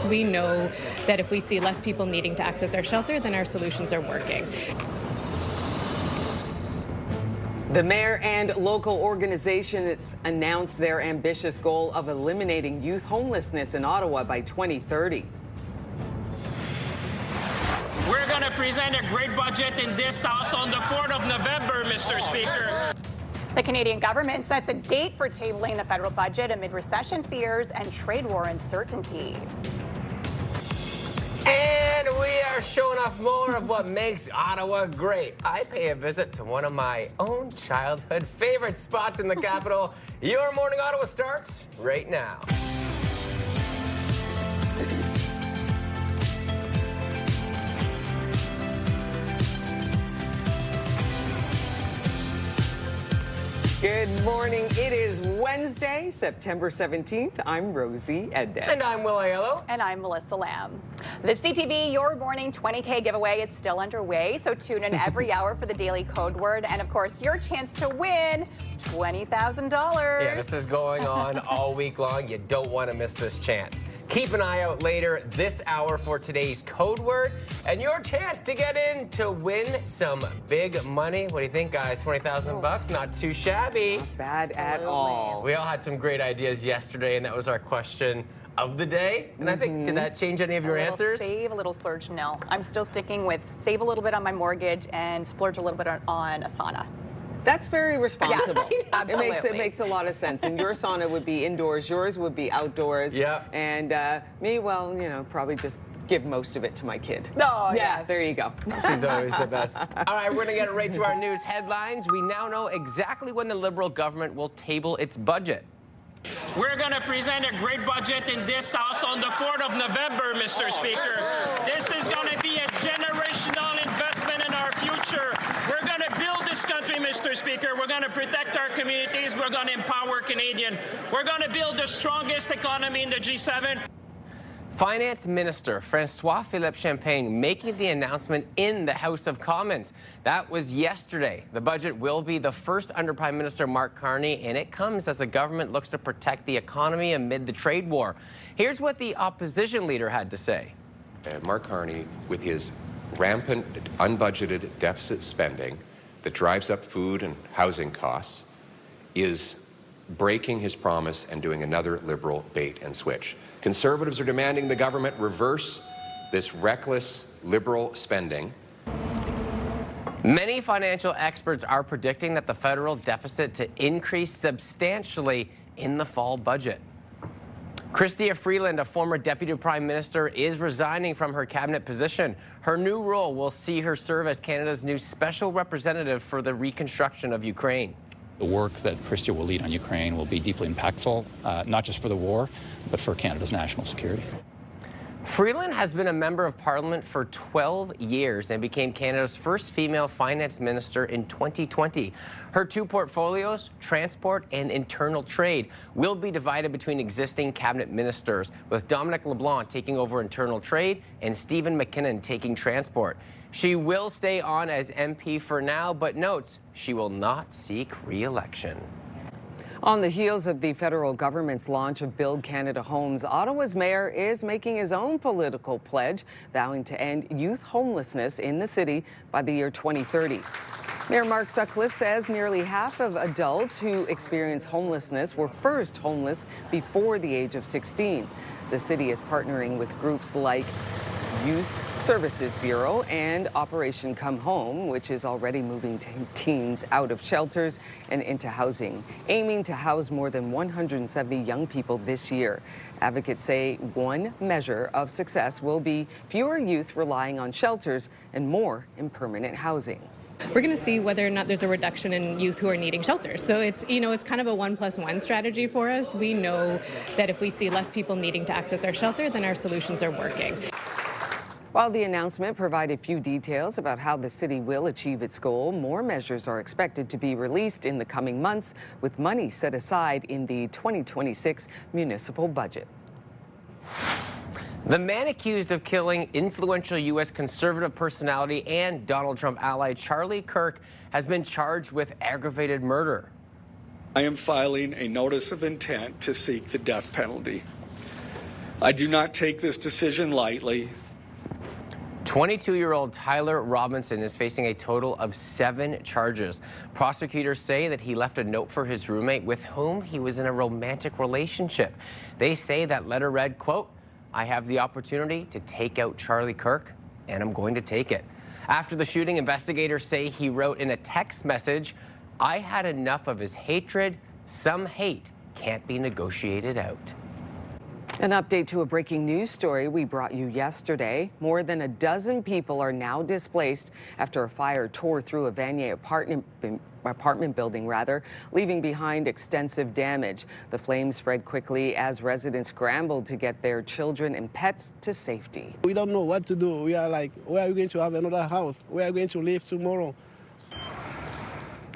We know that if we see less people needing to access our shelter, then our solutions are working. The mayor and local organizations announced their ambitious goal of eliminating youth homelessness in Ottawa by 2030. We're going to present a great budget in this House on the 4th of November, Mr. Speaker. The Canadian government sets a date for tabling the federal budget amid recession fears and trade war uncertainty. And we are showing off more of what makes Ottawa great. I pay a visit to one of my own childhood favorite spots in the capital. Your Morning Ottawa starts right now. Good morning. It is Wednesday, September 17th. I'm Rosie Edden. And I'm Will Aiello. And I'm Melissa Lamb. The CTV Your Morning 20K giveaway is still underway, so tune in every hour for the daily code word and, of course, your chance to win $20,000. Yeah, this is going on all week long. You don't want to miss this chance. Keep an eye out later this hour for today's code word and your chance to get in to win some big money. What do you think, guys? 20,000 bucks? Not too shabby. Not bad at all. We all had some great ideas yesterday, and that was our question of the day. And I think, did that change any of your answers? Save, a little splurge. No, I'm still sticking with save a little bit on my mortgage and splurge a little bit on a sauna. That's very responsible. Yeah, absolutely. It makes a lot of sense. And your sauna would be indoors, yours would be outdoors. Yeah. And me, well, you know, probably just give most of it to my kid. Oh, yeah, yes. There you go. She's always the best. All right, we're going to get right to our news headlines. We now know exactly when the Liberal government will table its budget. We're going to present a great budget in this House on the 4th of November, Mr. Speaker. This is going to be a generational investment in our future. We're going to build this country, Mr. Speaker. We're going to protect our communities. We're going to empower Canadians. We're going to build the strongest economy in the G7. Finance Minister François-Philippe Champagne making the announcement in the House of Commons. That was yesterday. The budget will be the first under Prime Minister Mark Carney, and it comes as the government looks to protect the economy amid the trade war. Here's what the opposition leader had to say. Mark Carney, with his rampant, unbudgeted deficit spending that drives up food and housing costs, is breaking his promise and doing another Liberal bait and switch. Conservatives are demanding the government reverse this reckless Liberal spending. Many financial experts are predicting that the federal deficit to increase substantially in the fall budget. Chrystia Freeland, a former Deputy Prime Minister, is resigning from her cabinet position. Her new role will see her serve as Canada's new special representative for the reconstruction of Ukraine. The work that Chrystia will lead on Ukraine will be deeply impactful, not just for the war, but for Canada's national security. Freeland has been a member of Parliament for 12 years and became Canada's first female finance minister in 2020. Her two portfolios, transport and internal trade, will be divided between existing cabinet ministers, with Dominic LeBlanc taking over internal trade and Stephen McKinnon taking transport. She will stay on as MP for now, but notes she will not seek re-election. On the heels of the federal government's launch of Build Canada Homes, Ottawa's mayor is making his own political pledge, vowing to end youth homelessness in the city by the year 2030. Mayor Mark Sutcliffe says nearly half of adults who experience homelessness were first homeless before the age of 16. The city is partnering with groups like Youth Services Bureau and Operation Come Home, which is already moving teens out of shelters and into housing, aiming to house more than 170 young people this year. Advocates say one measure of success will be fewer youth relying on shelters and more in permanent housing. We're going to see whether or not there's a reduction in youth who are needing shelters. So it's kind of a 1+1 strategy for us. We know that if we see less people needing to access our shelter, then our solutions are working. While the announcement provided few details about how the city will achieve its goal, more measures are expected to be released in the coming months, with money set aside in the 2026 municipal budget. The man accused of killing influential U.S. conservative personality and Donald Trump ally Charlie Kirk has been charged with aggravated murder. I am filing a notice of intent to seek the death penalty. I do not take this decision lightly. 22-year-old Tyler Robinson is facing a total of 7 charges. Prosecutors say that he left a note for his roommate with whom he was in a romantic relationship. They say that letter read, quote, "I have the opportunity to take out Charlie Kirk, and I'm going to take it." After the shooting, investigators say he wrote in a text message, "I had enough of his hatred. Some hate can't be negotiated out." An update to a breaking news story we brought you yesterday. More than a dozen people are now displaced after a fire tore through a Vanier apartment building, leaving behind extensive damage. The flames spread quickly as residents scrambled to get their children and pets to safety. We don't know what to do. We are like, where are we going to have another house? Where are we going to live tomorrow?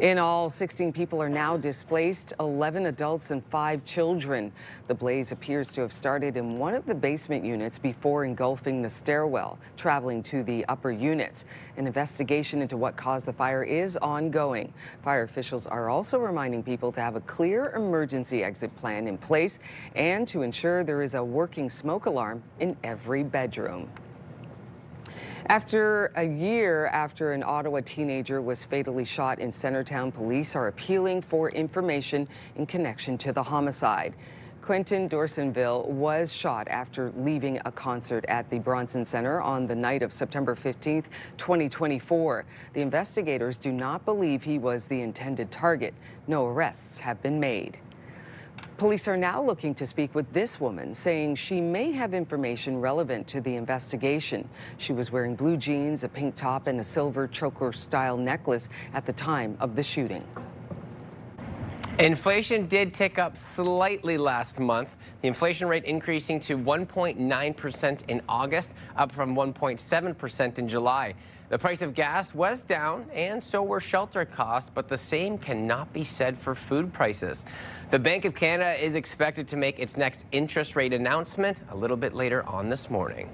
In all, 16 people are now displaced, 11 adults and 5 children. The blaze appears to have started in one of the basement units before engulfing the stairwell, traveling to the upper units. An investigation into what caused the fire is ongoing. Fire officials are also reminding people to have a clear emergency exit plan in place and to ensure there is a working smoke alarm in every bedroom. After a year after an Ottawa teenager was fatally shot in Centertown, police are appealing for information in connection to the homicide. Quentin Dorsonville was shot after leaving a concert at the Bronson Centre on the night of September 15th, 2024. The investigators do not believe he was the intended target. No arrests have been made. Police are now looking to speak with this woman, saying she may have information relevant to the investigation. She was wearing blue jeans, a pink top, and a silver choker-style necklace at the time of the shooting. Inflation did tick up slightly last month. The inflation rate increasing to 1.9% in August, up from 1.7% in July. The price of gas was down, and so were shelter costs, but the same cannot be said for food prices. The Bank of Canada is expected to make its next interest rate announcement a little bit later on this morning.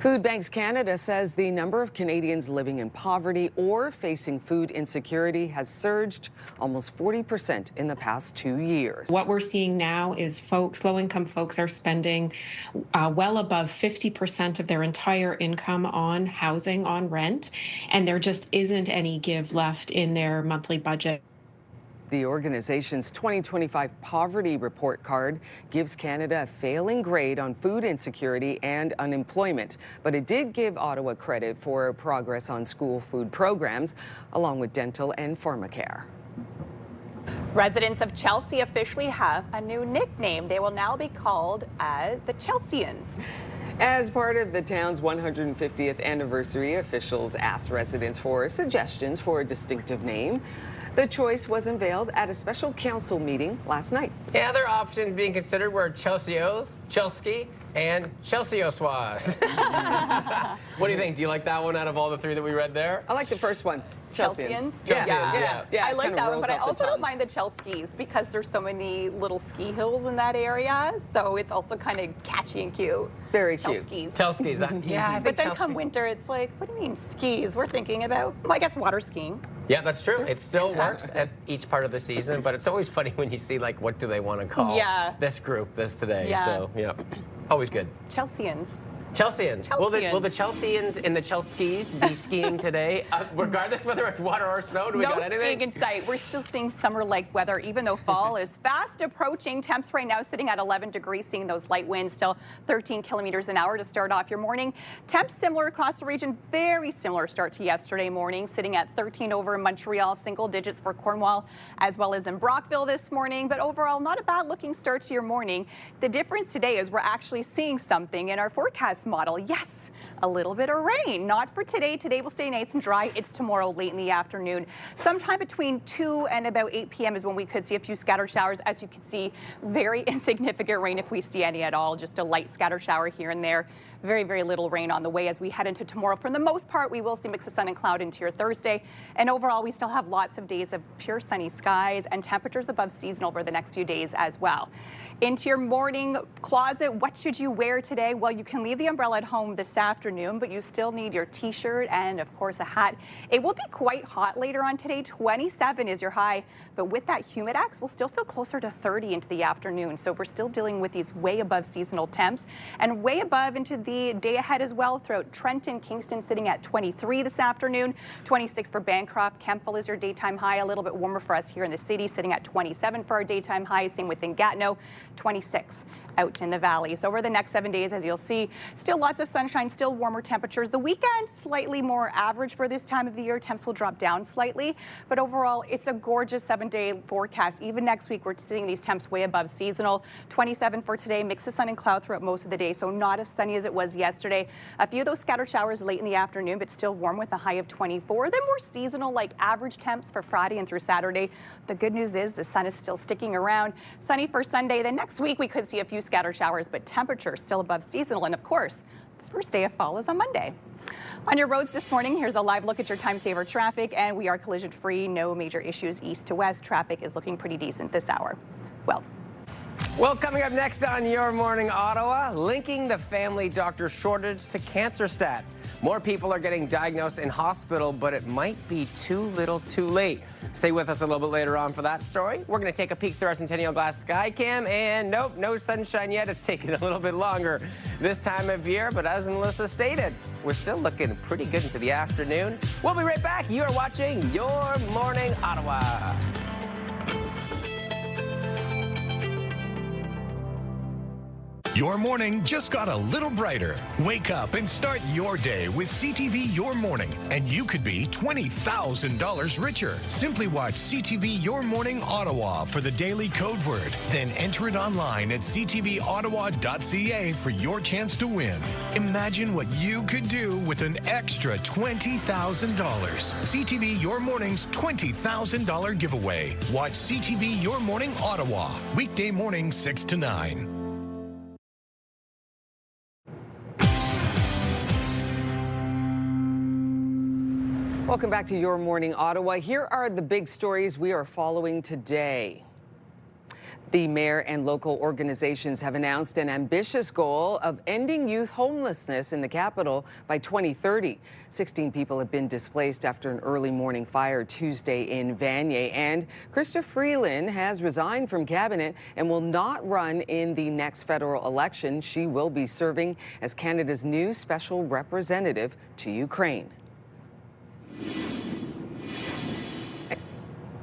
Food Banks Canada says the number of Canadians living in poverty or facing food insecurity has surged almost 40% in the past 2 years. What we're seeing now is low-income folks are spending well above 50% of their entire income on housing, on rent, and there just isn't any give left in their monthly budget. The organization's 2025 poverty report card gives Canada a failing grade on food insecurity and unemployment, but it did give Ottawa credit for progress on school food programs, along with dental and pharmacare. Residents of Chelsea officially have a new nickname. They will now be called as the Chelseans. As part of the town's 150th anniversary, officials asked residents for suggestions for a distinctive name. The choice was unveiled at a special council meeting last night. Yeah, other options being considered were Chelseos, Chelsky, and Chelseoswas. What do you think? Do you like that one out of all the 3 that we read there? I like the first one. Chelseans. Yeah. I like that one, but I also don't mind the Chelskis because there's so many little ski hills in that area, so it's also kind of catchy and cute. Very cute. Chelskis. Yeah, I think but then Chelskis. Come winter, it's like, what do you mean skis? We're thinking about, well, I guess water skiing. Yeah, that's true. It still works at each part of the season, but it's always funny when you see, like, what do they want to call this group this today? Yeah. So, yeah, always good. Chelseans. Chelseans. Will the Chelseans and the Chelskis be skiing today, regardless whether it's water or snow? Do we got anything? No skiing in sight. We're still seeing summer-like weather, even though fall is fast approaching. Temps right now sitting at 11 degrees, seeing those light winds, still 13 kilometers an hour to start off your morning. Temps similar across the region, very similar start to yesterday morning, sitting at 13 over in Montreal, single digits for Cornwall, as well as in Brockville this morning. But overall, not a bad-looking start to your morning. The difference today is we're actually seeing something in our forecast model. Yes, a little bit of rain. Not for today. Today will stay nice and dry. It's tomorrow late in the afternoon. Sometime between 2 and about 8 p.m. is when we could see a few scattered showers. As you can see, very insignificant rain if we see any at all. Just a light scatter shower here and there. Very, very little rain on the way as we head into tomorrow. For the most part, we will see mix of sun and cloud into your Thursday. And overall, we still have lots of days of pure sunny skies and temperatures above seasonal over the next few days as well. Into your morning closet, what should you wear today? Well, you can leave the umbrella at home this afternoon, but you still need your t-shirt and, of course, a hat. It will be quite hot later on today. 27 is your high, but with that humidex, we'll still feel closer to 30 into the afternoon. So we're still dealing with these way above seasonal temps and way above into the day ahead as well. Throughout Trenton, Kingston sitting at 23 this afternoon, 26 for Bancroft. Kemptville is your daytime high, a little bit warmer for us here in the city, sitting at 27 for our daytime high. Same within Gatineau. 26 out in the valley. So over the next 7 days, as you'll see, still lots of sunshine, still warmer temperatures. The weekend, slightly more average for this time of the year. Temps will drop down slightly, but overall, it's a gorgeous 7-day forecast. Even next week, we're seeing these temps way above seasonal. 27 for today, mix of sun and cloud throughout most of the day, so not as sunny as it was yesterday. A few of those scattered showers late in the afternoon, but still warm with a high of 24. Then more seasonal, like average temps for Friday and through Saturday. The good news is the sun is still sticking around. Sunny for Sunday. Then next week, we could see a few scattered showers, but temperatures still above seasonal. And of course, the first day of fall is on Monday. On your roads this morning, here's a live look at your time saver traffic, and we are collision free. No major issues east to west. Traffic is looking pretty decent this hour. Well, coming up next on Your Morning Ottawa, linking the family doctor shortage to cancer stats. More people are getting diagnosed in hospital, but it might be too little too late. Stay with us a little bit later on for that story. We're going to take a peek through our Centennial Glass sky cam, and nope, no sunshine yet. It's taking a little bit longer this time of year, but as Melissa stated, we're still looking pretty good into the afternoon. We'll be right back. You are watching Your Morning Ottawa. Your morning just got a little brighter. Wake up and start your day with CTV Your Morning, and you could be $20,000 richer. Simply watch CTV Your Morning Ottawa for the daily code word. Then enter it online at ctvottawa.ca for your chance to win. Imagine what you could do with an extra $20,000. CTV Your Morning's $20,000 giveaway. Watch CTV Your Morning Ottawa, weekday morning 6 to 9. Welcome back to Your Morning Ottawa. Here are the big stories we are following today. The mayor and local organizations have announced an ambitious goal of ending youth homelessness in the capital by 2030. 16 people have been displaced after an early morning fire Tuesday in Vanier, and Krista Freeland has resigned from cabinet and will not run in the next federal election. She will be serving as Canada's new special representative to Ukraine.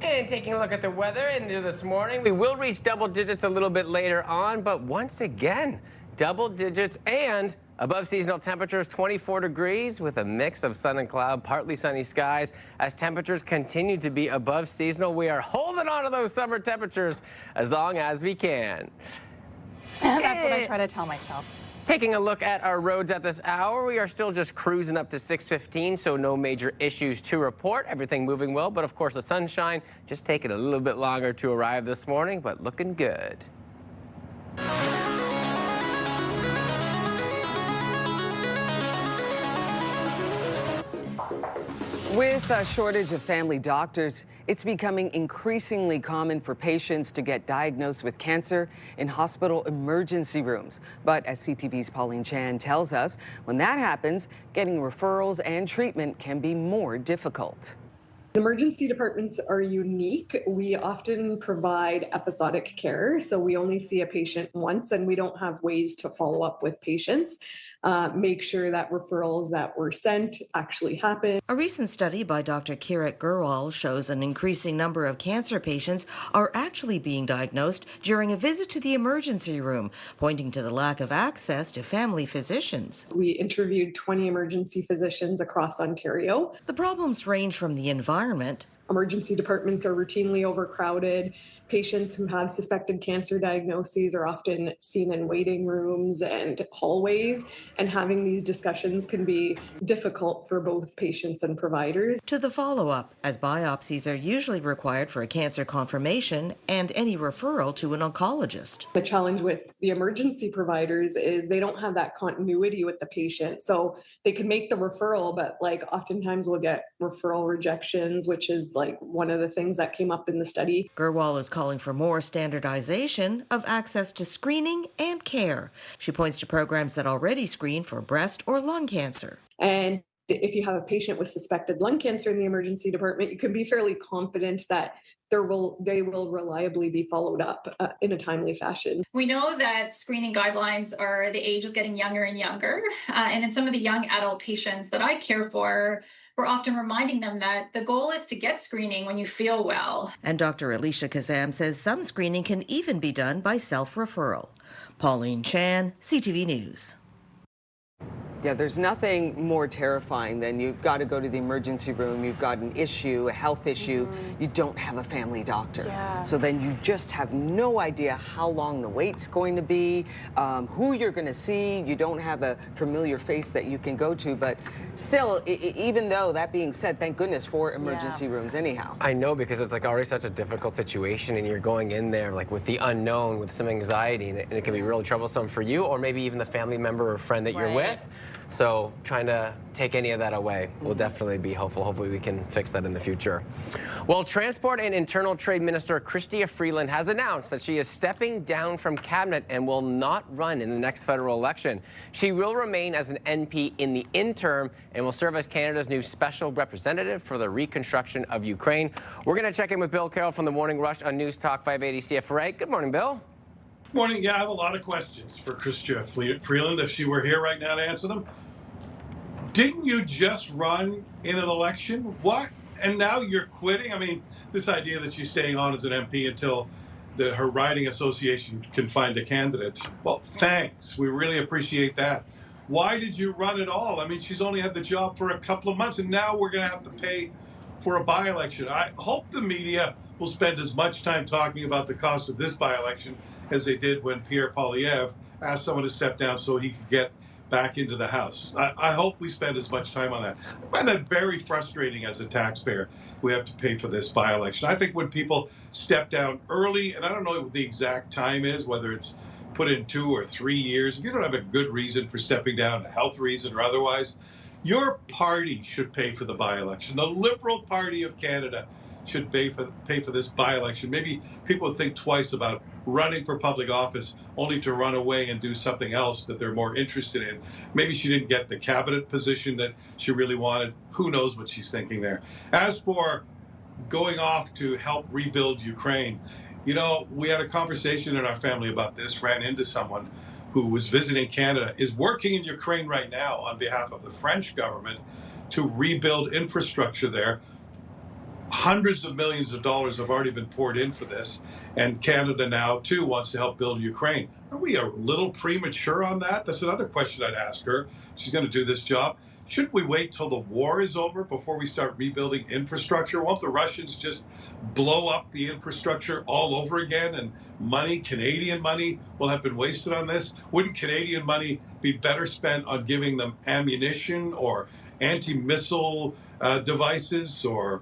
And taking a look at the weather into this morning, we will reach double digits a little bit later on, but once again, double digits and above seasonal temperatures, 24 degrees with a mix of sun and cloud, partly sunny skies. As temperatures continue to be above seasonal, we are holding on to those summer temperatures as long as we can. That's what I try to tell myself. Taking a look at our roads at this hour, we are still just cruising up to 6:15, so no major issues to report. Everything moving well, but of course the sunshine just taking a little bit longer to arrive this morning, but looking good. With a shortage of family doctors, it's becoming increasingly common for patients to get diagnosed with cancer in hospital emergency rooms. But as CTV's Pauline Chan tells us, when that happens, getting referrals and treatment can be more difficult. Emergency departments are unique. We often provide episodic care, so we only see a patient once and we don't have ways to follow up with patients, make sure that referrals that were sent actually happen. A recent study by Dr. Kirat Gurwal shows an increasing number of cancer patients are actually being diagnosed during a visit to the emergency room, pointing to the lack of access to family physicians. We interviewed 20 emergency physicians across Ontario. The problems range from the environment. Emergency departments are routinely overcrowded. Patients who have suspected cancer diagnoses are often seen in waiting rooms and hallways, and having these discussions can be difficult for both patients and providers. To the follow-up, as biopsies are usually required for a cancer confirmation and any referral to an oncologist. The challenge with the emergency providers is they don't have that continuity with the patient. So they can make the referral, but oftentimes we'll get referral rejections, which is one of the things that came up in the study. Gurwal is calling for more standardization of access to screening and care. She points to programs that already screen for breast or lung cancer. And if you have a patient with suspected lung cancer in the emergency department, you can be fairly confident that they will reliably be followed up in a timely fashion. We know that screening guidelines are the age is getting younger and younger. And in some of the young adult patients that I care for, we're often reminding them that the goal is to get screening when you feel well. And Dr. Alicia Kazam says some screening can even be done by self-referral. Pauline Chan, CTV News. Yeah, there's nothing more terrifying than you've got to go to the emergency room, you've got an issue, a health issue, you don't have a family doctor. Yeah. So then you just have no idea how long the wait's going to be, who you're going to see, you don't have a familiar face that you can go to, but still, even though, that being said, thank goodness for emergency rooms anyhow. I know, because it's like already such a difficult situation and you're going in there like with the unknown, with some anxiety, and it can be really troublesome for you or maybe even the family member or friend that you're with. So trying to take any of that away will definitely be helpful. Hopefully we can fix that in the future. Well, Transport and Internal Trade Minister Chrystia Freeland has announced that she is stepping down from cabinet and will not run in the next federal election. She will remain as an NP in the interim and will serve as Canada's new special representative for the reconstruction of Ukraine. We're going to check in with Bill Carroll from the Morning Rush on News Talk 580 CFRA. Good morning, Bill. Morning. Yeah, I have a lot of questions for Chrystia Freeland if she were here right now to answer them. Didn't you just run in an election? What? And now you're quitting? I mean, this idea that she's staying on as an MP until her riding association can find a candidate. Well, thanks. We really appreciate that. Why did you run at all? I mean, she's only had the job for a couple of months, and now we're going to have to pay for a by-election. I hope the media will spend as much time talking about the cost of this by-election as they did when Pierre Poilievre asked someone to step down so he could get back into the House. I hope we spend as much time on that. I find that very frustrating as a taxpayer. We have to pay for this by-election. I think when people step down early, and I don't know what the exact time is, whether it's put in 2 or 3 years, if you don't have a good reason for stepping down, a health reason or otherwise, your party should pay for the by-election. The Liberal Party of Canada should pay for this by-election. Maybe people would think twice about running for public office only to run away and do something else that they're more interested in. Maybe she didn't get the cabinet position that she really wanted. Who knows what she's thinking there. As for going off to help rebuild Ukraine, you know, we had a conversation in our family about this, ran into someone who was visiting Canada, is working in Ukraine right now on behalf of the French government to rebuild infrastructure there. Hundreds of millions of dollars have already been poured in for this, and Canada now, too, wants to help build Ukraine. Are we a little premature on that? That's another question I'd ask her. She's going to do this job. Shouldn't we wait till the war is over before we start rebuilding infrastructure? Won't the Russians just blow up the infrastructure all over again, and money, Canadian money, will have been wasted on this? Wouldn't Canadian money be better spent on giving them ammunition or anti-missile devices, or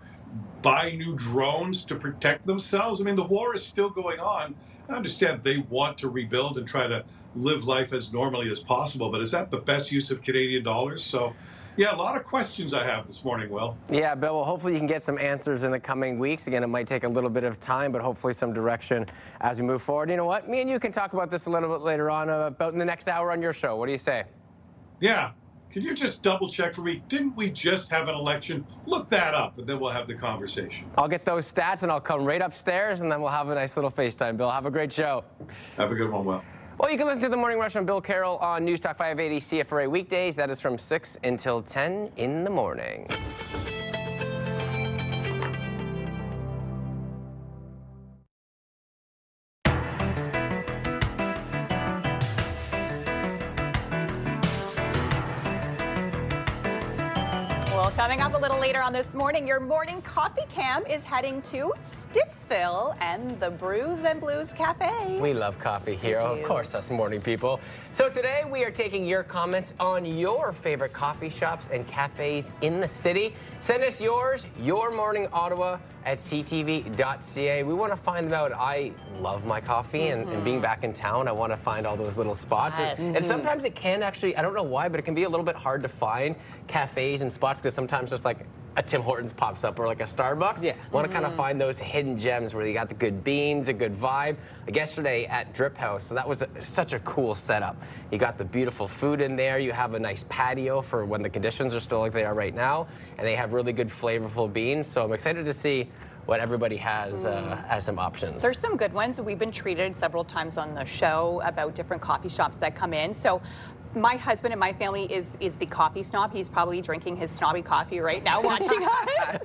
buy new drones to protect themselves? I mean, the war is still going on. I understand they want to rebuild and try to live life as normally as possible, but is that the best use of Canadian dollars? So, yeah, a lot of questions I have this morning, Will. Yeah, Bill, well, hopefully you can get some answers in the coming weeks. Again, it might take a little bit of time, but hopefully some direction as we move forward. You know what? Me and you can talk about this a little bit later on, about in the next hour on your show. What do you say? Yeah. Could you just double check for me? Didn't we just have an election? Look that up, and then we'll have the conversation. I'll get those stats, and I'll come right upstairs, and then we'll have a nice little FaceTime, Bill. Have a great show. Have a good one, Will. Well, you can listen to The Morning Rush on Bill Carroll on News Talk 580 CFRA weekdays. That is from 6 until 10 in the morning. Coming up a little later on this morning, your morning coffee cam is heading to Stittsville and the Brews and Blues Cafe. We love coffee here, of course, us morning people. So today we are taking your comments on your favorite coffee shops and cafes in the city. Send us yours, Your Morning Ottawa at ctv.ca. We want to find them out. I love my coffee, and being back in town, I want to find all those little spots. Yes. And sometimes it can actually, I don't know why, but it can be a little bit hard to find cafes and spots, because sometimes just like a Tim Hortons pops up or like a Starbucks. Yeah. Want to kind of find those hidden gems where you got the good beans, a good vibe. Like yesterday at Drip House, so that was such a cool setup. You got the beautiful food in there. You have a nice patio for when the conditions are still like they are right now, and they have really good flavorful beans. So I'm excited to see what everybody has as some options. There's some good ones. We've been treated several times on the show about different coffee shops that come in. So my husband and my family is the coffee snob. He's probably drinking his snobby coffee right now watching us.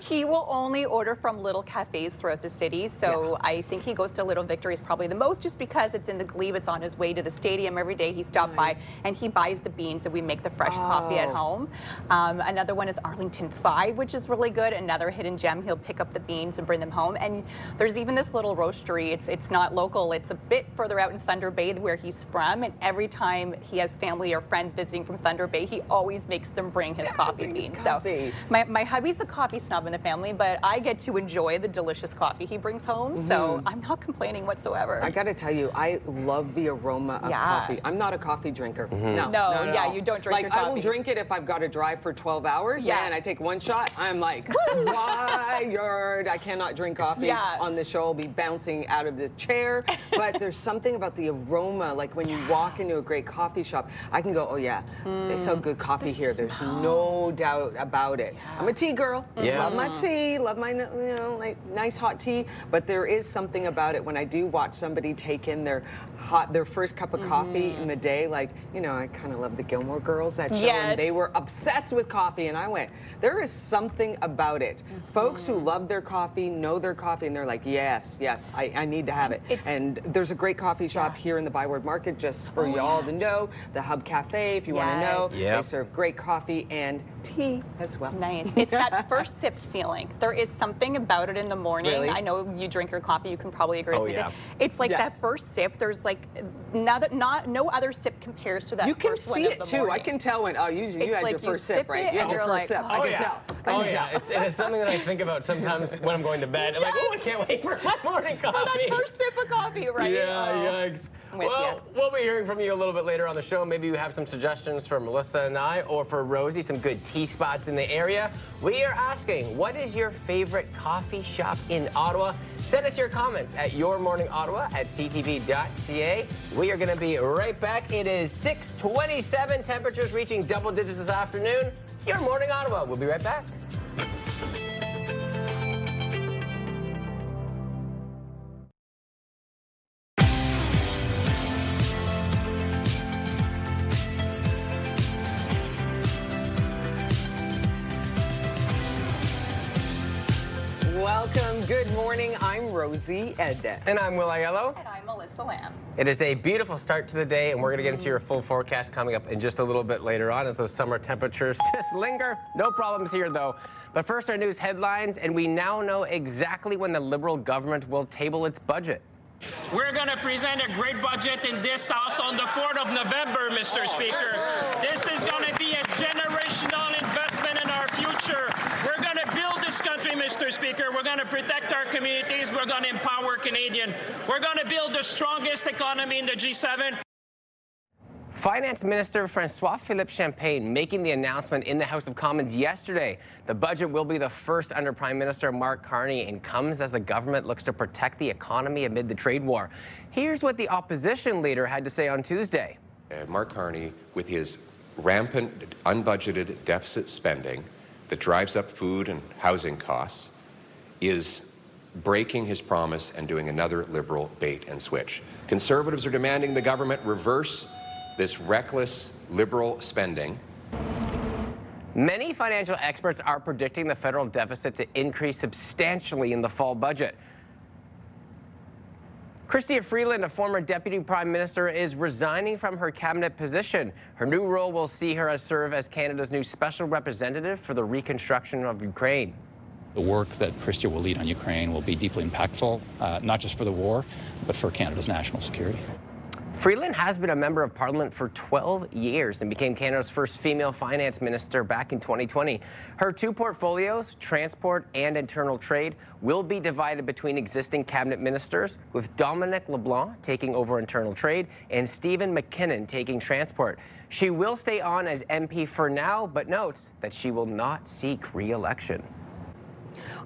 He will only order from little cafes throughout the city. So I think he goes to Little Victory's probably the most, just because it's in the Glebe. It's on his way to the stadium every day. He stopped by and he buys the beans and we make the fresh coffee at home. Another one is Arlington 5, which is really good. Another hidden gem. He'll pick up the beans and bring them home. And there's even this little roastery. It's not local. It's a bit further out in Thunder Bay where he's from. And every time he has family or friends visiting from Thunder Bay, he always makes them bring his coffee beans. So my hubby's the coffee snob in the family, but I get to enjoy the delicious coffee he brings home. So I'm not complaining whatsoever. I got to tell you, I love the aroma of coffee. I'm not a coffee drinker. No, you don't drink your coffee. I will drink it if I've got to drive for 12 hours. Man, I take one shot, I'm like wired. I cannot drink coffee on the show. I'll be bouncing out of the chair. But there's something about the aroma, like when you walk into a great coffee shop, I can go, oh yeah, they sell good coffee here. There's no doubt about it. I'm a tea girl. Love my tea, love my like nice hot tea. But there is something about it when I do watch somebody take in their first cup of coffee in the day. Like, I kind of love the Gilmore Girls, that show, and they were obsessed with coffee. And I went, there is something about it. Folks who love their coffee, know their coffee, and they're like, yes, I need to have it. And there's a great coffee shop here in the Byward Market, just for y'all to know. The Hub Cafe, if you want to know. They serve great coffee and tea as well. Nice. It's that first sip feeling. There is something about it in the morning. Really? I know you drink your coffee, you can probably agree with it. It's like that first sip. There's like, no other sip compares to that. You can first see one it of the too. morning. I can tell when, you had your first sip, right? You had your first sip. I can tell. It's something that I think about sometimes when I'm going to bed. I'm like, I can't wait for my morning coffee. For that first sip of coffee, right? Yikes. Well, we'll be hearing from you a little bit later on the show. Maybe you have some suggestions for Melissa and I, or for Rosie, some good tea spots in the area. We are asking, what is your favorite coffee shop in Ottawa? Send us your comments at yourmorningottawa@ctv.ca. We are going to be right back. It is 6:27. Temperatures reaching double digits this afternoon. Your Morning Ottawa. We'll be right back. Welcome. Good morning. I'm Rosie Ed. And I'm Will Aiello. And I'm Melissa Lamb. It is a beautiful start to the day, and we're going to get into your full forecast coming up in just a little bit later on as those summer temperatures just linger. No problems here, though. But first, our news headlines, and we now know exactly when the Liberal government will table its budget. We're going to present a great budget in this House on the 4th of November, Mr. Speaker. This is going to be a generational investment in our future. We're going to build this country, Mr. Speaker. We're going to protect our communities. We're going to empower Canadians. We're going to build the strongest economy in the G7. Finance Minister Francois-Philippe Champagne making the announcement in the House of Commons yesterday. The budget will be the first under Prime Minister Mark Carney and comes as the government looks to protect the economy amid the trade war. Here's what the opposition leader had to say on Tuesday. Mark Carney, with his rampant unbudgeted deficit spending that drives up food and housing costs, is breaking his promise and doing another Liberal bait and switch. Conservatives are demanding the government reverse this reckless Liberal spending. Many financial experts are predicting the federal deficit to increase substantially in the fall budget. Chrystia Freeland, a former deputy prime minister, is resigning from her cabinet position. Her new role will see her serve as Canada's new special representative for the reconstruction of Ukraine. The work that Chrystia will lead on Ukraine will be deeply impactful, not just for the war, but for Canada's national security. Freeland has been a member of Parliament for 12 years and became Canada's first female finance minister back in 2020. Her two portfolios, transport and internal trade, will be divided between existing cabinet ministers, with Dominic LeBlanc taking over internal trade and Stephen McKinnon taking transport. She will stay on as MP for now, but notes that she will not seek re-election.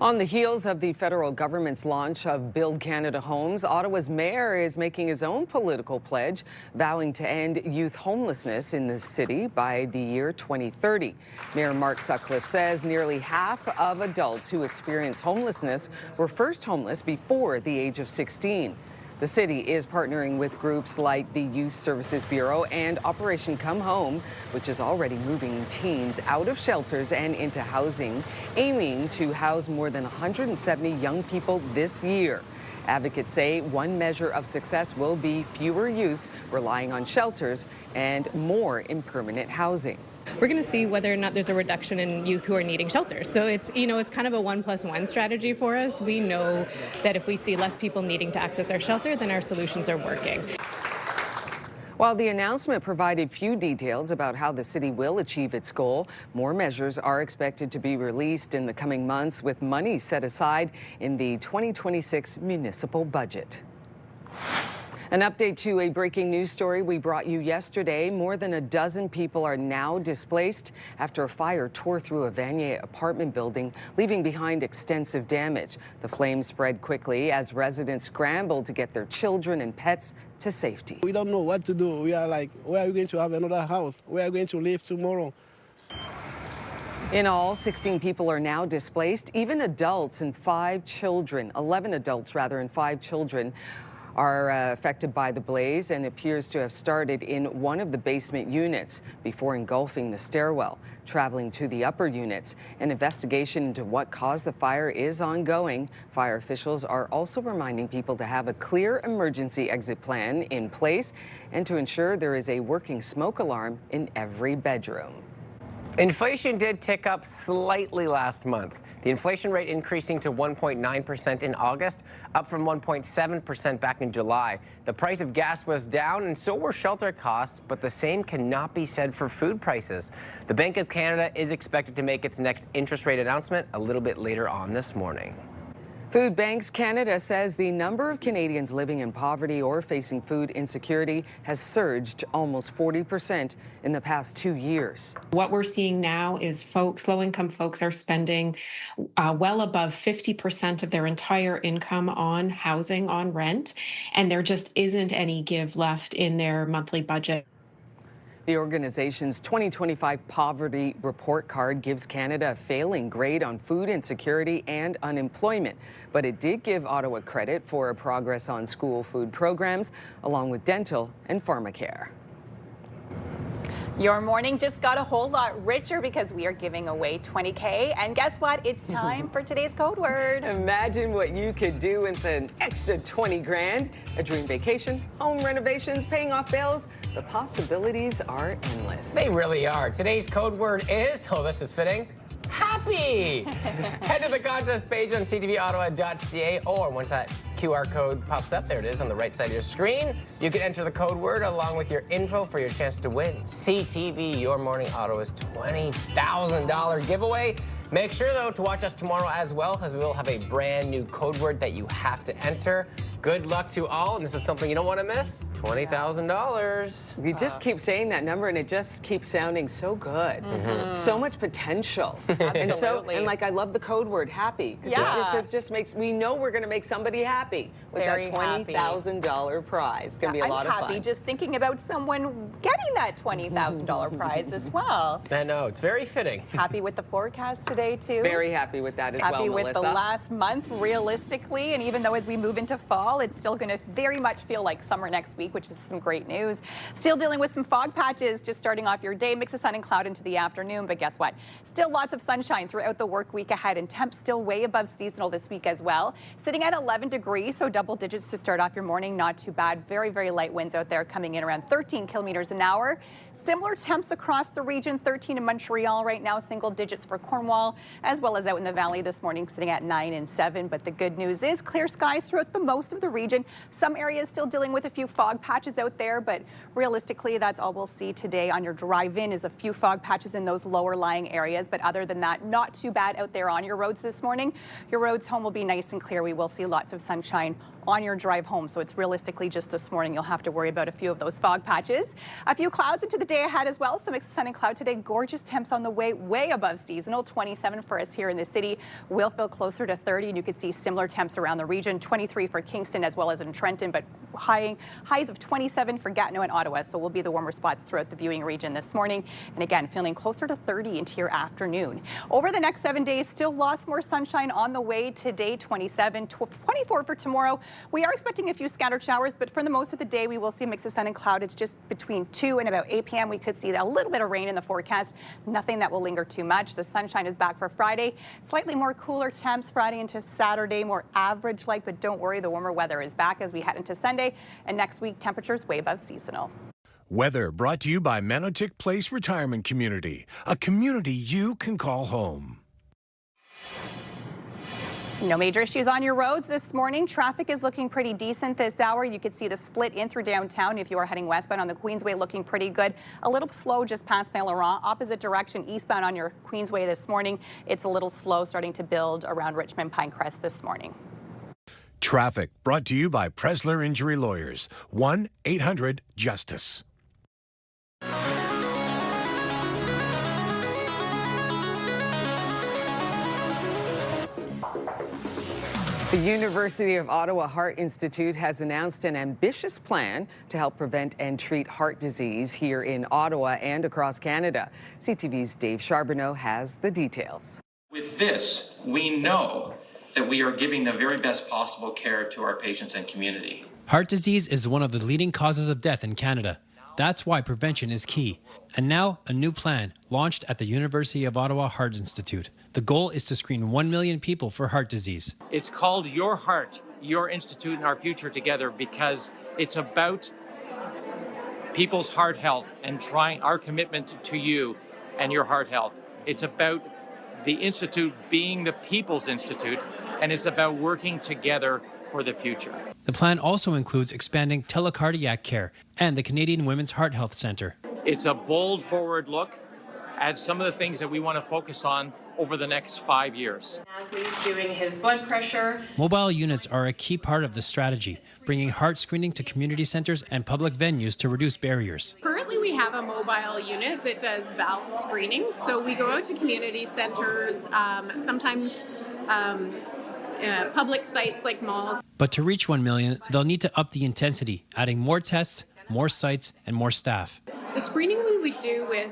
On the heels of the federal government's launch of Build Canada Homes, Ottawa's mayor is making his own political pledge, vowing to end youth homelessness in the city by the year 2030. Mayor Mark Sutcliffe says nearly half of adults who experience homelessness were first homeless before the age of 16. The city is partnering with groups like the Youth Services Bureau and Operation Come Home, which is already moving teens out of shelters and into housing, aiming to house more than 170 young people this year. Advocates say one measure of success will be fewer youth relying on shelters and more in permanent housing. We're going to see whether or not there's a reduction in youth who are needing shelters. So it's kind of a 1+1 strategy for us. We know that if we see less people needing to access our shelter, then our solutions are working. While the announcement provided few details about how the city will achieve its goal, more measures are expected to be released in the coming months, with money set aside in the 2026 municipal budget. An update to a breaking news story we brought you yesterday. More than a dozen people are now displaced after a fire tore through a Vanier apartment building, leaving behind extensive damage. The flames spread quickly as residents scrambled to get their children and pets to safety. We don't know what to do. We are like, where are we going to have another house? Where are we going to live tomorrow? In all, 16 people are now displaced. Even adults and 5 children, 11 adults rather, and 5 children are affected by the blaze, and appears to have started in one of the basement units before engulfing the stairwell, traveling to the upper units. An investigation into what caused the fire is ongoing. Fire officials are also reminding people to have a clear emergency exit plan in place and to ensure there is a working smoke alarm in every bedroom. Inflation did tick up slightly last month. The inflation rate increasing to 1.9% in August, up from 1.7% back in July. The price of gas was down, and so were shelter costs, but the same cannot be said for food prices. The Bank of Canada is expected to make its next interest rate announcement a little bit later on this morning. Food Banks Canada says the number of Canadians living in poverty or facing food insecurity has surged almost 40% in the past 2 years. What we're seeing now is low-income folks are spending well above 50% of their entire income on housing, on rent, and there just isn't any give left in their monthly budget. The organization's 2025 Poverty Report Card gives Canada a failing grade on food insecurity and unemployment, but it did give Ottawa credit for progress on school food programs, along with dental and pharmacare. Your morning just got a whole lot richer because we are giving away $20K. And guess what? It's time for today's code word. Imagine what you could do with an extra 20 grand. A dream vacation, home renovations, paying off bills. The possibilities are endless. They really are. Today's code word is, oh, this is fitting, happy. Head to the contest page on ctvottawa.ca, or once that QR code pops up, there it is on the right side of your screen, you can enter the code word along with your info for your chance to win CTV Your Morning Ottawa's $20,000 giveaway. Make sure, though, to watch us tomorrow as well, because we will have a brand new code word that you have to enter. Good luck to all, and this is something you don't want to miss, $20,000. We just keep saying that number, and it just keeps sounding so good. So much potential. Absolutely. And like, I love the code word, happy. Because it just makes, we know we're going to make somebody happy with Very that $20,000 prize. It's going to be a lot of fun. I'm happy just thinking about someone getting that $20,000 prize as well. I know, it's very fitting. Happy with the forecast today, too. Very happy with that as well, Happy with Melissa. the last month, realistically, and even though as we move into fall, it's still going to very much feel like summer next week, which is some great news. Still dealing with some fog patches, just starting off your day, mix of sun and cloud into the afternoon, but guess what? Still lots of sunshine throughout the work week ahead, and temps still way above seasonal this week as well. Sitting at 11 degrees, so double digits to start off your morning, not too bad. Very, very light winds out there coming in around 13 kilometers an hour. Similar temps across the region, 13 in Montreal right now, single digits for Cornwall, as well as out in the valley this morning, sitting at 9 and 7. But the good news is clear skies throughout the most of of the region. Some areas still dealing with a few fog patches out there, but realistically, that's all we'll see today on your drive-in is a few fog patches in those lower lying areas. But other than that, not too bad out there on your roads this morning. Your roads home will be nice and clear. We will see lots of sunshine on your drive home. So it's realistically just this morning you'll have to worry about a few of those fog patches. A few clouds into the day ahead as well. Some mix of sun and cloud today. Gorgeous temps on the way above seasonal. 27 for us here in the city. We'll feel closer to 30, and you could see similar temps around the region. 23 for Kingston as well as in Trenton, but highs of 27 for Gatineau and Ottawa. So we'll be the warmer spots throughout the viewing region this morning. And again, feeling closer to 30 into your afternoon. Over the next 7 days, still lots more sunshine on the way today. 27, 24 for tomorrow. We are expecting a few scattered showers, but for the most of the day, we will see a mix of sun and cloud. It's just between 2 and about 8 p.m. We could see a little bit of rain in the forecast. Nothing that will linger too much. The sunshine is back for Friday. Slightly more cooler temps Friday into Saturday, more average-like, but don't worry, the warmer weather is back as we head into Sunday. And next week, temperatures way above seasonal. Weather brought to you by Manotick Place Retirement Community, a community you can call home. No major issues on your roads this morning. Traffic is looking pretty decent this hour. You could see the split in through downtown if you are heading westbound on the Queensway, looking pretty good. A little slow just past Saint Laurent. Opposite direction eastbound on your Queensway this morning. It's a little slow starting to build around Richmond Pinecrest this morning. Traffic brought to you by Presler Injury Lawyers. 1-800-JUSTICE. The University of Ottawa Heart Institute has announced an ambitious plan to help prevent and treat heart disease here in Ottawa and across Canada. CTV's Dave Charbonneau has the details. With this, we know that we are giving the very best possible care to our patients and community. Heart disease is one of the leading causes of death in Canada. That's why prevention is key. And now, a new plan launched at the University of Ottawa Heart Institute. The goal is to screen 1 million people for heart disease. It's called Your Heart, Your Institute, and Our Future Together because it's about people's heart health and trying our commitment to you and your heart health. It's about the Institute being the People's Institute, and it's about working together for the future. The plan also includes expanding telecardiac care and the Canadian Women's Heart Health Centre. It's a bold forward look at some of the things that we want to focus on over the next 5 years. He's doing his blood pressure. Mobile units are a key part of the strategy, bringing heart screening to community centres and public venues to reduce barriers. Currently, we have a mobile unit that does valve screening. So we go out to community centres, sometimes public sites like malls. But to reach 1 million, they'll need to up the intensity, adding more tests, more sites, and more staff. The screening we would do with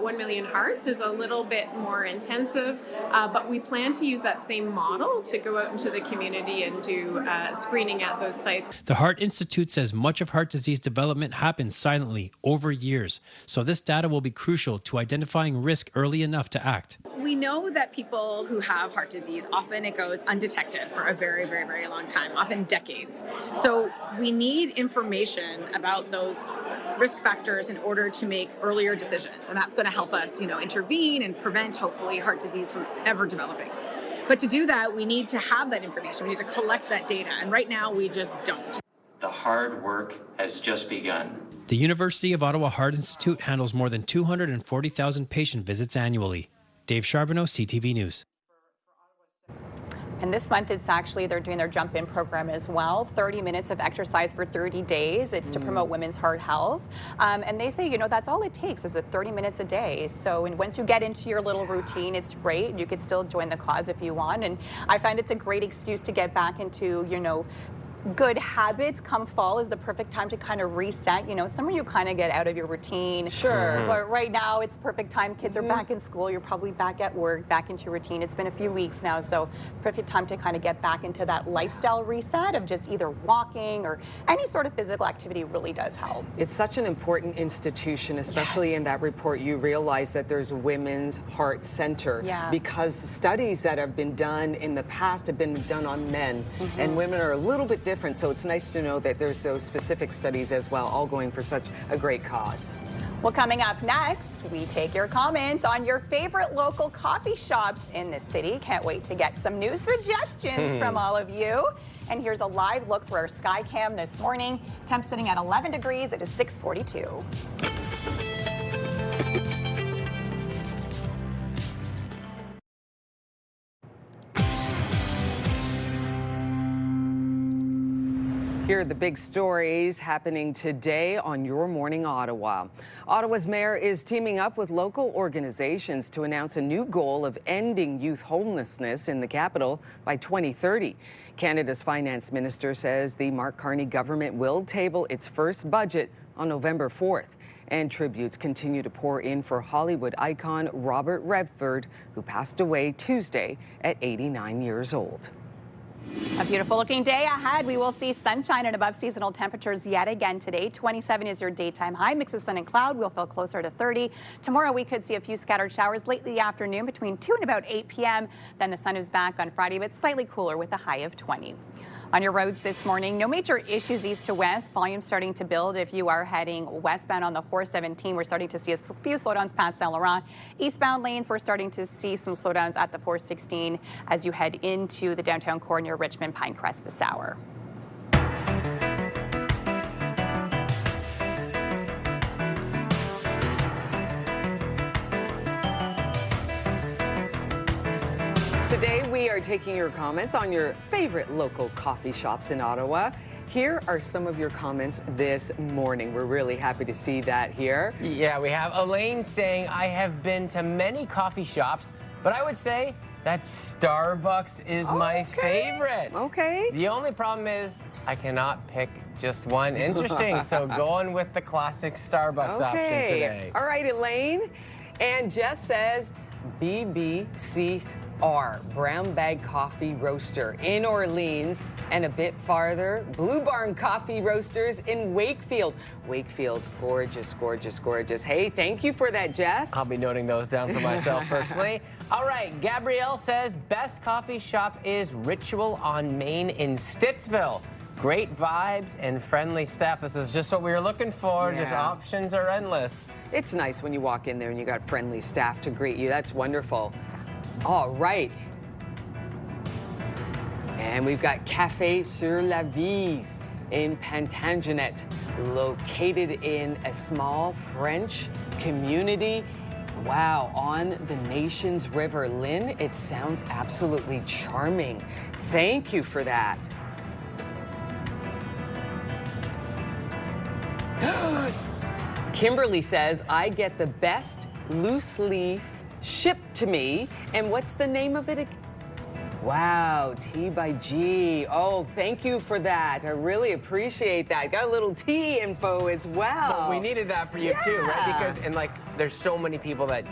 1 million hearts is a little bit more intensive, but we plan to use that same model to go out into the community and do screening at those sites. The Heart Institute says much of heart disease development happens silently over years, so this data will be crucial to identifying risk early enough to act. We know that people who have heart disease, often it goes undetected for a very, very, very long time, often decades. So we need information about those risk factors in order to make earlier decisions. And that's going to help us, intervene and prevent, hopefully, heart disease from ever developing. But to do that, we need to have that information. We need to collect that data. And right now, we just don't. The hard work has just begun. The University of Ottawa Heart Institute handles more than 240,000 patient visits annually. Dave Charbonneau, CTV News. And this month, they're doing their Jump In program as well. 30 minutes of exercise for 30 days. It's to promote women's heart health. And they say, that's all it takes is 30 minutes a day. So once you get into your little routine, it's great. You could still join the cause if you want. And I find it's a great excuse to get back into, good habits. Come fall is the perfect time to kind of reset. Summer you kind of get out of your routine. Sure. But right now it's perfect time. Kids are back in school. You're probably back at work, back into your routine. It's been a few weeks now, so perfect time to kind of get back into that lifestyle reset of just either walking or any sort of physical activity really does help. It's such an important institution, especially in that report you realize that there's a Women's Heart Center because studies that have been done in the past have been done on men and women are a little bit different. So it's nice to know that there's those specific studies as well, all going for such a great cause. Well, coming up next, we take your comments on your favorite local coffee shops in the city. Can't wait to get some new suggestions from all of you. And here's a live look through our sky cam this morning. Temp sitting at 11 degrees. It is 6:42. Here are the big stories happening today on Your Morning Ottawa. Ottawa's mayor is teaming up with local organizations to announce a new goal of ending youth homelessness in the capital by 2030. Canada's finance minister says the Mark Carney government will table its first budget on November 4th. And tributes continue to pour in for Hollywood icon Robert Redford, who passed away Tuesday at 89 years old. A beautiful looking day ahead. We will see sunshine and above seasonal temperatures yet again today. 27 is your daytime high. Mix of sun and cloud. We'll feel closer to 30. Tomorrow we could see a few scattered showers late in the afternoon between 2 and about 8 p.m. Then the sun is back on Friday, but slightly cooler with a high of 20. On your roads this morning, no major issues east to west. Volume starting to build if you are heading westbound on the 417. We're starting to see a few slowdowns past Saint Laurent. Eastbound lanes, we're starting to see some slowdowns at the 416 as you head into the downtown core near Richmond Pinecrest this hour. Today, we are taking your comments on your favorite local coffee shops in Ottawa. Here are some of your comments this morning. We're really happy to see that here. Yeah, we have Elaine saying, I have been to many coffee shops, but I would say that Starbucks is my favorite. Okay. The only problem is I cannot pick just one. Interesting. So going with the classic Starbucks option today. All right, Elaine. And Jess says, BBCR, Brown Bag Coffee Roaster in Orleans, and a bit farther, Blue Barn Coffee Roasters in Wakefield. Wakefield, gorgeous, gorgeous, gorgeous. Hey, thank you for that, Jess. I'll be noting those down for myself personally. All right, Gabrielle says best coffee shop is Ritual on Main in Stittsville. Great vibes and friendly staff. This is just what we were looking for. Yeah. Just options are endless. It's nice when you walk in there and you got friendly staff to greet you. That's wonderful. All right. And we've got Café sur la Vive in Plantagenet, located in a small French community. Wow, on the nation's river. Lynn, it sounds absolutely charming. Thank you for that. Kimberly says, I get the best loose leaf shipped to me. And what's the name of it again? Wow, Tea by G. Oh, thank you for that. I really appreciate that. Got a little tea info as well. But we needed that for you too, right? Because, and like, there's so many people that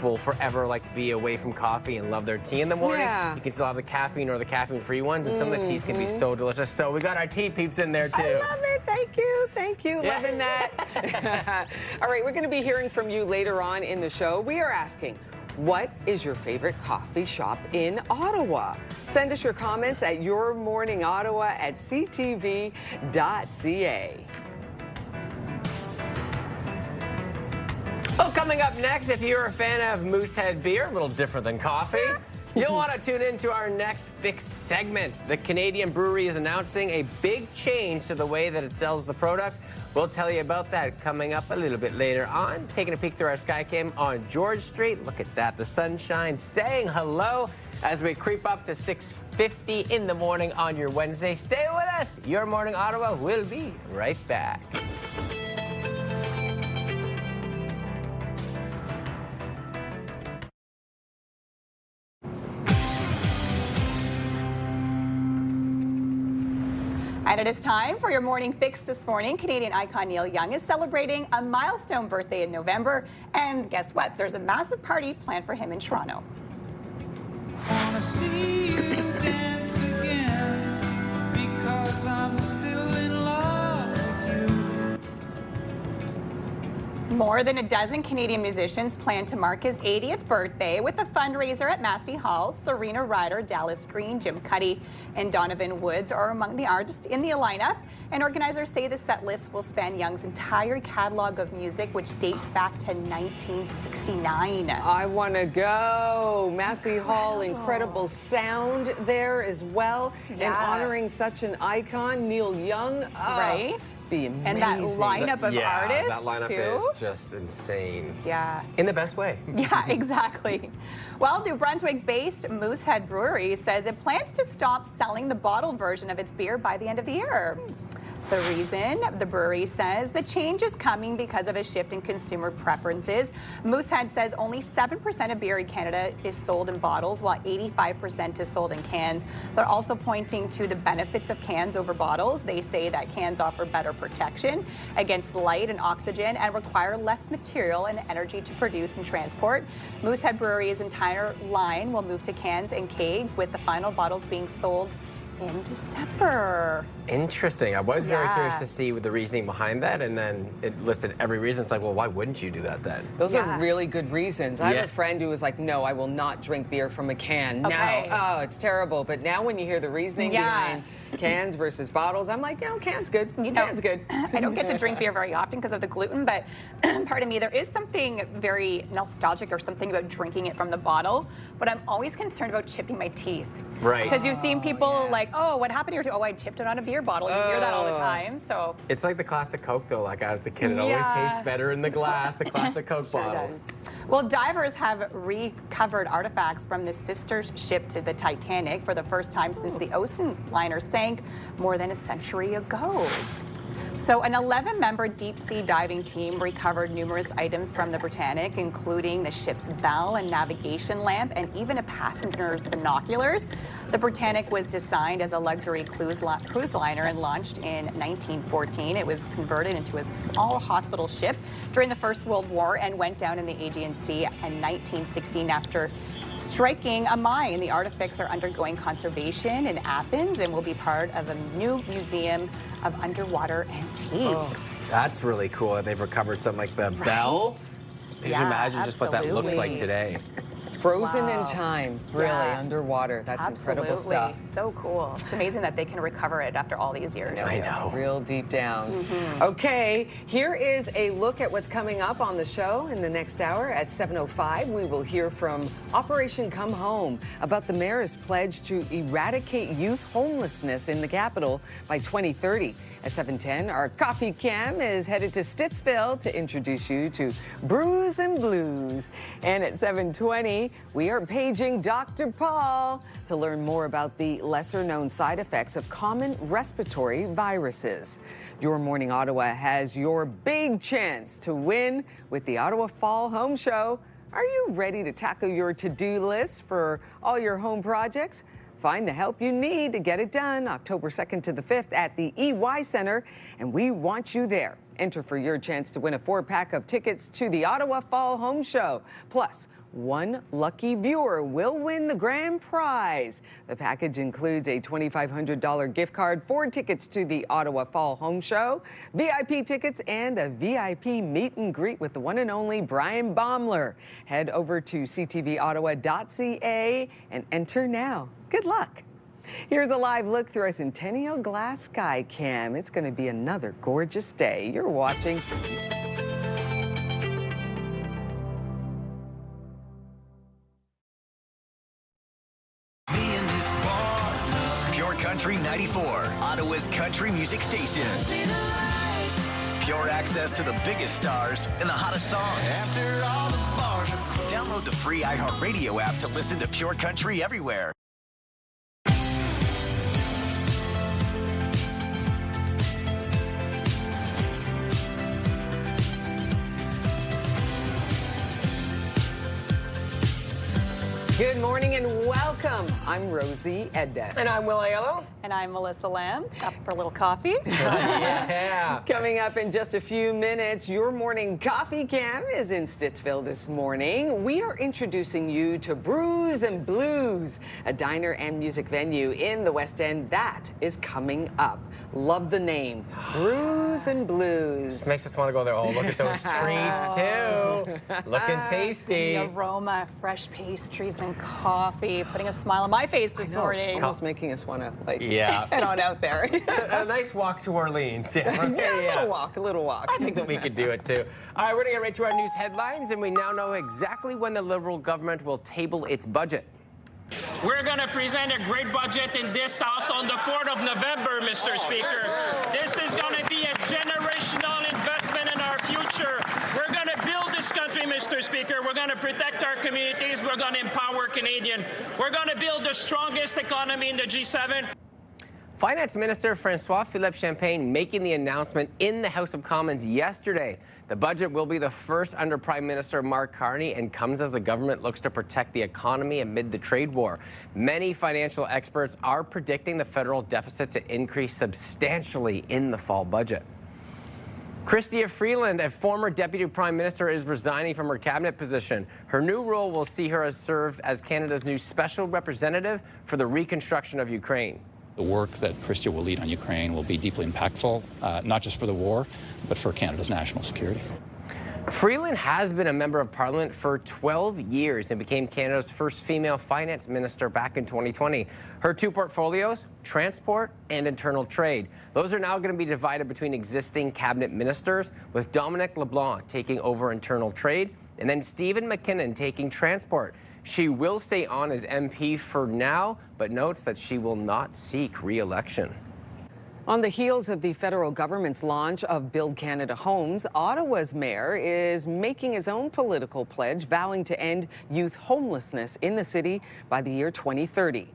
will forever be away from coffee and love their tea in the morning. Yeah. You can still have the caffeine or the caffeine-free ones, and some of the teas can be so delicious. So we got our tea peeps in there too. I love it. Thank you. Thank you. Yeah. Loving that. All right, we're going to be hearing from you later on in the show. We are asking, what is your favorite coffee shop in Ottawa? Send us your comments at yourmorningottawa@ctv.ca. Well, coming up next, if you're a fan of Moosehead beer, a little different than coffee, you'll want to tune in to our next fixed segment. The Canadian Brewery is announcing a big change to the way that it sells the product. We'll tell you about that coming up a little bit later on. Taking a peek through our Skycam on George Street. Look at that, the sunshine saying hello as we creep up to 6:50 in the morning on your Wednesday. Stay with us. Your Morning Ottawa will be right back. And it is time for your morning fix this morning. Canadian icon Neil Young is celebrating a milestone birthday in November. And guess what? There's a massive party planned for him in Toronto. Wanna see you dance again because I'm still in love with you. More than a dozen Canadian musicians plan to mark his 80th birthday with a fundraiser at Massey Hall. Serena Ryder, Dallas Green, Jim Cuddy, and Donovan Woods are among the artists in the lineup. And organizers say the set list will span Young's entire catalog of music, which dates back to 1969. I want to go. Massey Hall, incredible sound there as well. Yeah. And honoring such an icon, Neil Young. Right? Be amazing. And that lineup of artists, that lineup too. is just insane. Yeah. In the best way. Yeah, exactly. Well, New Brunswick-based Moosehead Brewery says it plans to stop selling the bottled version of its beer by the end of the year. The reason, the brewery says, the change is coming because of a shift in consumer preferences. Moosehead says only 7% of beer in Canada is sold in bottles, while 85% is sold in cans. They're also pointing to the benefits of cans over bottles. They say that cans offer better protection against light and oxygen and require less material and energy to produce and transport. Moosehead Brewery's entire line will move to cans and kegs, with the final bottles being sold in December. Interesting. I was very curious to see the reasoning behind that, and then it listed every reason. It's like, well, why wouldn't you do that then? Those are really good reasons. I have a friend who was like, no, I will not drink beer from a can. Okay. No. Oh, it's terrible. But now when you hear the reasoning behind cans versus bottles, I'm like, no, can's good. Can's good. I don't get to drink beer very often because of the gluten, but pardon me, there is something very nostalgic or something about drinking it from the bottle, but I'm always concerned about chipping my teeth. Right. Because you've seen people like, oh, what happened here? Oh, I chipped it on a beer bottle. You hear that all the time. So it's like the classic Coke, though. Like as a kid, it always tastes better in the glass, the classic Coke bottles. Does. Well, divers have recovered artifacts from the sister's ship to the Titanic for the first time since the ocean liner sank more than a century ago. So an 11-member deep-sea diving team recovered numerous items from the Britannic, including the ship's bell and navigation lamp, and even a passenger's binoculars. The Britannic was designed as a luxury cruise liner and launched in 1914. It was converted into a small hospital ship during the First World War and went down in the Aegean Sea in 1916 after striking a mine. The artifacts are undergoing conservation in Athens and will be part of a new museum of underwater antiques. Oh, that's really cool that they've recovered something like the bell. You should imagine just what that looks like today. Frozen in time, really, underwater. That's incredible stuff. So cool. It's amazing that they can recover it after all these years. I know. Real deep down. Okay, here is a look at what's coming up on the show in the next hour. At 7:05, we will hear from Operation Come Home about the mayor's pledge to eradicate youth homelessness in the capital by 2030. At 7:10, our coffee cam is headed to Stittsville to introduce you to Brews and Blues. And at 7:20, we are paging Dr. Paul to learn more about the lesser-known side effects of common respiratory viruses. Your Morning Ottawa has your big chance to win with the Ottawa Fall Home Show. Are you ready to tackle your to-do list for all your home projects? Find the help you need to get it done October 2nd to the 5th at the EY Center, and we want you there. Enter for your chance to win a 4-pack of tickets to the Ottawa Fall Home Show. Plus, one lucky viewer will win the grand prize. The package includes a $2,500 gift card, 4 tickets to the Ottawa Fall Home Show, VIP tickets, and a VIP meet and greet with the one and only Brian Baumler. Head over to ctvottawa.ca and enter now. Good luck. Here's a live look through our Centennial Glass Sky Cam. It's going to be another gorgeous day. You're watching Pure Country 94, Ottawa's country music station. Pure access to the biggest stars and the hottest songs. After all the bars are closed. Download the free iHeartRadio app to listen to Pure Country everywhere. Good morning and welcome. I'm Rosie Edda. And I'm Will Aiello. And I'm Melissa Lamb. Up for a little coffee. Yeah. Coming up in just a few minutes, your morning coffee cam is in Stittsville this morning. We are introducing you to Brews and Blues, a diner and music venue in the West End that is coming up. Love the name, Brews and Blues. Makes us want to go there. Oh, look at those treats too. Looking tasty. The aroma, fresh pastries and coffee, putting a smile on my face this morning. Almost making us want to head on out there. A nice walk to Orleans. Yeah, a little walk. I think that we could do it too. All right, we're gonna get right to our news headlines, and we now know exactly when the Liberal government will table its budget. We're going to present a great budget in this House on the 4th of November, Mr. Speaker. This is going to be a generational investment in our future. We're going to build this country, Mr. Speaker. We're going to protect our communities. We're going to empower Canadians. We're going to build the strongest economy in the G7. Finance Minister François-Philippe Champagne making the announcement in the House of Commons yesterday. The budget will be the first under Prime Minister Mark Carney and comes as the government looks to protect the economy amid the trade war. Many financial experts are predicting the federal deficit to increase substantially in the fall budget. Chrystia Freeland, a former Deputy Prime Minister, is resigning from her cabinet position. Her new role will see her as served as Canada's new special representative for the reconstruction of Ukraine. The work that Chrystia will lead on Ukraine will be deeply impactful, not just for the war, but for Canada's national security. Freeland has been a member of Parliament for 12 years and became Canada's first female finance minister back in 2020. Her two portfolios, transport and internal trade. Those are now going to be divided between existing cabinet ministers, with Dominic LeBlanc taking over internal trade and then Stephen McKinnon taking transport. She will stay on as MP for now, but notes that she will not seek re-election. On the heels of the federal government's launch of Build Canada Homes, Ottawa's mayor is making his own political pledge, vowing to end youth homelessness in the city by the year 2030.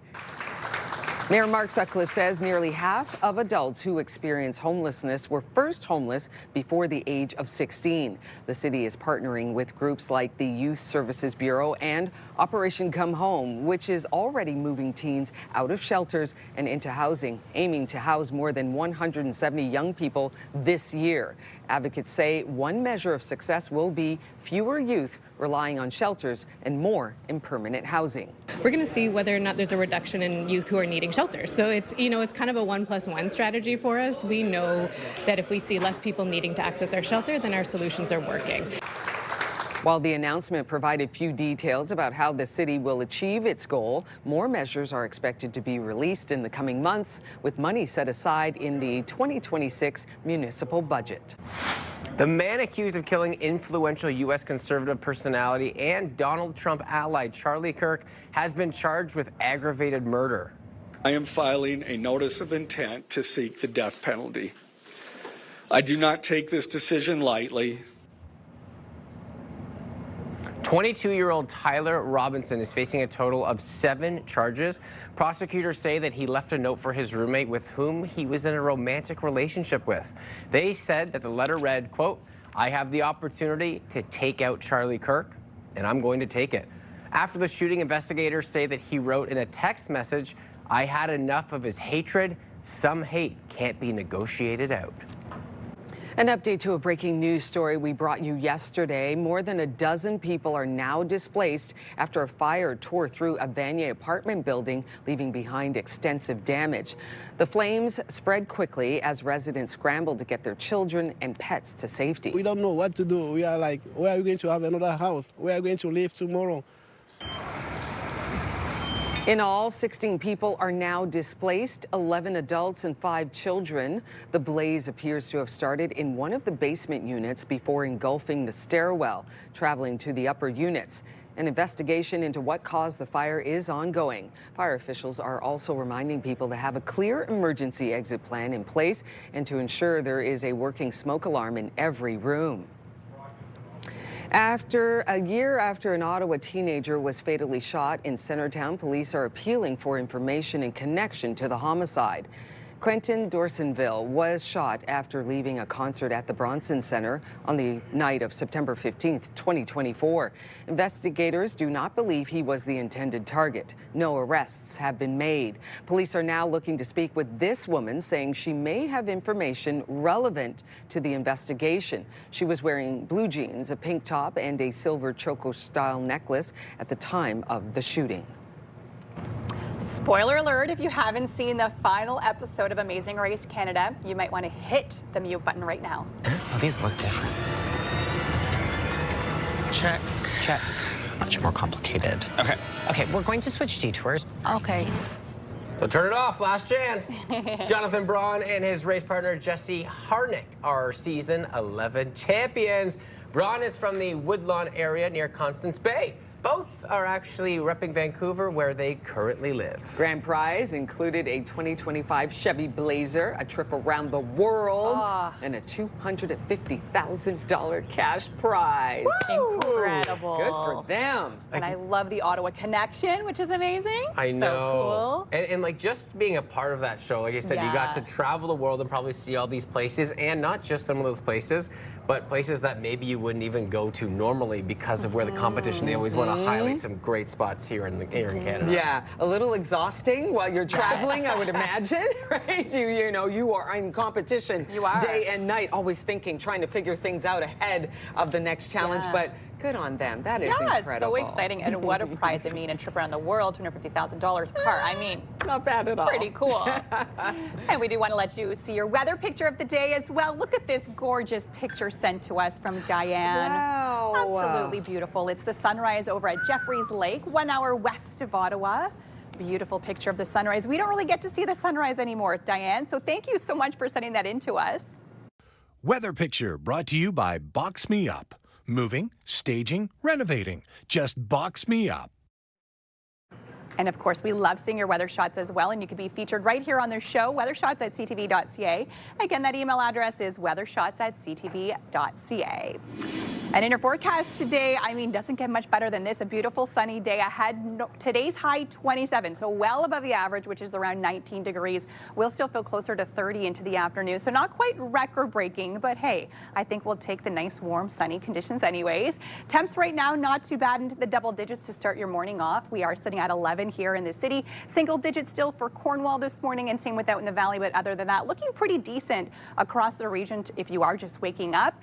Mayor Mark Sutcliffe says nearly half of adults who experience homelessness were first homeless before the age of 16. The city is partnering with groups like the Youth Services Bureau and Operation Come Home, which is already moving teens out of shelters and into housing, aiming to house more than 170 young people this year. Advocates say one measure of success will be fewer youth relying on shelters and more in permanent housing. We're going to see whether or not there's a reduction in youth who are needing shelters. So it's kind of a 1+1 strategy for us. We know that if we see less people needing to access our shelter, then our solutions are working. While the announcement provided few details about how the city will achieve its goal, more measures are expected to be released in the coming months, with money set aside in the 2026 municipal budget. The man accused of killing influential U.S. conservative personality and Donald Trump ally Charlie Kirk has been charged with aggravated murder. I am filing a notice of intent to seek the death penalty. I do not take this decision lightly. 22-year-old Tyler Robinson is facing a total of 7 charges. Prosecutors say that he left a note for his roommate with whom he was in a romantic relationship with. They said that the letter read, quote, "I have the opportunity to take out Charlie Kirk, and I'm going to take it." After the shooting, investigators say that he wrote in a text message, "I had enough of his hatred. Some hate can't be negotiated out." An update to a breaking news story we brought you yesterday. More than a dozen people are now displaced after a fire tore through a Vanier apartment building, leaving behind extensive damage. The flames spread quickly as residents scrambled to get their children and pets to safety. We don't know what to do. We are like, where are we going to have another house? Where are we going to live tomorrow? In all, 16 people are now displaced, 11 adults and 5 children. The blaze appears to have started in one of the basement units before engulfing the stairwell, traveling to the upper units. An investigation into what caused the fire is ongoing. Fire officials are also reminding people to have a clear emergency exit plan in place and to ensure there is a working smoke alarm in every room. After a year after an Ottawa teenager was fatally shot in Centertown, police are appealing for information in connection to the homicide. Quentin Dorsonville was shot after leaving a concert at the Bronson Center on the night of September 15th, 2024. Investigators do not believe he was the intended target. No arrests have been made. Police are now looking to speak with this woman, saying she may have information relevant to the investigation. She was wearing blue jeans, a pink top, and a silver choco-style necklace at the time of the shooting. Spoiler alert, if you haven't seen the final episode of Amazing Race Canada, you might want to hit the mute button right now. Oh, these look different. Check. Check. Much more complicated. Okay. Okay, we're going to switch detours. Okay. So turn it off, last chance. Jonathan Braun and his race partner Jesse Harnick are season 11 champions. Braun is from the Woodlawn area near Constance Bay. Both are actually repping Vancouver, where they currently live. Grand prize included a 2025 Chevy Blazer, a trip around the world, and a $250,000 cash prize. Woo! Incredible. Good for them. And I love the Ottawa connection, which is amazing. I know. So cool. And like just being a part of that show, like I said, you got to travel the world and probably see all these places, and not just some of those places, but places that maybe you wouldn't even go to normally because of where the competition. They always want to highlight some great spots here in Canada. Yeah, a little exhausting while you're traveling, I would imagine, right? You know, you are in competition day and night, always thinking, trying to figure things out ahead of the next challenge, but good on them. That is incredible. So exciting. And what a prize. I mean, a trip around the world, $250,000 car. I mean, not bad at all. Pretty cool. And we do want to let you see your weather picture of the day as well. Look at this gorgeous picture sent to us from Diane. Wow. Absolutely beautiful. It's the sunrise over at Jeffreys Lake, 1 hour west of Ottawa. Beautiful picture of the sunrise. We don't really get to see the sunrise anymore, Diane. So thank you so much for sending that in to us. Weather picture brought to you by Box Me Up. Moving, staging, renovating. Just box me up. And of course, we love seeing your weather shots as well, and you can be featured right here on their show, weathershots@ctv.ca. Again, that email address is weathershots@ctv.ca. And in your forecast today, I mean, doesn't get much better than this. A beautiful sunny day ahead. Today's high 27, so well above the average, which is around 19 degrees. We'll still feel closer to 30 into the afternoon, so not quite record-breaking, but hey, I think we'll take the nice, warm, sunny conditions anyways. Temps right now, not too bad into the double digits to start your morning off. We are sitting at 11 here in the city. Single digits still for Cornwall this morning, and same with out in the valley, but other than that, looking pretty decent across the region if you are just waking up.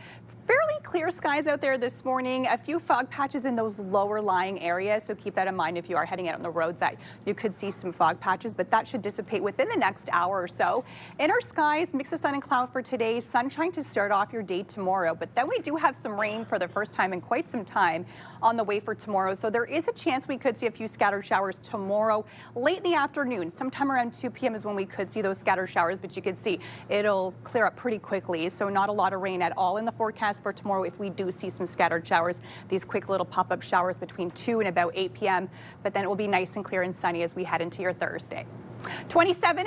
Fairly clear skies out there this morning. A few fog patches in those lower lying areas, so keep that in mind if you are heading out on the roads that you could see some fog patches, but that should dissipate within the next hour or so. In our skies, mix of sun and cloud for today. Sunshine to start off your day tomorrow, but then we do have some rain for the first time in quite some time on the way for tomorrow. So there is a chance we could see a few scattered showers tomorrow late in the afternoon. Sometime around 2 p.m. is when we could see those scattered showers, but you can see it'll clear up pretty quickly. So not a lot of rain at all in the forecast for tomorrow if we do see some scattered showers, these quick little pop-up showers between 2 and about 8 p.m. But then it will be nice and clear and sunny as we head into your Thursday. 27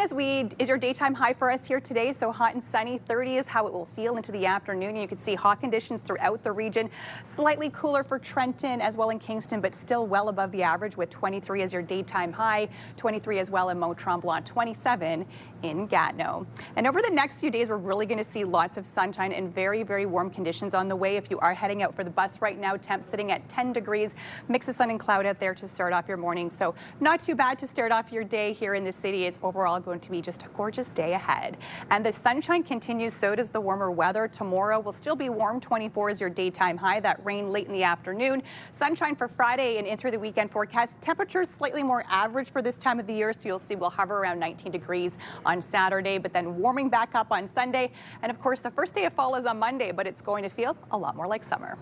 is your daytime high for us here today, so hot and sunny. 30 is how it will feel into the afternoon. You can see hot conditions throughout the region. Slightly cooler for Trenton as well in Kingston, but still well above the average with 23 as your daytime high, 23 as well in Mont-Tremblant, 27 in Gatineau. And over the next few days, we're really going to see lots of sunshine and very, very warm conditions on the way. If you are heading out for the bus right now, temps sitting at 10 degrees, mix of sun and cloud out there to start off your morning. So not too bad to start off your day here in the city. It's overall going to be just a gorgeous day ahead. And the sunshine continues, so does the warmer weather. Tomorrow will still be warm. 24 is your daytime high. That rain late in the afternoon. Sunshine for Friday and in through the weekend forecast. Temperatures slightly more average for this time of the year, so you'll see we'll hover around 19 degrees on Saturday, but then warming back up on Sunday. And of course, the first day of fall is on Monday, but it's going to feel a lot more like summer.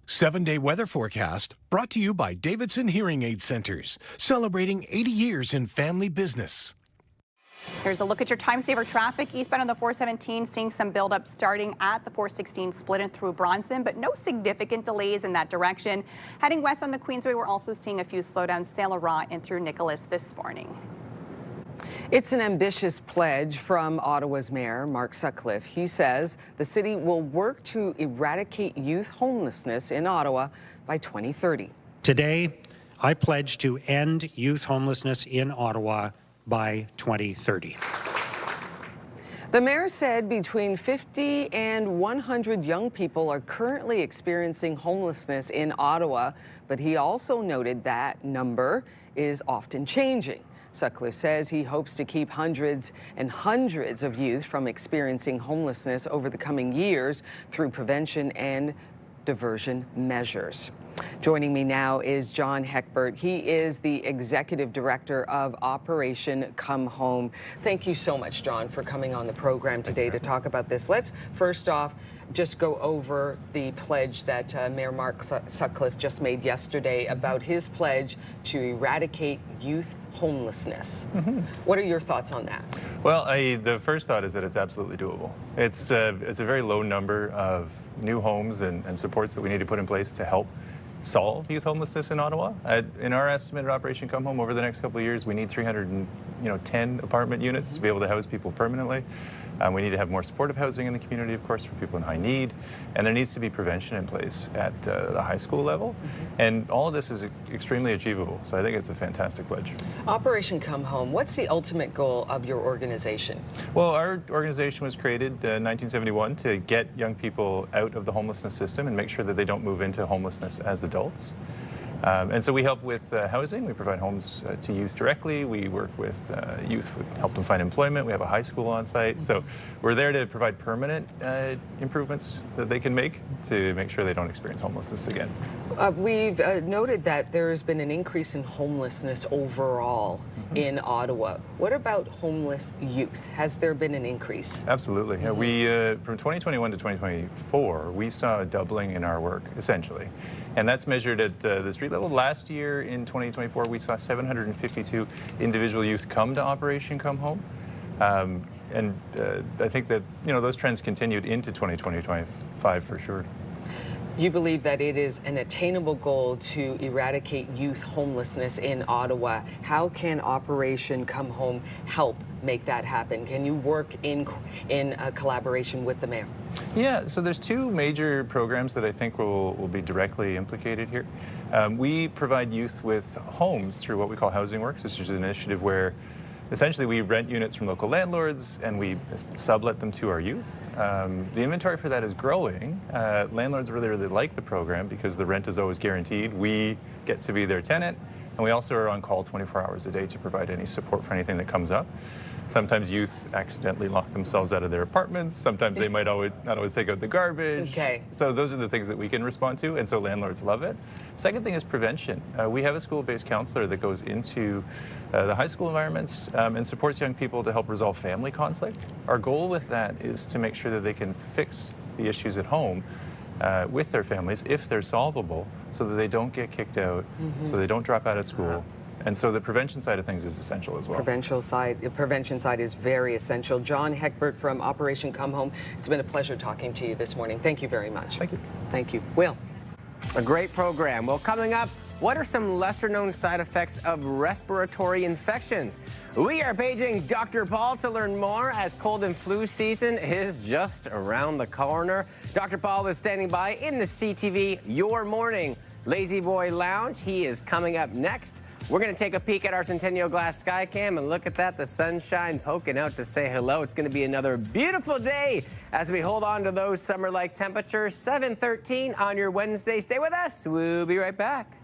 7-day weather forecast brought to you by Davidson Hearing Aid Centers, celebrating 80 years in family business. Here's a look at your time saver traffic. Eastbound on the 417, seeing some buildup starting at the 416 split and through Bronson, but no significant delays in that direction. Heading west on the Queensway, we're also seeing a few slowdowns Saint Laurent and through Nicholas this morning. It's an ambitious pledge from Ottawa's Mayor, Mark Sutcliffe. He says the city will work to eradicate youth homelessness in Ottawa by 2030. Today, I pledge to end youth homelessness in Ottawa by 2030. The mayor said between 50 and 100 young people are currently experiencing homelessness in Ottawa, but he also noted that number is often changing. Sutcliffe says he hopes to keep hundreds and hundreds of youth from experiencing homelessness over the coming years through prevention and diversion measures. Joining me now is John Heckbert. He is the Executive Director of Operation Come Home. Thank you so much, John, for coming on the program today to talk about this. Let's first off just go over the pledge that Mayor Mark Sutcliffe just made yesterday about his pledge to eradicate youth homelessness. What are your thoughts on that? Well, the first thought is that it's absolutely doable. It's a very low number of new homes and supports that we need to put in place to help solve youth homelessness in Ottawa. In our estimate at Operation Come Home, over the next couple of years, we need 310 apartment units to be able to house people permanently. We need to have more supportive housing in the community, of course, for people in high need. And there needs to be prevention in place at the high school level. And all of this is extremely achievable. So I think it's a fantastic pledge. Operation Come Home, what's the ultimate goal of your organization? Well, our organization was created in 1971 to get young people out of the homelessness system and make sure that they don't move into homelessness as adults. And so we help with housing. We provide homes to youth directly. We work with youth, help them find employment. We have a high school on site. So we're there to provide permanent improvements that they can make to make sure they don't experience homelessness again. We've noted that there has been an increase in homelessness overall in Ottawa. What about homeless youth? Has there been an increase? Absolutely. Yeah, we from 2021 to 2024, we saw a doubling in our work, essentially. And that's measured at the street level. Last year in 2024, we saw 752 individual youth come to Operation Come Home. And I think that, those trends continued into 2025 for sure. You believe that it is an attainable goal to eradicate youth homelessness in Ottawa. How can Operation Come Home help make that happen? Can you work in collaboration with the mayor? Yeah, so there's two major programs that I think will be directly implicated here. We provide youth with homes through what we call Housing Works, which is an initiative where essentially we rent units from local landlords and we sublet them to our youth. The inventory for that is growing. Landlords really like the program because the rent is always guaranteed. We get to be their tenant, and we also are on call 24 hours a day to provide any support for anything that comes up. Sometimes youth accidentally lock themselves out of their apartments. Sometimes they might not always take out the garbage. Okay. So those are the things that we can respond to, and so landlords love it. Second thing is prevention. We have a school-based counselor that goes into the high school environments and supports young people to help resolve family conflict. Our goal with that is to make sure that they can fix the issues at home with their families if they're solvable, so that they don't get kicked out, so they don't drop out of school. And so the prevention side of things is essential as well. The prevention side is very essential. John Heckbert from Operation Come Home, it's been a pleasure talking to you this morning. Thank you very much. Thank you. Thank you. Will. A great program. Well, coming up, what are some lesser-known side effects of respiratory infections? We are paging Dr. Paul to learn more as cold and flu season is just around the corner. Dr. Paul is standing by in the CTV Your Morning Lazy Boy Lounge. He is coming up next. We're going to take a peek at our Centennial Glass Skycam and look at that, the sunshine poking out to say hello. It's going to be another beautiful day as we hold on to those summer-like temperatures. 7:13 on your Wednesday. Stay with us. We'll be right back.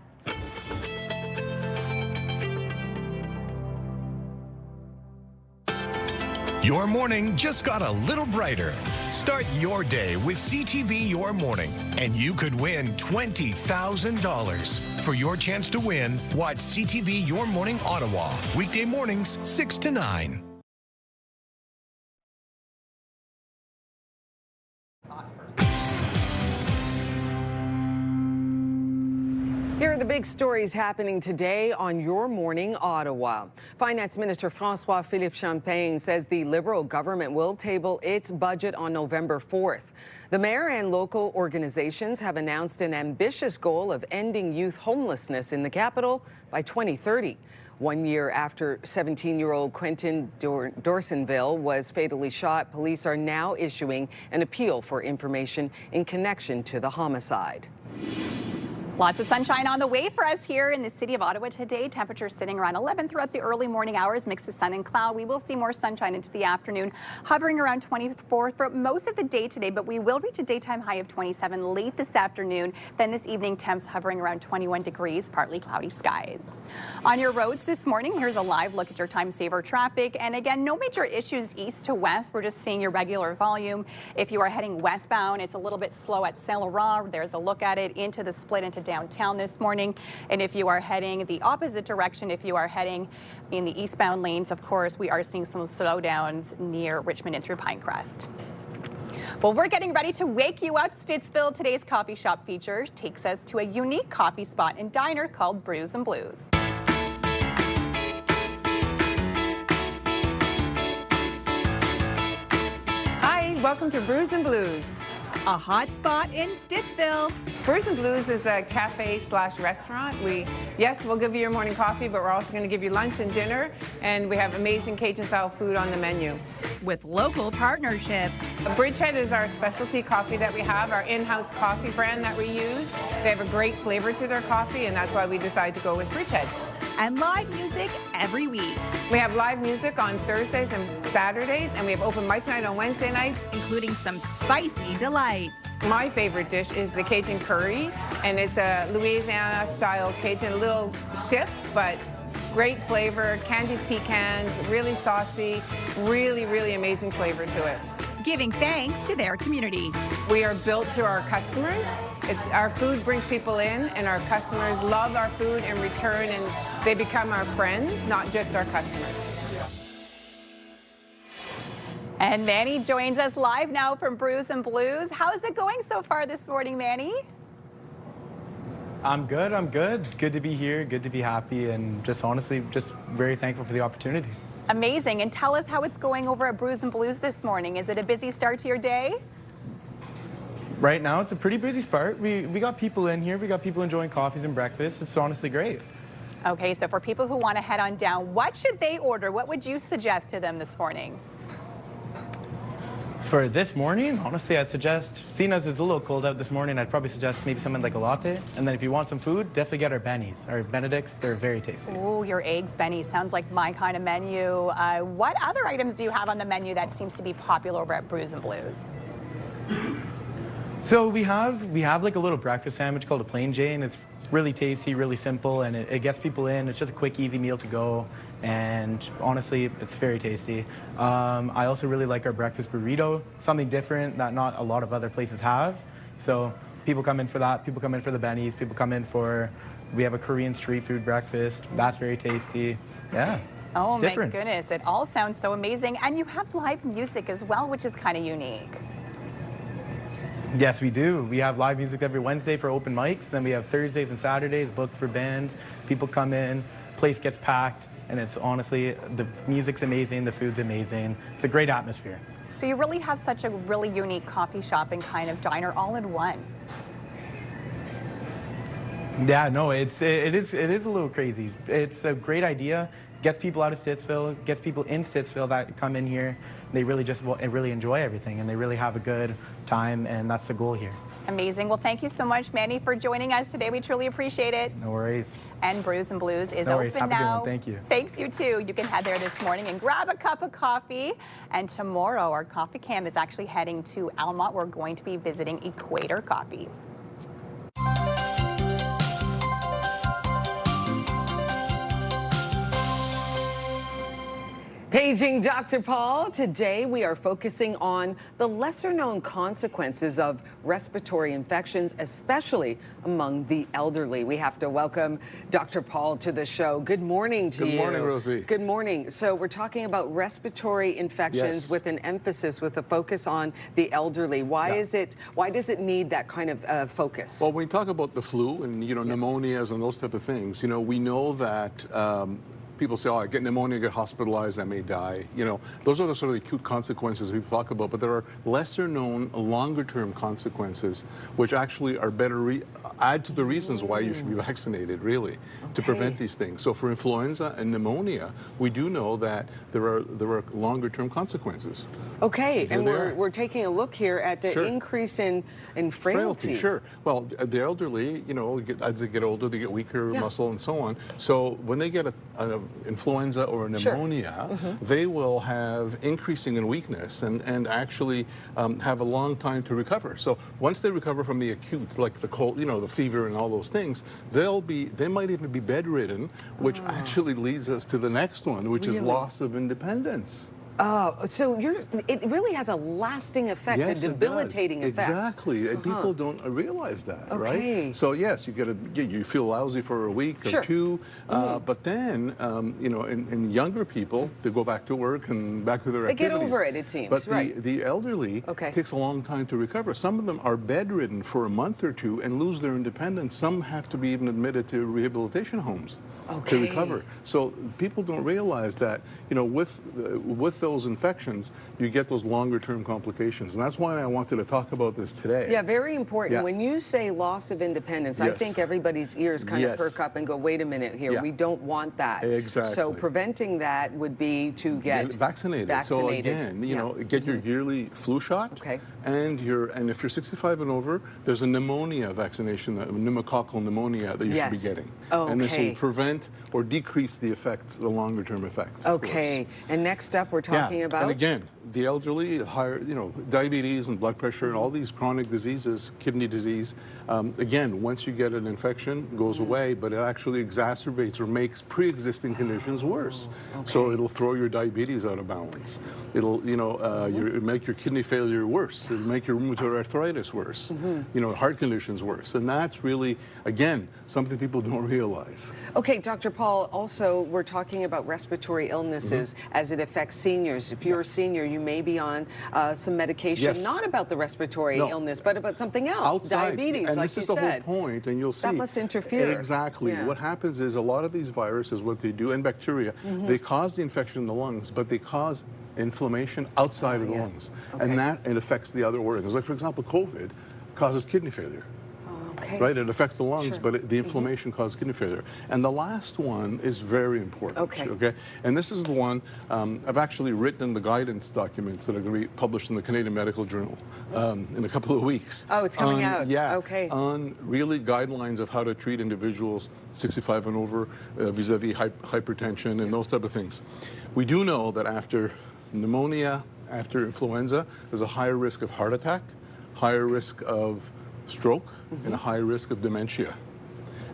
Your morning just got a little brighter. Start your day with CTV Your Morning, and you could win $20,000. For your chance to win, watch CTV Your Morning Ottawa, weekday mornings 6 to 9. Here are the big stories happening today on Your Morning Ottawa. Finance Minister François-Philippe Champagne says the Liberal government will table its budget on November 4th. The mayor and local organizations have announced an ambitious goal of ending youth homelessness in the capital by 2030. 1 year after 17-year-old Quentin Dorsonville was fatally shot, police are now issuing an appeal for information in connection to the homicide. Lots of sunshine on the way for us here in the city of Ottawa today. Temperatures sitting around 11 throughout the early morning hours, mix of sun and cloud. We will see more sunshine into the afternoon, hovering around 24 for most of the day today, but we will reach a daytime high of 27 late this afternoon. Then this evening, temps hovering around 21 degrees, partly cloudy skies. On your roads this morning, here's a live look at your time saver traffic. And again, no major issues east to west. We're just seeing your regular volume. If you are heading westbound, it's a little bit slow at Saint Laurent. There's a look at it into the split into downtown this morning. And if you are heading the opposite direction, if you are heading in the eastbound lanes, of course, we are seeing some slowdowns near Richmond and through Pinecrest. Well, we're getting ready to wake you up. Stittsville, today's coffee shop feature takes us to a unique coffee spot and diner called Brews and Blues. Hi, welcome to Brews and Blues, a hot spot in Stittsville. Brews and Blues is a cafe/restaurant. Yes, we'll give you your morning coffee, but we're also going to give you lunch and dinner, and we have amazing Cajun-style food on the menu. With local partnerships. Bridgehead is our specialty coffee that we have, our in-house coffee brand that we use. They have a great flavor to their coffee, and that's why we decided to go with Bridgehead. And live music every week. We have live music on Thursdays and Saturdays, and we have open mic night on Wednesday night. Including some spicy delights. My favorite dish is the Cajun curry, and it's a Louisiana-style Cajun, a little shift, but great flavor, candied pecans, really saucy, really, really amazing flavor to it. Giving thanks to their community. We are built to our customers. Our food brings people in, and our customers love our food in return, and they become our friends, not just our customers. And Manny joins us live now from Brews and Blues. How's it going so far this morning, Manny? I'm good. Good to be here, good to be happy, and just honestly, just very thankful for the opportunity. Amazing. And tell us how it's going over at Brews and Blues this morning. Is it a busy start to your day? Right now, it's a pretty busy start. We got people in here. We got people enjoying coffees and breakfast. It's honestly great. Okay, so for people who want to head on down, what should they order? What would you suggest to them this morning? For this morning, honestly, I'd suggest, seeing as it's a little cold out this morning, I'd probably suggest maybe something like a latte. And then if you want some food, definitely get our bennies, our Benedicts. They're very tasty. Oh, your eggs bennies sounds like my kind of menu. What other items do you have on the menu that seems to be popular over at Brews and Blues? So we have like a little breakfast sandwich called a plain Jane. It's really tasty, really simple, and it gets people in. It's just a quick, easy meal to go. And honestly, it's very tasty. I also really like our breakfast burrito, something different that not a lot of other places have. So people come in for that, people come in for the bennies, people come in for, we have a Korean street food breakfast. That's very tasty. Yeah. Oh my goodness, it all sounds so amazing. And you have live music as well, which is kind of unique. Yes, we do. We have live music every Wednesday for open mics. Then we have Thursdays and Saturdays booked for bands. People come in, place gets packed. And it's honestly, the music's amazing, the food's amazing. It's a great atmosphere. So you really have such a really unique coffee shop and kind of diner all in one. Yeah, no, it is a little crazy. It's a great idea. It gets people out of Stittsville, gets people in Stittsville that come in here. They really just really enjoy everything, and they really have a good time, and that's the goal here. Amazing. Well, thank you so much, Manny, for joining us today. We truly appreciate it. No worries. And Brews and Blues is no worries. open Have a now. good one. Thank you. Thanks, you too. You can head there this morning and grab a cup of coffee. And tomorrow, our coffee cam is actually heading to Almont. We're going to be visiting Equator Coffee. Paging Dr. Paul. Today we are focusing on the lesser-known consequences of respiratory infections, especially among the elderly. We have to welcome Dr. Paul to the show. Good morning to you. Good morning, Rosie. Good morning. So we're talking about respiratory infections with an emphasis, with a focus on the elderly. Why does it need that kind of focus? Well, when we talk about the flu and, pneumonias and those type of things, we know that people say, oh, I get pneumonia, I get hospitalized, I may die. You know, those are the sort of the acute consequences we talk about, but there are lesser known, longer term consequences, which actually are better, add to the reasons why you should be vaccinated, really, to prevent these things. So for influenza and pneumonia, we do know that there are longer term consequences. Okay, and we're taking a look here at the Sure. increase in frailty. Sure. Well, the elderly, you know, as they get older, they get weaker muscle and so on. So when they get an influenza or a pneumonia, they will have increasing in weakness and actually have a long time to recover. So once they recover from the acute, like the cold, you know, the fever and all those things, they might even be bedridden, which actually leads us to the next one, which is loss of independence. So it really has a lasting effect, a debilitating effect. Exactly, and people don't realize that, Okay. right? So yes, you feel lousy for a week or two, but then you know, in younger people, they go back to work and back to their activities. They get over it, it seems. But right. the elderly takes a long time to recover. Some of them are bedridden for a month or two and lose their independence. Some have to be even admitted to rehabilitation homes to recover. So people don't realize that, you know, with those infections, you get those longer term complications. And that's why I wanted to talk about this today. Yeah, very important. Yeah. When you say loss of independence, I think everybody's ears kind of perk up and go, wait a minute here, we don't want that. Exactly. So preventing that would be to get vaccinated. So again, you know, get your yearly flu shot. And if you're 65 and over, there's a pneumonia vaccination, pneumococcal pneumonia that you should be getting. And this will prevent or decrease the effects, the longer term effects. Okay. And next up, we're talking about? And again, the elderly, higher, you know, diabetes and blood pressure and all these chronic diseases, kidney disease. Again, once you get an infection, it goes away, but it actually exacerbates or makes pre-existing conditions worse. So it'll throw your diabetes out of balance. It'll, you know, it'll make your kidney failure worse. It'll make your rheumatoid arthritis worse. You know, heart conditions worse. And that's really, again, something people don't realize. Okay, Dr. Paul, also we're talking about respiratory illnesses as it affects seniors. If you're a senior, you may be on some medication, not about the respiratory illness, but about something else, diabetes, and like this is you the said. whole point, and you'll see. That must interfere. Exactly. What happens is a lot of these viruses, what they do, and bacteria, they cause the infection in the lungs, but they cause inflammation outside of the lungs. And it affects the other organs. Like, for example, COVID causes kidney failure. Right, it affects the lungs, but the inflammation causes kidney failure. And the last one is very important. Okay. And this is the one I've actually written in the guidance documents that are going to be published in the Canadian Medical Journal in a couple of weeks. Oh, it's coming out. Yeah. Okay. On really guidelines of how to treat individuals 65 and over vis-a-vis hypertension and those type of things. We do know that after pneumonia, after influenza, there's a higher risk of heart attack, higher risk of stroke, and a high risk of dementia.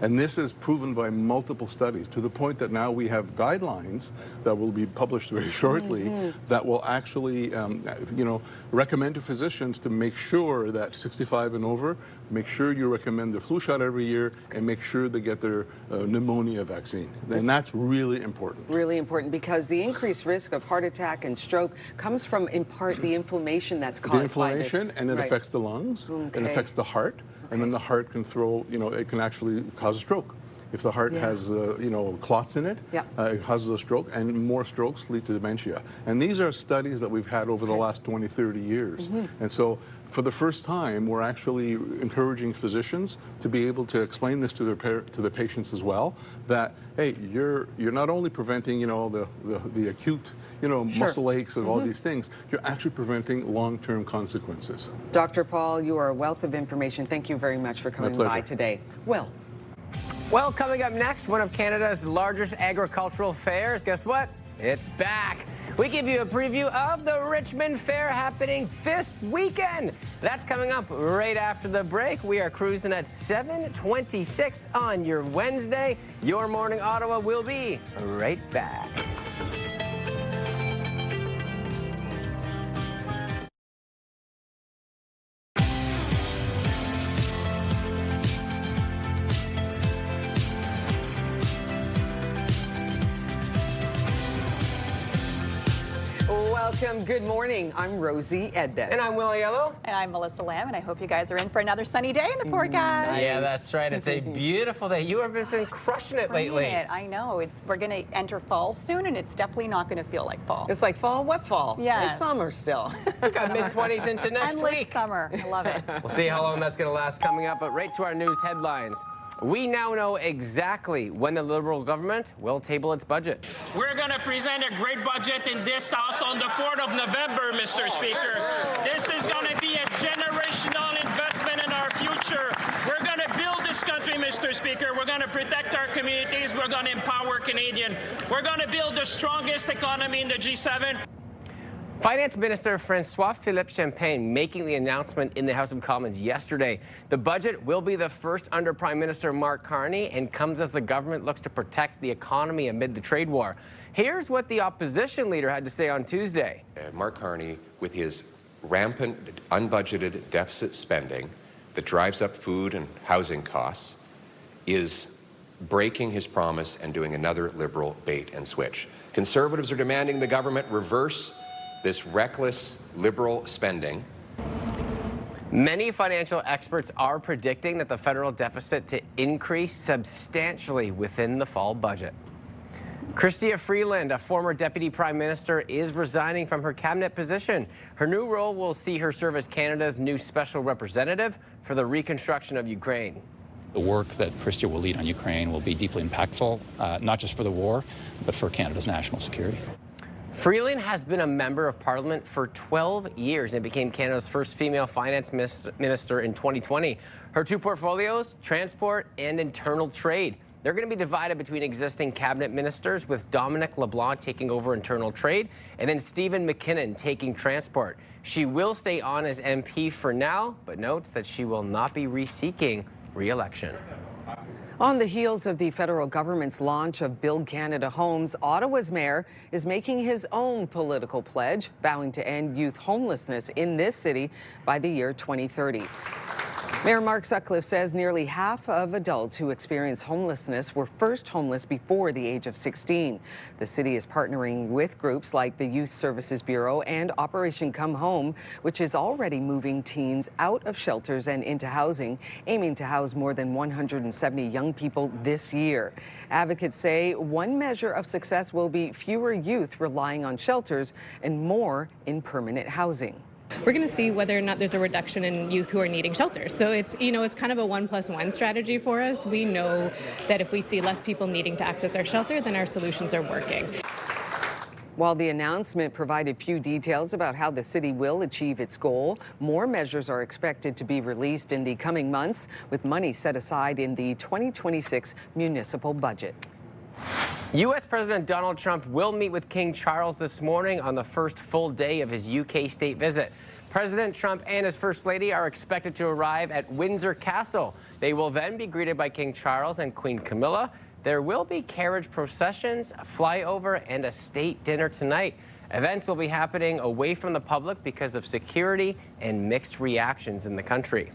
And this is proven by multiple studies to the point that now we have guidelines that will be published very shortly that will actually, you know, recommend to physicians to make sure that 65 and over, make sure you recommend their flu shot every year and make sure they get their pneumonia vaccine. And that's really important. Really important because the increased risk of heart attack and stroke comes from, in part, the inflammation that's caused by this. The inflammation, and it affects the lungs, it affects the heart, and then the heart can throw, you know, it can actually cause a stroke. If the heart has, you know, clots in it, it causes a stroke, and more strokes lead to dementia. And these are studies that we've had over the last 20, 30 years. And so for the first time, we're actually encouraging physicians to be able to explain this to their patients as well, that, hey, you're not only preventing, you know, the acute, you know, muscle aches and all these things, you're actually preventing long-term consequences. Dr. Paul, you are a wealth of information. Thank you very much for coming by today. Well, coming up next, one of Canada's largest agricultural fairs. Guess what? It's back. We give you a preview of the Richmond Fair happening this weekend. That's coming up right after the break. We are cruising at 7:26 on your Wednesday. Your Morning Ottawa will be right back. Welcome. Good morning. I'm Rosie Edbeck. And I'm Willie Yellow. And I'm Melissa Lamb, and I hope you guys are in for another sunny day in the forecast. Nice. Yeah, that's right. It's a beautiful day. You have been crushing it lately. I know. We're going to enter fall soon, and it's definitely not going to feel like fall. It's like fall? What fall? Yeah. It's summer still. We got mid-20s into next Endless week. summer. I love it. We'll see how long that's going to last coming up, but right to our news headlines. We now know exactly when the Liberal government will table its budget. We're going to present a great budget in this House on the 4th of November, Mr. Speaker. This is going to be a generational investment in our future. We're going to build this country, Mr. Speaker. We're going to protect our communities. We're going to empower Canadians. We're going to build the strongest economy in the G7. Finance Minister François-Philippe Champagne making the announcement in the House of Commons yesterday. The budget will be the first under Prime Minister Mark Carney and comes as the government looks to protect the economy amid the trade war. Here's what the opposition leader had to say on Tuesday. Mark Carney, with his rampant, unbudgeted deficit spending that drives up food and housing costs, is breaking his promise and doing another Liberal bait and switch. Conservatives are demanding the government reverse this reckless Liberal spending. Many financial experts are predicting that the federal deficit to increase substantially within the fall budget. Chrystia Freeland, a former deputy prime minister, is resigning from her cabinet position. Her new role will see her serve as Canada's new special representative for the reconstruction of Ukraine. The work that Chrystia will lead on Ukraine will be deeply impactful, not just for the war, but for Canada's national security. Freeland has been a member of Parliament for 12 years and became Canada's first female finance minister in 2020. Her two portfolios, transport and internal trade. They're going to be divided between existing cabinet ministers, with Dominic LeBlanc taking over internal trade and then Stephen McKinnon taking transport. She will stay on as MP for now, but notes that she will not be re-seeking re-election. On the heels of the federal government's launch of Build Canada Homes, Ottawa's mayor is making his own political pledge, vowing to end youth homelessness in this city by the year 2030. Mayor Mark Sutcliffe says nearly half of adults who experience homelessness were first homeless before the age of 16. The city is partnering with groups like the Youth Services Bureau and Operation Come Home, which is already moving teens out of shelters and into housing, aiming to house more than 170 young people this year. Advocates say one measure of success will be fewer youth relying on shelters and more in permanent housing. We're going to see whether or not there's a reduction in youth who are needing shelters. So it's kind of a 1+1 strategy for us. We know that if we see less people needing to access our shelter, then our solutions are working. While the announcement provided few details about how the city will achieve its goal, more measures are expected to be released in the coming months, with money set aside in the 2026 municipal budget. U.S. President Donald Trump will meet with King Charles this morning on the first full day of his UK state visit. President Trump and his First Lady are expected to arrive at Windsor Castle. They will then be greeted by King Charles and Queen Camilla. There will be carriage processions, a flyover, and a state dinner tonight. Events will be happening away from the public because of security and mixed reactions in the country.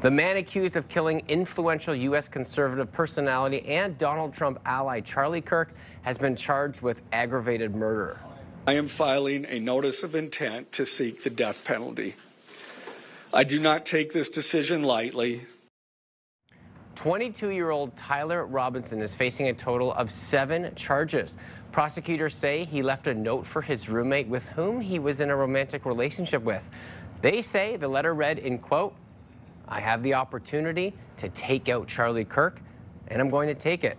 The man accused of killing influential U.S. conservative personality and Donald Trump ally Charlie Kirk has been charged with aggravated murder. I am filing a notice of intent to seek the death penalty. I do not take this decision lightly. 22-year-old Tyler Robinson is facing a total of 7 charges. Prosecutors say he left a note for his roommate with whom he was in a romantic relationship with. They say the letter read in quote, "I have the opportunity to take out Charlie Kirk, and I'm going to take it."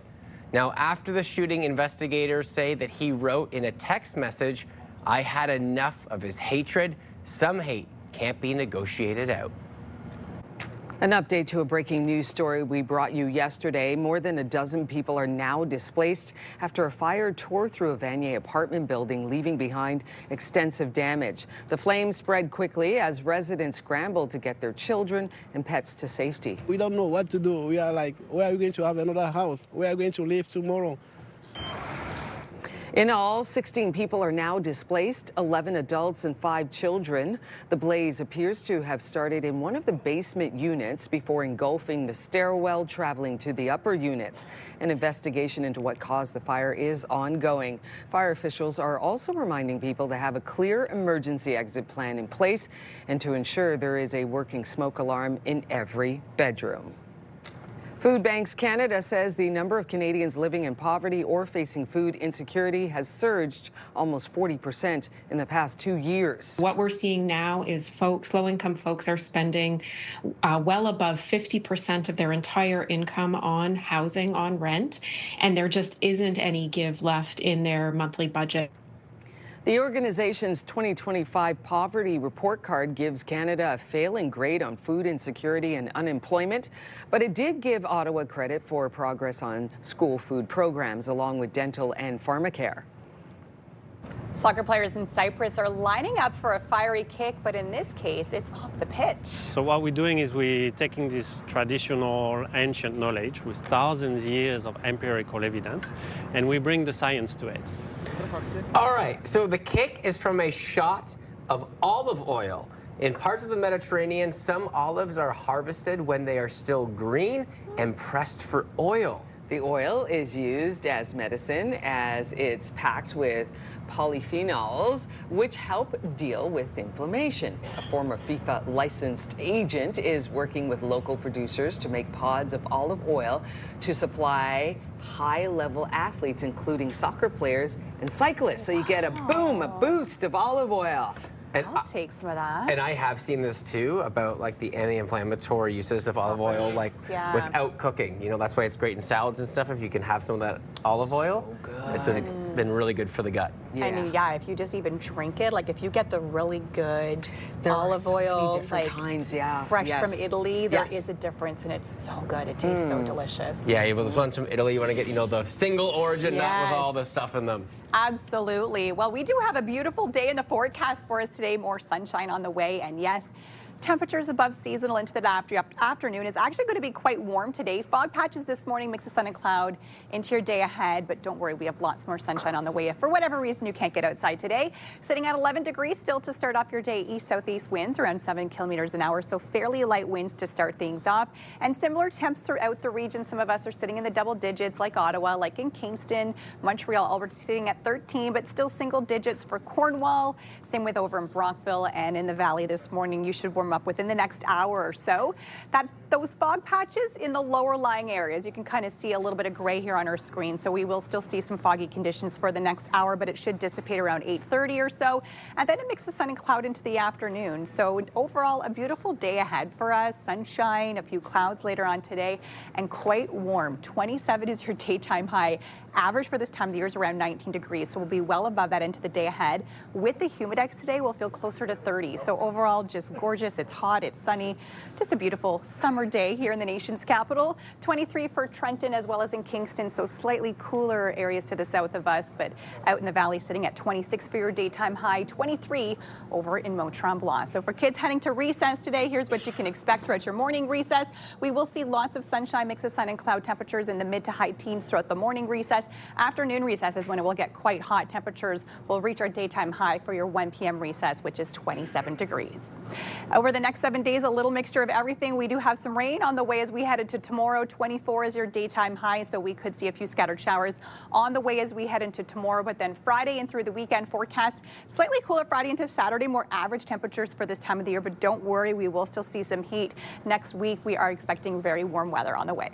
Now, after the shooting, investigators say that he wrote in a text message, "I had enough of his hatred. Some hate can't be negotiated out." An update to a breaking news story we brought you yesterday. More than a dozen people are now displaced after a fire tore through a Vanier apartment building, leaving behind extensive damage. The flames spread quickly as residents scrambled to get their children and pets to safety. We don't know what to do. We are like, where are we going to have another house? Where are we going to live tomorrow? In all, 16 people are now displaced, 11 adults and 5 children. The blaze appears to have started in one of the basement units before engulfing the stairwell, traveling to the upper units. An investigation into what caused the fire is ongoing. Fire officials are also reminding people to have a clear emergency exit plan in place and to ensure there is a working smoke alarm in every bedroom. Food Banks Canada says the number of Canadians living in poverty or facing food insecurity has surged almost 40% in the past 2 years. What we're seeing now is folks, low-income folks, are spending well above 50% of their entire income on housing, on rent, and there just isn't any give left in their monthly budget. The organization's 2025 poverty report card gives Canada a failing grade on food insecurity and unemployment, but it did give Ottawa credit for progress on school food programs along with dental and pharmacare. Soccer players in Cyprus are lining up for a fiery kick, but in this case, it's off the pitch. So what we're doing is we're taking this traditional ancient knowledge with thousands of years of empirical evidence, and we bring the science to it. All right, so the kick is from a shot of olive oil. In parts of the Mediterranean, some olives are harvested when they are still green and pressed for oil. The oil is used as medicine as it's packed with polyphenols, which help deal with inflammation. A former FIFA licensed agent is working with local producers to make pods of olive oil to supply high-level athletes, including soccer players and cyclists. So you get a boom, a boost of olive oil. And I'll take some of that. And I have seen this too about like the anti-inflammatory uses of olive oil, like without cooking. You know, that's why it's great in salads and stuff. If you can have some of that olive oil, it's been really good for the gut. I mean, if you just even drink it, like if you get the really good olive are so oil, many different like kinds, fresh from Italy, there is a difference, and it's so good. It tastes so delicious. Yeah, well, this one's from Italy. You want to get, the single origin, not with all the stuff in them. Absolutely. Well, we do have a beautiful day in the forecast for us today. More sunshine on the way, and yes, temperatures above seasonal into the afternoon. Is actually going to be quite warm today. Fog patches this morning, mix of sun and cloud into your day ahead, but don't worry, we have lots more sunshine on the way if for whatever reason you can't get outside today. Sitting at 11 degrees still to start off your day. East-southeast winds around 7 kilometers an hour, so fairly light winds to start things off. And similar temps throughout the region. Some of us are sitting in the double digits like Ottawa, like in Kingston, Montreal, Alberta sitting at 13, but still single digits for Cornwall. Same with over in Brockville and in the Valley this morning. You should warm up within the next hour or so. Those fog patches in the lower lying areas, you can kind of see a little bit of gray here on our screen, so we will still see some foggy conditions for the next hour, but it should dissipate around 8:30 or so, and then it mixes sun and cloud into the afternoon. So overall, a beautiful day ahead for us. Sunshine, a few clouds later on today, and quite warm. 27 is your daytime high. Average for this time of the year is around 19 degrees, so we'll be well above that into the day ahead. With the humidex today, we'll feel closer to 30. So overall, just gorgeous. It's hot, it's sunny, just a beautiful summer day here in the nation's capital. 23 for Trenton as well as in Kingston, so slightly cooler areas to the south of us, but out in the valley sitting at 26 for your daytime high, 23 over in Mont-Tremblant. So for kids heading to recess today, here's what you can expect throughout your morning recess. We will see lots of sunshine, mix of sun and cloud, temperatures in the mid to high teens throughout the morning recess. Afternoon recess is when it will get quite hot. Temperatures will reach our daytime high for your 1 p.m. recess, which is 27 degrees. Over the next 7 days, a little mixture of everything. We do have some rain on the way as we head into tomorrow. 24 is your daytime high, so we could see a few scattered showers on the way as we head into tomorrow. But then Friday and through the weekend forecast, slightly cooler Friday into Saturday, more average temperatures for this time of the year. But don't worry, we will still see some heat. Next week, we are expecting very warm weather on the way.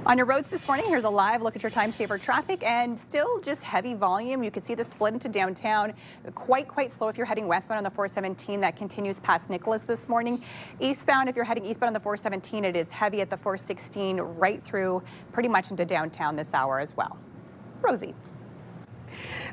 On your roads this morning, here's a live look at your time saver traffic, and still just heavy volume. You can see the split into downtown. Quite slow if you're heading westbound on the 417. That continues past Nicholas this morning. Eastbound, if you're heading eastbound on the 417, it is heavy at the 416 right through pretty much into downtown this hour as well. Rosie.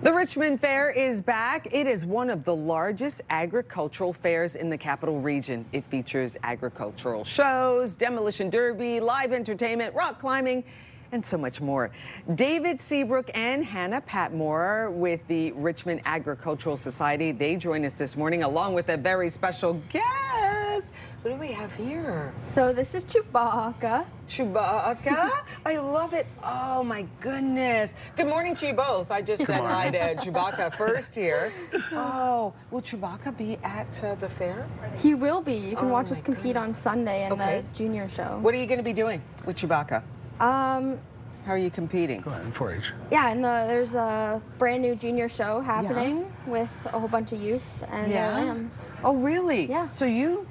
The Richmond Fair is back. It is one of the largest agricultural fairs in the capital region. It features agricultural shows, demolition derby, live entertainment, rock climbing, and so much more. David Seabrook and Hannah Patmore with the Richmond Agricultural Society, they join us this morning along with a very special guest. goodness. What do we have here? So this is Chewbacca. Chewbacca? I love it. Oh my goodness. Good morning to you both. I just said hi to Chewbacca first here. Oh, will Chewbacca be at the fair? He will be. You can watch us compete on Sunday in the junior show. What are you going to be doing with Chewbacca? How are you competing? Go ahead, 4-H. Yeah, and there's a brand new junior show happening with a whole bunch of youth and their lambs. Oh, really? Yeah. So you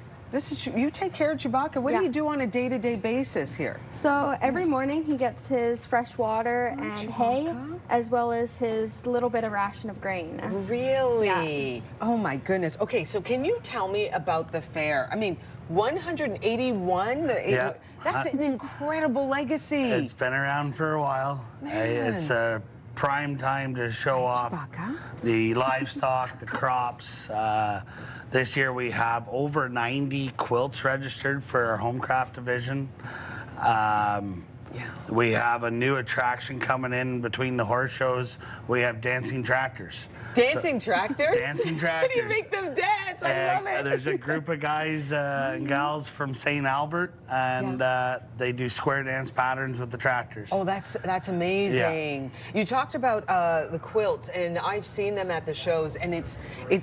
take care of Chewbacca. What do you do on a day-to-day basis here? So every morning he gets his fresh water and hay, as well as his little bit of ration of grain. Really? Yeah. Oh my goodness. Okay, so can you tell me about the fair? I mean, 181? Yeah. That's an incredible legacy. It's been around for a while. It's a prime time to show off the livestock, the crops. This year we have over 90 quilts registered for our Homecraft division. We have a new attraction coming in between the horse shows. We have dancing tractors. Dancing tractors? Dancing tractors. How do you make them dance? I love it. There's a group of guys and gals from St. Albert, and they do square dance patterns with the tractors. Oh, that's amazing. Yeah. You talked about the quilts, and I've seen them at the shows, and it's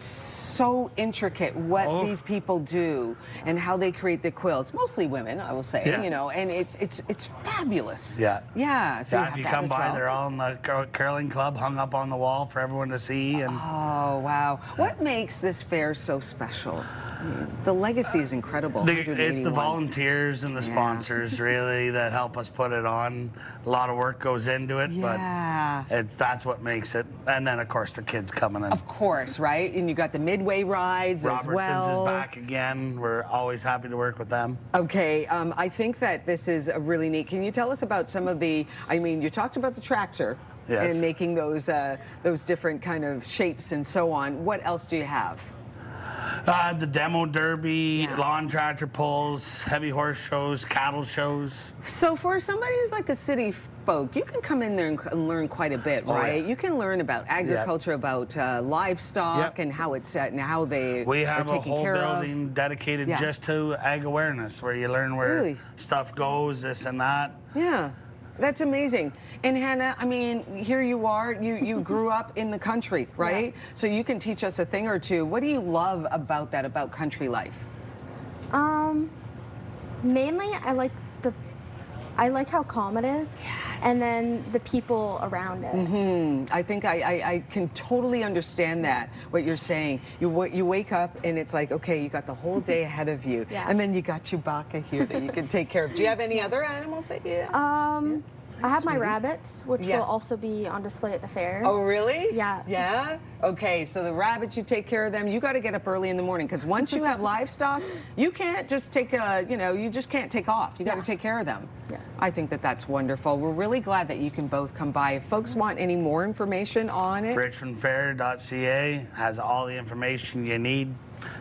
so intricate what these people do and how they create the quilts. Mostly women, I will say, you know, and it's fabulous. Yeah. Yeah. So if you come by, they're all in the curling club, hung up on the wall for everyone to see. And oh, wow. What makes this fair so special? I mean, the legacy is incredible. It's the volunteers and the sponsors, really, that help us put it on. A lot of work goes into it, but that's what makes it. And then, of course, the kids coming in. Of course, right? And you got the midway rides as well. Robertson's is back again. We're always happy to work with them. Okay, I think that this is really neat. Can you tell us about some of the, I mean, you talked about the tractor. Yes. And making those different kind of shapes and so on. What else do you have? The demo derby, lawn tractor pulls, heavy horse shows, cattle shows. So for somebody who's like a city folk, you can come in there and learn quite a bit, right? You can learn about agriculture, about livestock, and how it's set and how they We have are a taken whole care building of. dedicated just to ag awareness, where you learn where stuff goes, this and that. Yeah. That's amazing. And Hannah, I mean, here you are, you grew up in the country, right? So you can teach us a thing or two. What do you love about that, about country life? Mainly I like how calm it is, and then the people around it. I think I can totally understand that, what you're saying. You wake up and it's like, okay, you got the whole day ahead of you, and then you got Chewbacca here that you can take care of. Do you have any other animals that you I have my rabbits, which will also be on display at the fair. Oh, really? Yeah. Yeah? Okay, so the rabbits, you take care of them. You got to get up early in the morning, because once you have livestock, you can't just take you just can't take off. You got to take care of them. Yeah. I think that that's wonderful. We're really glad that you can both come by. If folks want any more information on it, richmondfair.ca has all the information you need.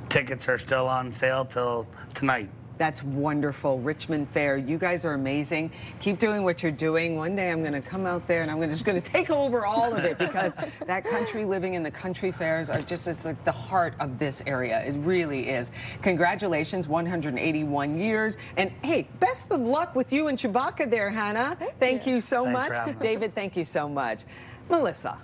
Tickets are still on sale till tonight. That's wonderful. Richmond Fair, you guys are amazing. Keep doing what you're doing. One day I'm going to come out there and I'm just going to take over all of it, because that country living in the country fairs are just, it's like the heart of this area. It really is. Congratulations, 181 years. And hey, best of luck with you and Chewbacca there, Hannah. Thank you so much. David, thank you so much. Melissa.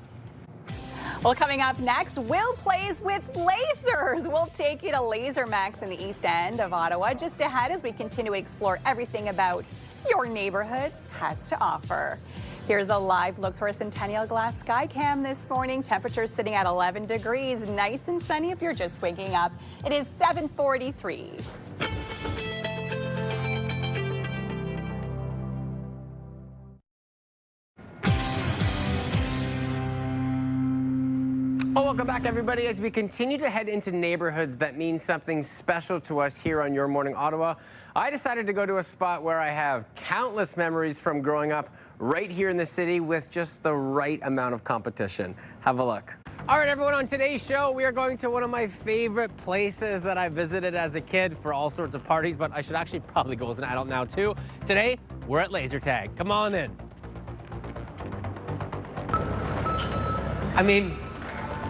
Well, coming up next, Will plays with lasers. We'll take you to LaserMaxx in the East End of Ottawa just ahead as we continue to explore everything about your neighborhood has to offer. Here's a live look through our Centennial Glass sky cam this morning. Temperatures sitting at 11 degrees. Nice and sunny if you're just waking up. It is 7:43. Well, welcome back, everybody. As we continue to head into neighborhoods that mean something special to us here on Your Morning Ottawa, I decided to go to a spot where I have countless memories from growing up right here in the city with just the right amount of competition. Have a look. All right, everyone, on today's show, we are going to one of my favorite places that I visited as a kid for all sorts of parties, but I should actually probably go as an adult now, too. Today, we're at Laser Tag. Come on in. I mean,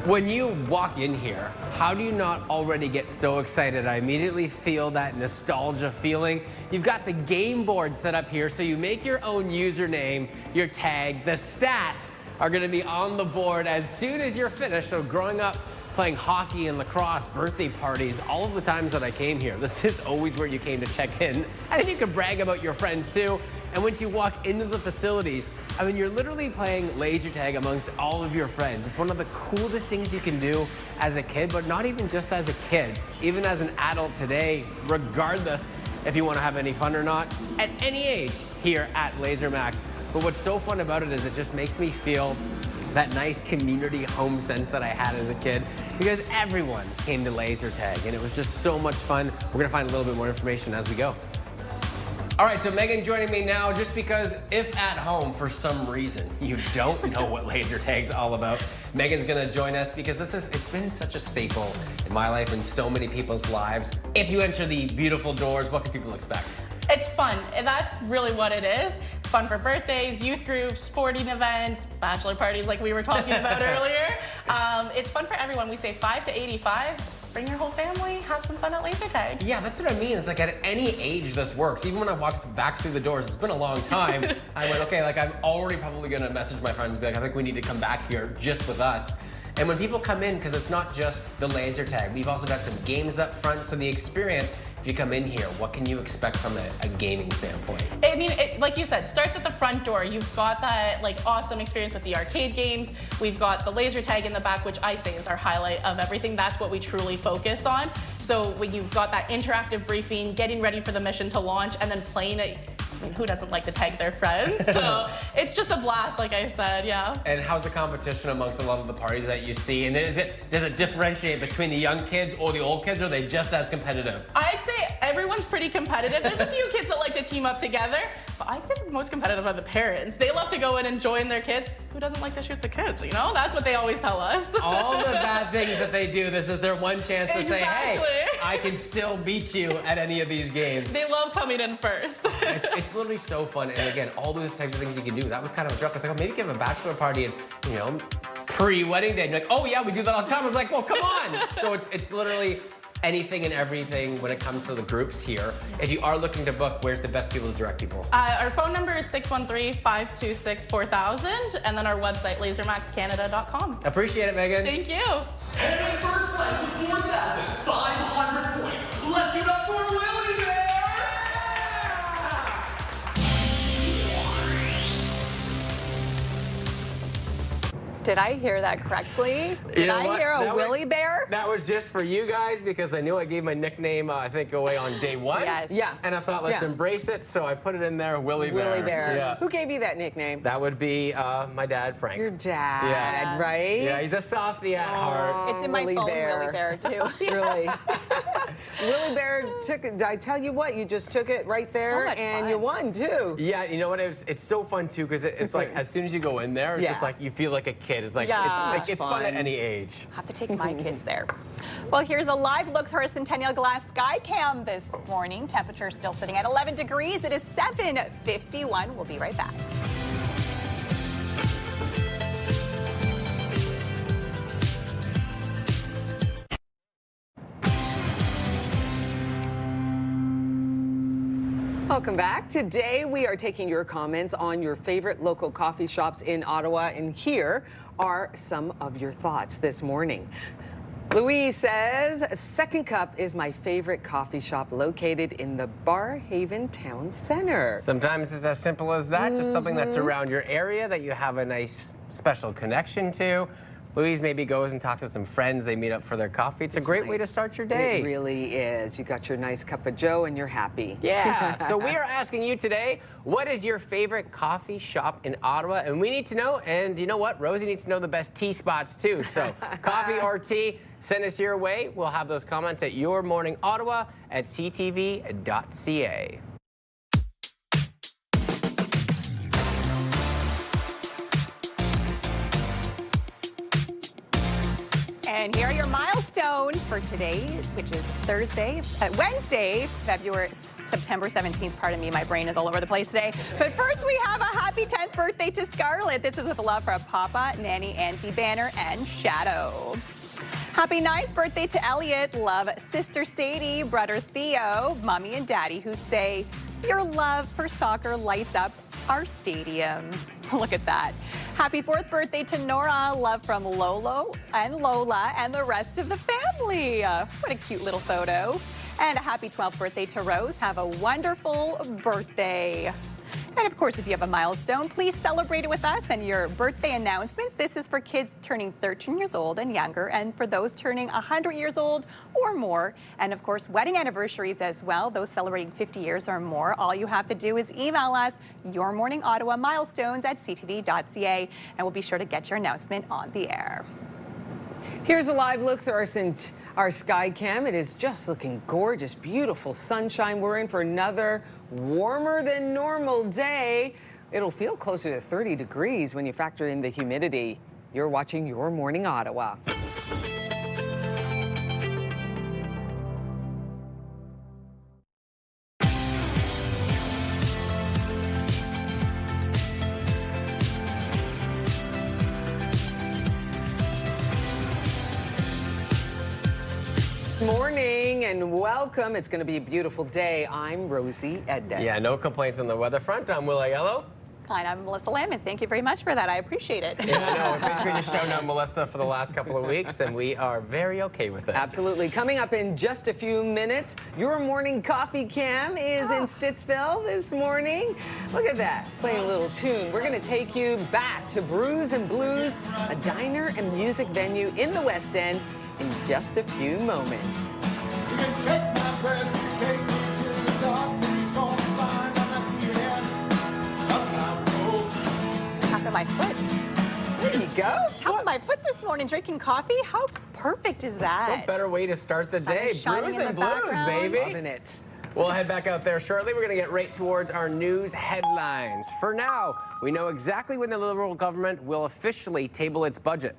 when you walk in here, how do you not already get so excited? I immediately feel that nostalgia feeling. You've got the game board set up here, so you make your own username, your tag. The stats are going to be on the board as soon as you're finished. So growing up, playing hockey and lacrosse, birthday parties, all of the times that I came here, this is always where you came to check in. And then you can brag about your friends too. And once you walk into the facilities, I mean, you're literally playing laser tag amongst all of your friends. It's one of the coolest things you can do as a kid, but not even just as a kid, even as an adult today, regardless if you want to have any fun or not, at any age here at LaserMaxx. But what's so fun about it is it just makes me feel that nice community home sense that I had as a kid, because everyone came to laser tag and it was just so much fun. We're gonna find a little bit more information as we go. All right, so Megan joining me now, just because if at home, for some reason, you don't know what laser tag's all about, Megan's gonna join us because it's been such a staple in my life and so many people's lives. If you enter the beautiful doors, what can people expect? It's fun, and that's really what it is. Fun for birthdays, youth groups, sporting events, bachelor parties like we were talking about earlier. It's fun for everyone. We say 5 to 85. Bring your whole family, have some fun at laser tag. Yeah, that's what I mean. It's like at any age this works. Even when I walked back through the doors, it's been a long time. I went, okay, like I'm already probably gonna message my friends and be like, I think we need to come back here just with us. And when people come in, because it's not just the laser tag, we've also got some games up front. So the experience, if you come in here, what can you expect from a gaming standpoint? I mean, like you said, starts at the front door. You've got that like awesome experience with the arcade games. We've got the laser tag in the back, which I say is our highlight of everything. That's what we truly focus on. So when you've got that interactive briefing, getting ready for the mission to launch, and then playing it. I mean, who doesn't like to tag their friends? So it's just a blast, like I said, yeah. And how's the competition amongst a lot of the parties that you see? And does it differentiate between the young kids or the old kids, or are they just as competitive? I'd say everyone's pretty competitive. There's a few kids that like to team up together, but I'd say the most competitive are the parents. They love to go in and join their kids. Who doesn't like to shoot the kids, you know? That's what they always tell us. All the bad things that they do, this is their one chance to say, hey, I can still beat you at any of these games. They love coming in first. It's literally so fun. And again, all those types of things you can do. That was kind of a joke. I was like, oh, maybe give a bachelor party and, you know, pre-wedding day. And you're like, oh yeah, we do that all the time. I was like, well, come on. So it's literally anything and everything when it comes to the groups here. If you are looking to book, where's the best people to direct people? Our phone number is 613-526-4000, and then our website, lasermaxcanada.com. Appreciate it, Megan. Thank you. And in first place with 4,500 points, let's give it up for Willie Bear! Did I hear that correctly? Did I hear a Willie Bear? That was just for you guys because I knew I gave my nickname, I think, away on day one. Yes. Yeah. And I thought, let's embrace it, so I put it in there, Willie Bear. Willie Bear. Yeah. Who gave you that nickname? That would be my dad, Frank. Your dad, right? Yeah, he's a softie at heart. It's in my phone, Willie Bear, too. Really? Willie Bear took it. I tell you what, you just took it right there, and you won, too. Yeah, you know what? It's so fun, too, because it's like as soon as you go in there, it's just like you feel like a kid. It's like, it's fun at any age. Have to take my kids there. Well, here's a live look through our Centennial Glass sky cam this morning. Temperature still sitting at 11 degrees. It is 7:51. We'll be right back. Welcome back. Today we are taking your comments on your favorite local coffee shops in Ottawa, and here are some of your thoughts this morning. Louise says, Second Cup is my favorite coffee shop located in the Barhaven Town Center. Sometimes it's as simple as that, just something that's around your area that you have a nice special connection to. Louise maybe goes and talks to some friends. They meet up for their coffee. It's a great way to start your day. It really is. You got your nice cup of joe and you're happy. Yeah. So we are asking you today, what is your favorite coffee shop in Ottawa? And we need to know, and you know what? Rosie needs to know the best tea spots too. So coffee or tea, send us your way. We'll have those comments at yourmorningottawa@ctv.ca. And here are your milestones for today, which is Wednesday, September 17th. Pardon me, my brain is all over the place today. But first, we have a happy 10th birthday to Scarlett. This is with love from Papa, Nanny, Auntie Banner, and Shadow. Happy 9th birthday to Elliot. Love sister Sadie, brother Theo, mommy and daddy who say your love for soccer lights up our stadium. Look at that. Happy 4th birthday to Nora. Love from Lolo and Lola and the rest of the family. What a cute little photo. And a happy 12th birthday to Rose. Have a wonderful birthday. And of course, if you have a milestone, please celebrate it with us and your birthday announcements. This is for kids turning 13 years old and younger, and for those turning 100 years old or more. And of course, wedding anniversaries as well, those celebrating 50 years or more. All you have to do is email us your morning Ottawa milestones at ctv.ca, and we'll be sure to get your announcement on the air. Here's a live look through our sky cam. It is just looking gorgeous, beautiful sunshine. We're in for another warmer than normal day. It'll feel closer to 30 degrees when you factor in the humidity. You're watching Your Morning Ottawa. Morning and welcome. It's going to be a beautiful day. I'm Rosie Edden. Yeah, no complaints on the weather front. I'm Will Aiello. Hi, I'm Melissa Lamb. Thank you very much for that. I appreciate it. Yeah, I know. It's been just showing up Melissa for the last couple of weeks, and we are very okay with it. Absolutely. Coming up in just a few minutes, your morning coffee cam is in Stittsville this morning. Look at that, playing a little tune. We're going to take you back to Brews and Blues, a diner and music venue in the West End, in just a few moments. Top of my foot. There you go. Top of my foot this morning, drinking coffee. How perfect is that? What better way to start the day? Shining Brews in and the Blues, background. baby. Loving it. We'll head back out there shortly. We're going to get right towards our news headlines. For now, we know exactly when the Liberal government will officially table its budget.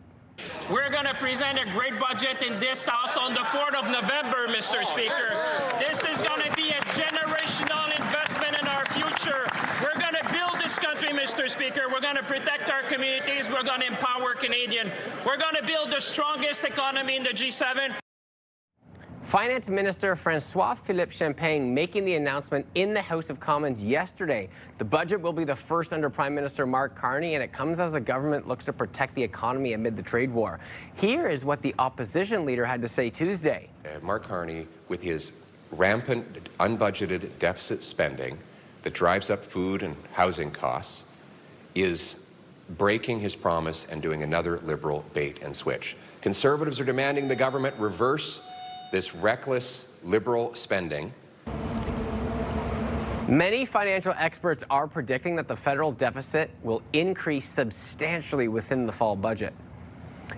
We're going to present a great budget in this House on the 4th of November, Mr. Speaker. This is going to be a generational investment in our future. We're going to build this country, Mr. Speaker. We're going to protect our communities. We're going to empower Canadians. We're going to build the strongest economy in the G7. Finance Minister François-Philippe Champagne making the announcement in the House of Commons yesterday. The budget will be the first under Prime Minister Mark Carney, and it comes as the government looks to protect the economy amid the trade war. Here is what the opposition leader had to say Tuesday. Mark Carney, with his rampant unbudgeted deficit spending that drives up food and housing costs, is breaking his promise and doing another Liberal bait and switch. Conservatives are demanding the government reverse this reckless Liberal spending. Many financial experts are predicting that the federal deficit will increase substantially within the fall budget.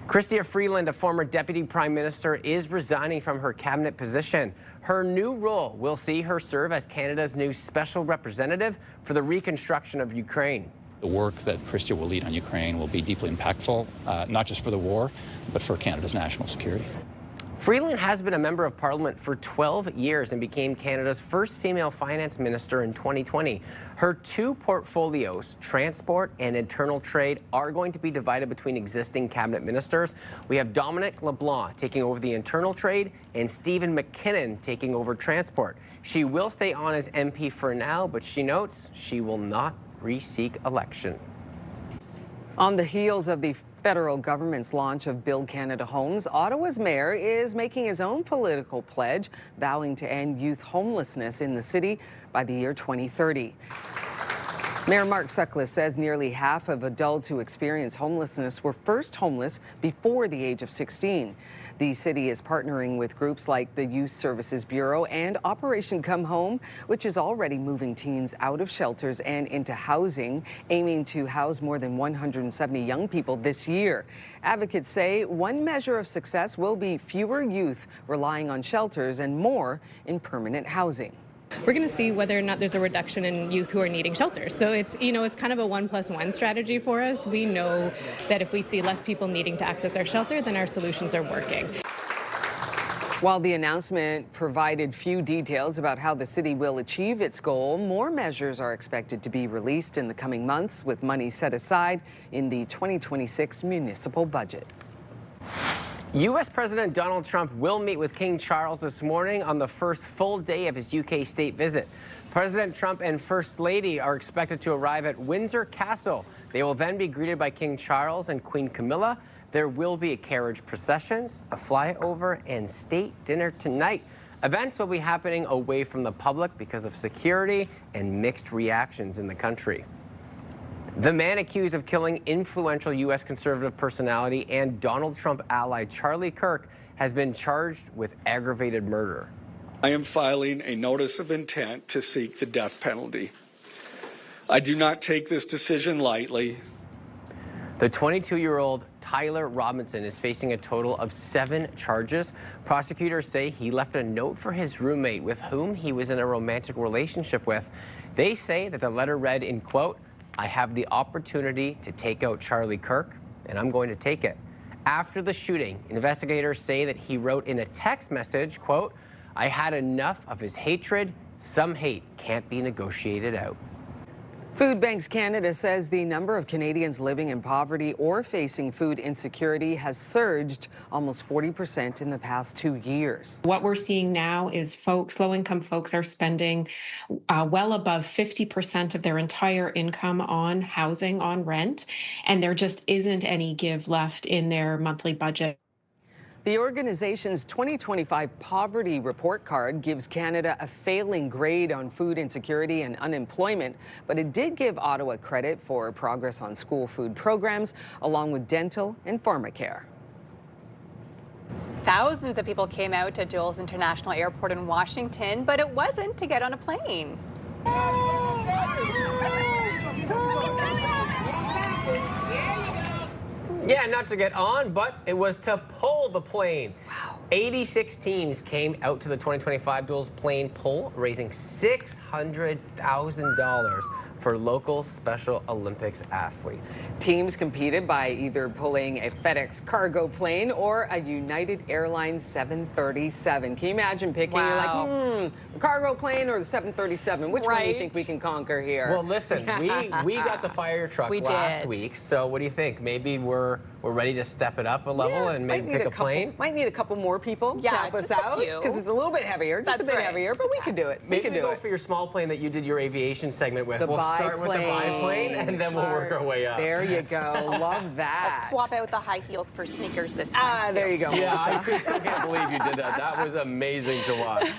Chrystia Freeland, a former deputy prime minister, is resigning from her cabinet position. Her new role will see her serve as Canada's new special representative for the reconstruction of Ukraine. The work that Chrystia will lead on Ukraine will be deeply impactful, not just for the war, but for Canada's national security. Freeland has been a member of Parliament for 12 years and became Canada's first female finance minister in 2020. Her two portfolios, transport and internal trade, are going to be divided between existing cabinet ministers. We have Dominic LeBlanc taking over the internal trade and Stephen McKinnon taking over transport. She will stay on as MP for now, but she notes she will not re-seek election. On the heels of the federal government's launch of Build Canada Homes, Ottawa's mayor is making his own political pledge, vowing to end youth homelessness in the city by the year 2030. Mayor Mark Sutcliffe says nearly half of adults who experience homelessness were first homeless before the age of 16. The city is partnering with groups like the Youth Services Bureau and Operation Come Home, which is already moving teens out of shelters and into housing, aiming to house more than 170 young people this year. Advocates say one measure of success will be fewer youth relying on shelters and more in permanent housing. We're going to see whether or not there's a reduction in youth who are needing shelters. So it's kind of a 1+1 strategy for us. We know that if we see less people needing to access our shelter, then our solutions are working. While the announcement provided few details about how the city will achieve its goal, more measures are expected to be released in the coming months, with money set aside in the 2026 municipal budget. U.S. President Donald Trump will meet with King Charles this morning on the first full day of his UK state visit. President Trump and First Lady are expected to arrive at Windsor Castle. They will then be greeted by King Charles and Queen Camilla. There will be carriage processions, a flyover, and state dinner tonight. Events will be happening away from the public because of security and mixed reactions in the country. The man accused of killing influential U.S. conservative personality and Donald Trump ally Charlie Kirk has been charged with aggravated murder. I am filing a notice of intent to seek the death penalty. I do not take this decision lightly. The 22-year-old Tyler Robinson is facing a total of 7 charges. Prosecutors say he left a note for his roommate with whom he was in a romantic relationship with. They say that the letter read in quote, "I have the opportunity to take out Charlie Kirk, and I'm going to take it." After the shooting, investigators say that he wrote in a text message, quote, "I had enough of his hatred. Some hate can't be negotiated out." Food Banks Canada says the number of Canadians living in poverty or facing food insecurity has surged almost 40% in the past 2 years. What we're seeing now is low-income folks are spending well above 50% of their entire income on housing, on rent, and there just isn't any give left in their monthly budget. The organization's 2025 Poverty Report Card gives Canada a failing grade on food insecurity and unemployment, but it did give Ottawa credit for progress on school food programs, along with dental and pharmacare. Thousands of people came out to Dulles International Airport in Washington, but it wasn't to get on a plane. Yeah, not to get on, but it was to pull the plane. Wow. 86 teams came out to the 2025 Dulles plane pull, raising $600,000 for local Special Olympics athletes. Teams competed by either pulling a FedEx cargo plane or a United Airlines 737. Can you imagine picking? Wow. You're like, the cargo plane or the 737? Which one do you think we can conquer here? Well, listen, we got the fire truck last week, so what do you think? Maybe we're ready to step it up a level and maybe pick a plane? Might need a couple more people to help us just out, a few. because it's a little bit heavier, just a bit heavier, but we can do it. Maybe we go for your small plane that you did your aviation segment with. We'll start with the biplane, and then we'll work our way up. There you go. Love that. I'll swap out the high heels for sneakers this time. There you go. Yeah, I still can't believe you did that. That was amazing to watch.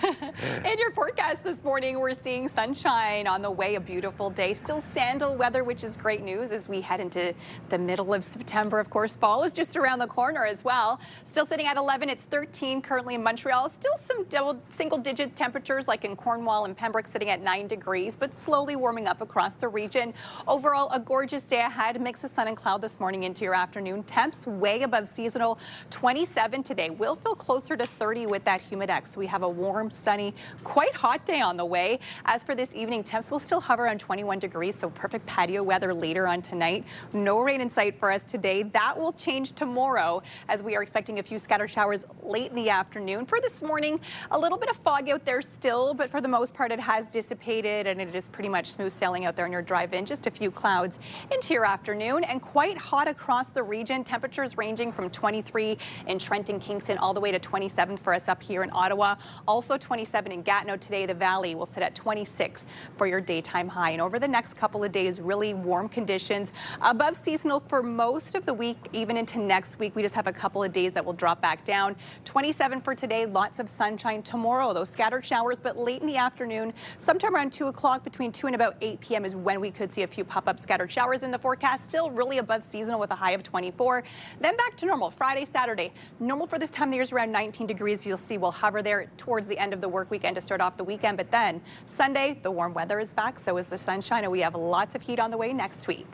In your forecast this morning, we're seeing sunshine on the way, a beautiful day. Still sandal weather, which is great news as we head into the middle of September. Of course, fall is just around the corner as well. Still sitting at 11, it's 13 currently in Montreal. Still some single-digit temperatures like in Cornwall and Pembroke sitting at 9 degrees, but slowly warming up across the region. Overall, a gorgeous day ahead. Mix of sun and cloud this morning into your afternoon. Temps way above seasonal. 27 today. Will feel closer to 30 with that humidex. So we have a warm, sunny, quite hot day on the way. As for this evening, temps will still hover around 21 degrees, so perfect patio weather later on tonight. No rain in sight for us today. That will change tomorrow as we are expecting a few scattered showers late in the afternoon. For this morning, a little bit of fog out there still, but for the most part, it has dissipated and it is pretty much smooth sailing out there in your drive in. Just a few clouds into your afternoon and quite hot across the region. Temperatures ranging from 23 in Trenton, Kingston, all the way to 27 for us up here in Ottawa. Also 27 in Gatineau today. The Valley will sit at 26 for your daytime high. And over the next couple of days, really warm conditions above seasonal for most of the week, even into next week. We just have a couple of days that will drop back down. 27 for today. Lots of sunshine tomorrow. Those scattered showers, but late in the afternoon, sometime around 2 o'clock, between 2 and about 8 p.m. is when we could see a few pop-up scattered showers in the forecast. Still really above seasonal with a high of 24. Then back to normal Friday, Saturday. Normal for this time of the year is around 19 degrees. You'll see we'll hover there towards the end of the work weekend to start off the weekend. But then Sunday, the warm weather is back. So is the sunshine, and we have lots of heat on the way next week.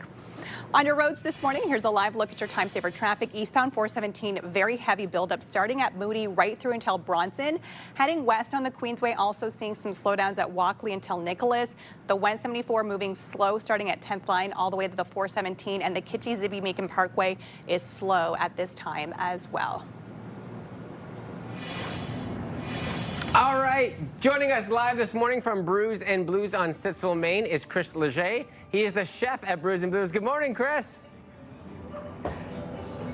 On your roads this morning, here's a live look at your time saver traffic. Eastbound 417, very heavy buildup starting at Moody right through until Bronson. Heading west on the Queensway, also seeing some slowdowns at Walkley until Nicholas. The 174 moving slow starting at 10th line all the way to the 417, and the Kitchie-Zibi-Meakin Parkway is slow at this time as well. All right, joining us live this morning from Brews and Blues on Stittsville, Maine is Chris Leger. He is the chef at Brews and Blues. Good morning, Chris.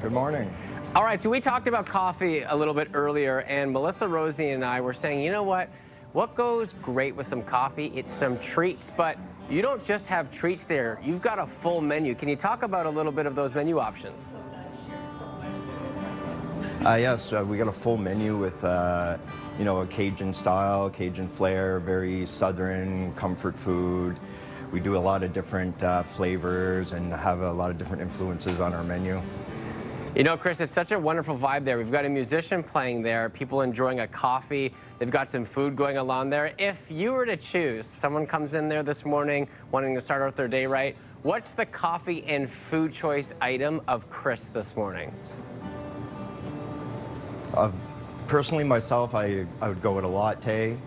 Good morning. All right, so we talked about coffee a little bit earlier, and Melissa, Rosie, and I were saying, you know what? What goes great with some coffee? It's some treats, but you don't just have treats there. You've got a full menu. Can you talk about a little bit of those menu options? Yes, we got a full menu with, you know, a Cajun style, Cajun flair, very southern comfort food. We do a lot of different flavors and have a lot of different influences on our menu. You know, Chris, it's such a wonderful vibe there. We've got a musician playing there, people enjoying a coffee. They've got some food going along there. If you were to choose, someone comes in there this morning wanting to start out their day right, what's the coffee and food choice item of Chris this morning? Personally, myself, I would go with a latte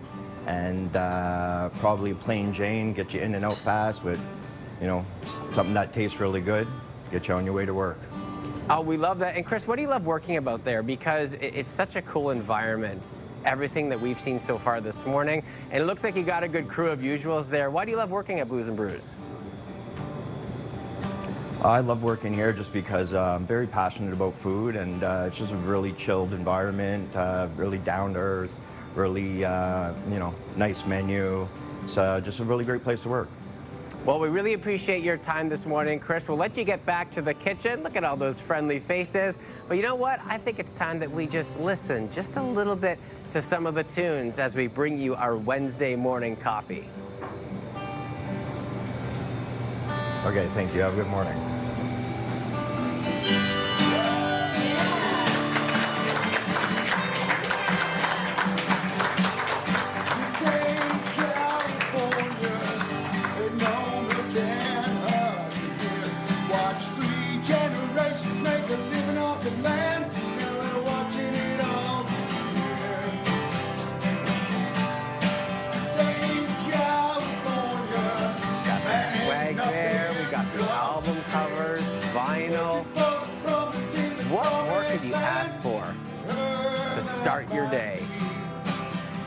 and probably a plain Jane, get you in and out fast with, you know, something that tastes really good, get you on your way to work. Oh, we love that. And Chris, what do you love working about there? Because it's such a cool environment. Everything that we've seen so far this morning. And it looks like you got a good crew of usuals there. Why do you love working at Brews and Brews? I love working here just because I'm very passionate about food, and it's just a really chilled environment, really down to earth, really, you know, nice menu. It's just a really great place to work. Well, we really appreciate your time this morning, Chris. We'll let you get back to the kitchen. Look at all those friendly faces. But you know what? I think it's time that we just listen just a little bit to some of the tunes as we bring you our Wednesday morning coffee. Okay, thank you. Have a good morning. Start your day.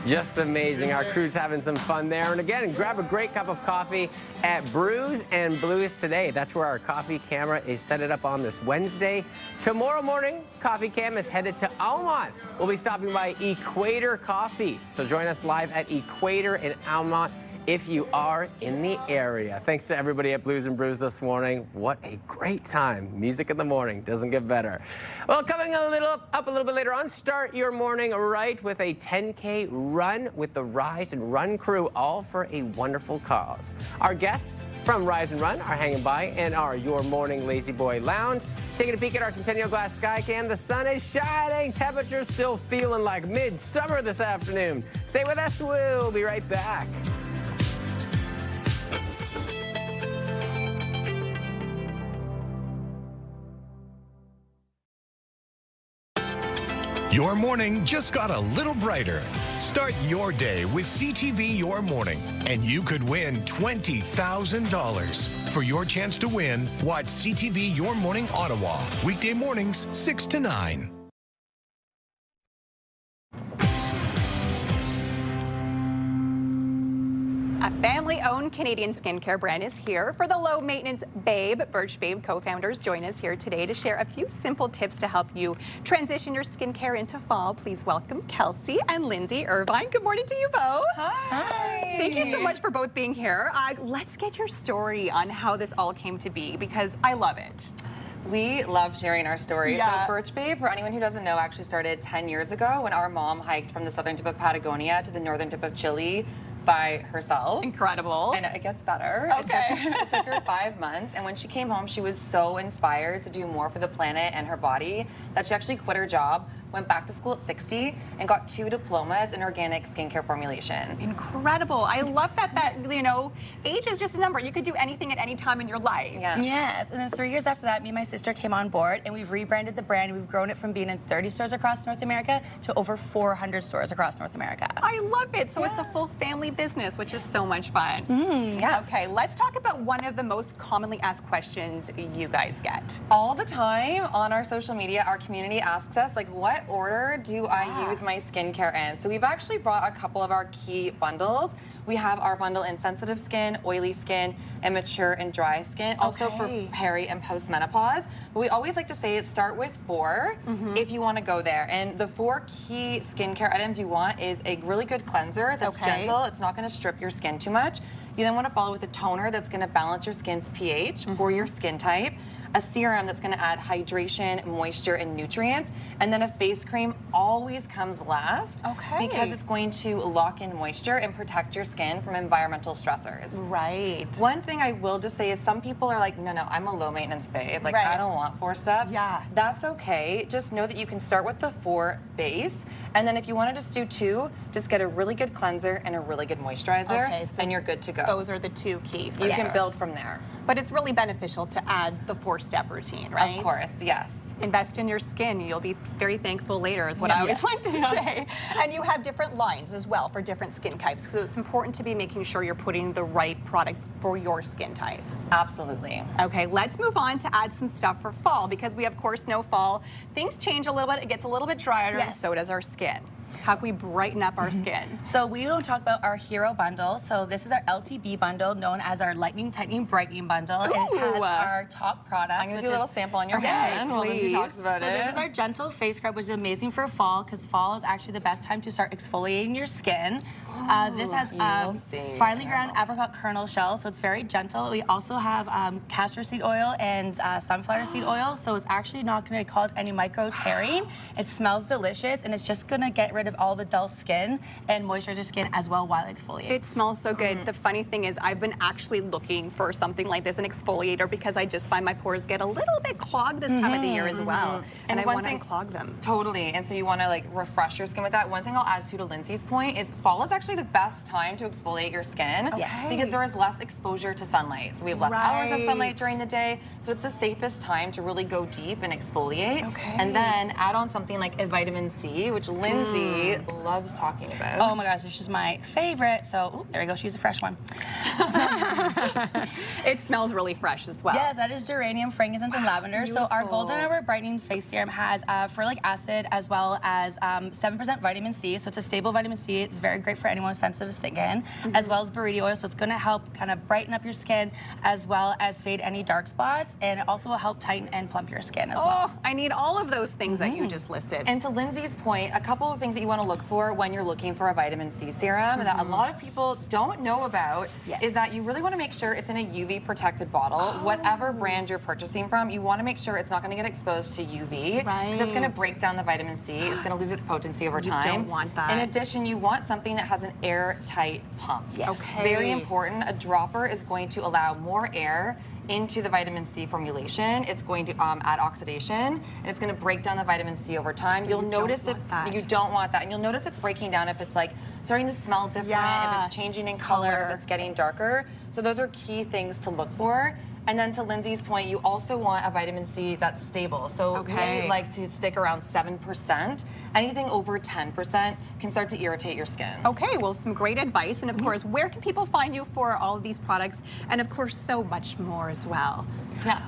Just amazing. Our crew's having some fun there. And again, grab a great cup of coffee at Brews and Blues today. That's where our coffee camera is set it up on this Wednesday. Tomorrow morning, Coffee Cam is headed to Almont. We'll be stopping by Equator Coffee. So join us live at Equator in Almont if you are in the area. Thanks to everybody at Blues and Brews this morning. What a great time. Music in the morning doesn't get better. Well, coming up a little bit later on, start your morning right with a 10K run with the Rise and Run crew, all for a wonderful cause. Our guests from Rise and Run are hanging by in our Your Morning Lazy Boy Lounge. Taking a peek at our Centennial Glass sky cam. The sun is shining. Temperature's still feeling like midsummer this afternoon. Stay with us. We'll be right back. Your morning just got a little brighter. Start your day with CTV Your Morning, and you could win $20,000. For your chance to win, watch CTV Your Morning Ottawa, weekday mornings 6 to 9. A family-owned Canadian skincare brand is here for the low-maintenance Babe. Birch Babe co-founders join us here today to share a few simple tips to help you transition your skincare into fall. Please welcome Kelsey and Lindsay Irvine. Good morning to you both. Hi. Thank you so much for both being here. Let's get your story on how this all came to be, because I love it. We love sharing our stories. Yeah. So Birch Babe, for anyone who doesn't know, actually started 10 years ago when our mom hiked from the southern tip of Patagonia to the northern tip of Chile by herself. Incredible. And it gets better. Okay. It took her 5 months, and when she came home, she was so inspired to do more for the planet and her body that she actually quit her job, went back to school at 60, and got 2 diplomas in organic skincare formulation. Incredible. I love that, you know, age is just a number. You could do anything at any time in your life. Yeah. Yes, and then 3 years after that, me and my sister came on board, and we've rebranded the brand. We've grown it from being in 30 stores across North America to over 400 stores across North America. I love it. So it's a full family business, which is so much fun. Yeah. Okay, let's talk about one of the most commonly asked questions you guys get. All the time on our social media, our community asks us, like, what what order do I use my skincare in? So we've actually brought a couple of our key bundles. We have our bundle in sensitive skin, oily skin, and mature and dry skin. Also for peri and postmenopause. But we always like to say start with 4 if you want to go there. And the 4 key skincare items you want is a really good cleanser that's gentle. It's not going to strip your skin too much. You then want to follow with a toner that's going to balance your skin's pH for your skin type. A serum that's going to add hydration, moisture, and nutrients. And then a face cream always comes last because it's going to lock in moisture and protect your skin from environmental stressors. Right. One thing I will just say is some people are like, no, I'm a low maintenance babe. Like, I don't want 4 steps. Yeah. That's okay. Just know that you can start with the 4 base. And then if you want to just do 2, just get a really good cleanser and a really good moisturizer, and you're good to go. Those are the 2 key. You can build from there. But it's really beneficial to add the 4-step routine, right? Of course, yes. Invest in your skin. You'll be very thankful later, is what I always like to say. And you have different lines as well for different skin types. So it's important to be making sure you're putting the right products for your skin type. Absolutely. Okay, let's move on to add some stuff for fall, because we of course know fall. Things change a little bit. It gets a little bit drier, and so does our skin. How can we brighten up our skin? So we don't talk about our hero bundle. So this is our LTB bundle, known as our Lightening, Tightening, Brightening bundle. And it has our top products. I'm going to do a little sample on your hand while Lindsay talks about it. So this is our gentle face scrub, which is amazing for fall, because fall is actually the best time to start exfoliating your skin. This has finely ground apricot kernel shell, so it's very gentle. We also have castor seed oil and sunflower seed oil, so it's actually not going to cause any micro tearing. It smells delicious, and it's just going to get rid of all the dull skin and moisturize your skin as well while exfoliating. It smells so good. The funny thing is, I've been actually looking for something like this, an exfoliator, because I just find my pores get a little bit clogged this time of the year as well. And I want to unclog them. Totally. And so you want to like refresh your skin with that. One thing I'll add to Lindsay's point is fall is actually the best time to exfoliate your skin because there is less exposure to sunlight. So we have less hours of sunlight during the day. So it's the safest time to really go deep and exfoliate. And then add on something like a vitamin C, which Lindsay loves talking about. Oh my gosh, this is my favorite. So there you go, she's a fresh one. It smells really fresh as well. Yes, that is geranium, frankincense, and lavender. So our golden hour brightening face serum has ferulic acid as well as 7% vitamin C. So it's a stable vitamin C. It's very great for anyone with sensitive skin, as well as beryllium oil. So it's going to help kind of brighten up your skin as well as fade any dark spots, and it also will help tighten and plump your skin as well. I need all of those things that you just listed. And to Lindsay's point, a couple of things that you want to look for when you're looking for a vitamin C serum that a lot of people don't know about is that you really want to make sure it's in a UV protected bottle. Whatever brand you're purchasing from, you want to make sure it's not going to get exposed to UV because it's going to break down the vitamin C. It's going to lose its potency over time. You don't want that. In addition, you want something that has an airtight pump. Very important. A dropper is going to allow more air into the vitamin C formulation. It's going to add oxidation, and it's going to break down the vitamin C over time. So you'll notice you don't want that, and you'll notice it's breaking down if it's like starting to smell different, if it's changing in color, if it's getting darker. So those are key things to look for. And then to Lindsay's point, you also want a vitamin C that's stable. So we like to stick around 7%. Anything over 10% can start to irritate your skin. Okay, well, some great advice. And of course, where can people find you for all of these products? And of course, so much more as well.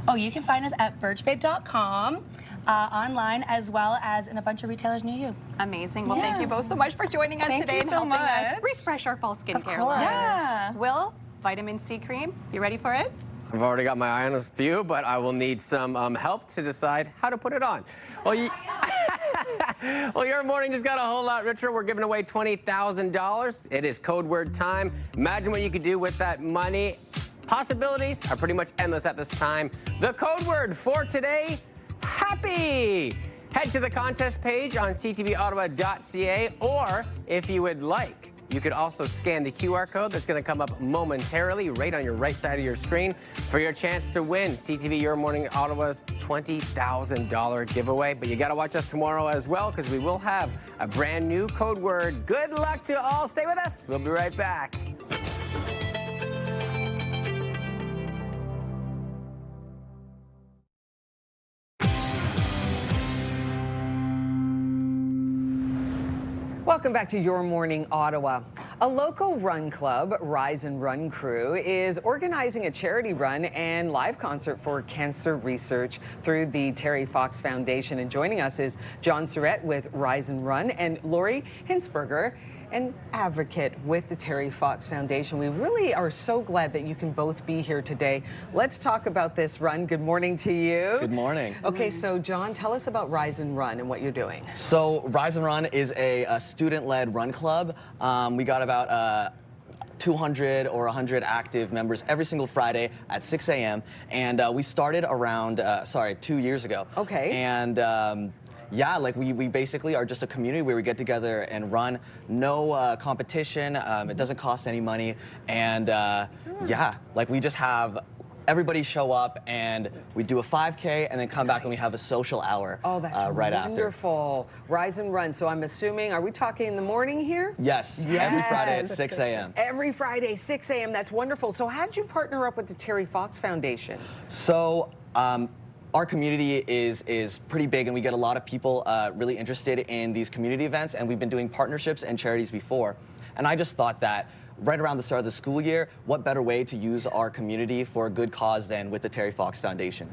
Oh, you can find us at birchbabe.com. Online, as well as in a bunch of retailers near you. Amazing. Well, thank you both so much for joining us today and helping us refresh our fall skincare lines. Will, vitamin C cream, you ready for it? I've already got my eye on a few, but I will need some help to decide how to put it on. Well, well, your morning just got a whole lot richer. We're giving away $20,000. It is code word time. Imagine what you could do with that money. Possibilities are pretty much endless at this time. The code word for today, happy. Head to the contest page on ctvottawa.ca, or if you would like, you could also scan the QR code that's going to come up momentarily right on your right side of your screen for your chance to win CTV Your Morning Ottawa's $20,000 giveaway. But you got to watch us tomorrow as well, because we will have a brand new code word. Good luck to all. Stay with us. We'll be right back. Welcome back to Your Morning Ottawa. A local run club, Rise and Run Crew, is organizing a charity run and live concert for cancer research through the Terry Fox Foundation. And joining us is John Surrett with Rise and Run and Lori Hinsberger, an advocate with the Terry Fox Foundation. We really are so glad that you can both be here today. Let's talk about this run. Good morning to you. Good morning. Okay, so John, tell us about Rise and Run and what you're doing. So Rise and Run is a student-led run club. We got about 200 or 100 active members every single Friday at 6 a.m. And we started around, 2 years ago. Okay. And yeah, like we basically are just a community where we get together and run. No competition. It doesn't cost any money. And yeah, like we just have everybody show up and we do a 5K and then come back and we have a social hour. Oh, that's right wonderful. Rise and Run. So I'm assuming, are we talking in the morning here? Yes, every Friday at 6 a.m. Every Friday, 6 a.m. That's wonderful. So how did you partner up with the Terry Fox Foundation? So our community is pretty big and we get a lot of people really interested in these community events, and we've been doing partnerships and charities before. And I just thought that right around the start of the school year, what better way to use our community for a good cause than with the Terry Fox Foundation.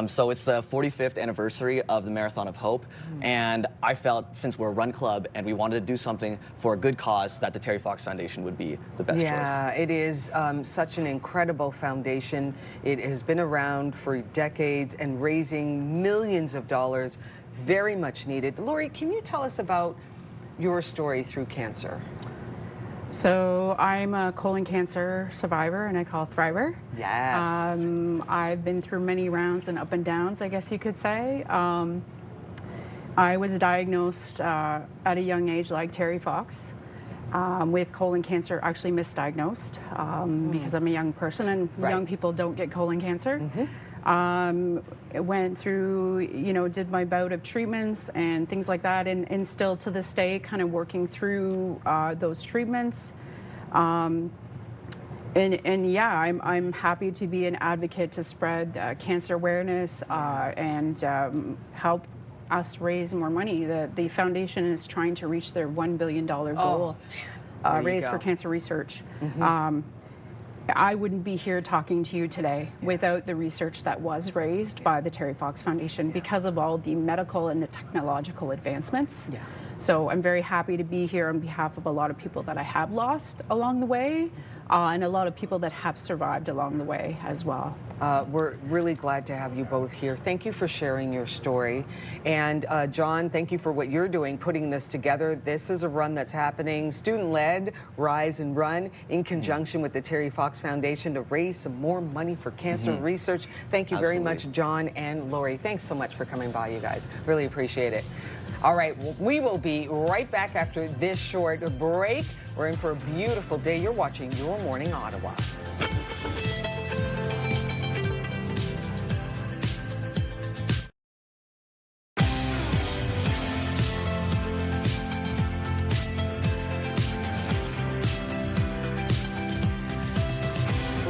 So it's the 45th anniversary of the Marathon of Hope, and I felt since we're a run club and we wanted to do something for a good cause, that the Terry Fox Foundation would be the best choice. Yeah, it is such an incredible foundation. It has been around for decades and raising millions of dollars, very much needed. Lori, can you tell us about your story through cancer? So I'm a colon cancer survivor and I call Thriver. Yes. I've been through many rounds and up and downs, I guess you could say. I was diagnosed at a young age, like Terry Fox, with colon cancer, actually misdiagnosed because I'm a young person and young people don't get colon cancer. Went through, did my bout of treatments and things like that, and still to this day kind of working through those treatments. And yeah, I'm happy to be an advocate to spread cancer awareness and help us raise more money. The foundation is trying to reach their $1 billion goal raised for cancer research. I wouldn't be here talking to you today without the research that was raised by the Terry Fox Foundation because of all the medical and the technological advancements. So I'm very happy to be here on behalf of a lot of people that I have lost along the way and a lot of people that have survived along the way as well. We're really glad to have you both here. Thank you for sharing your story. And John, thank you for what you're doing, putting this together. This is a run that's happening, student-led, Rise and Run, in conjunction with the Terry Fox Foundation to raise some more money for cancer research. Thank you very much, John and Lori. Thanks so much for coming by, you guys. Really appreciate it. All right, we will be right back after this short break. We're in for a beautiful day. You're watching Your Morning Ottawa.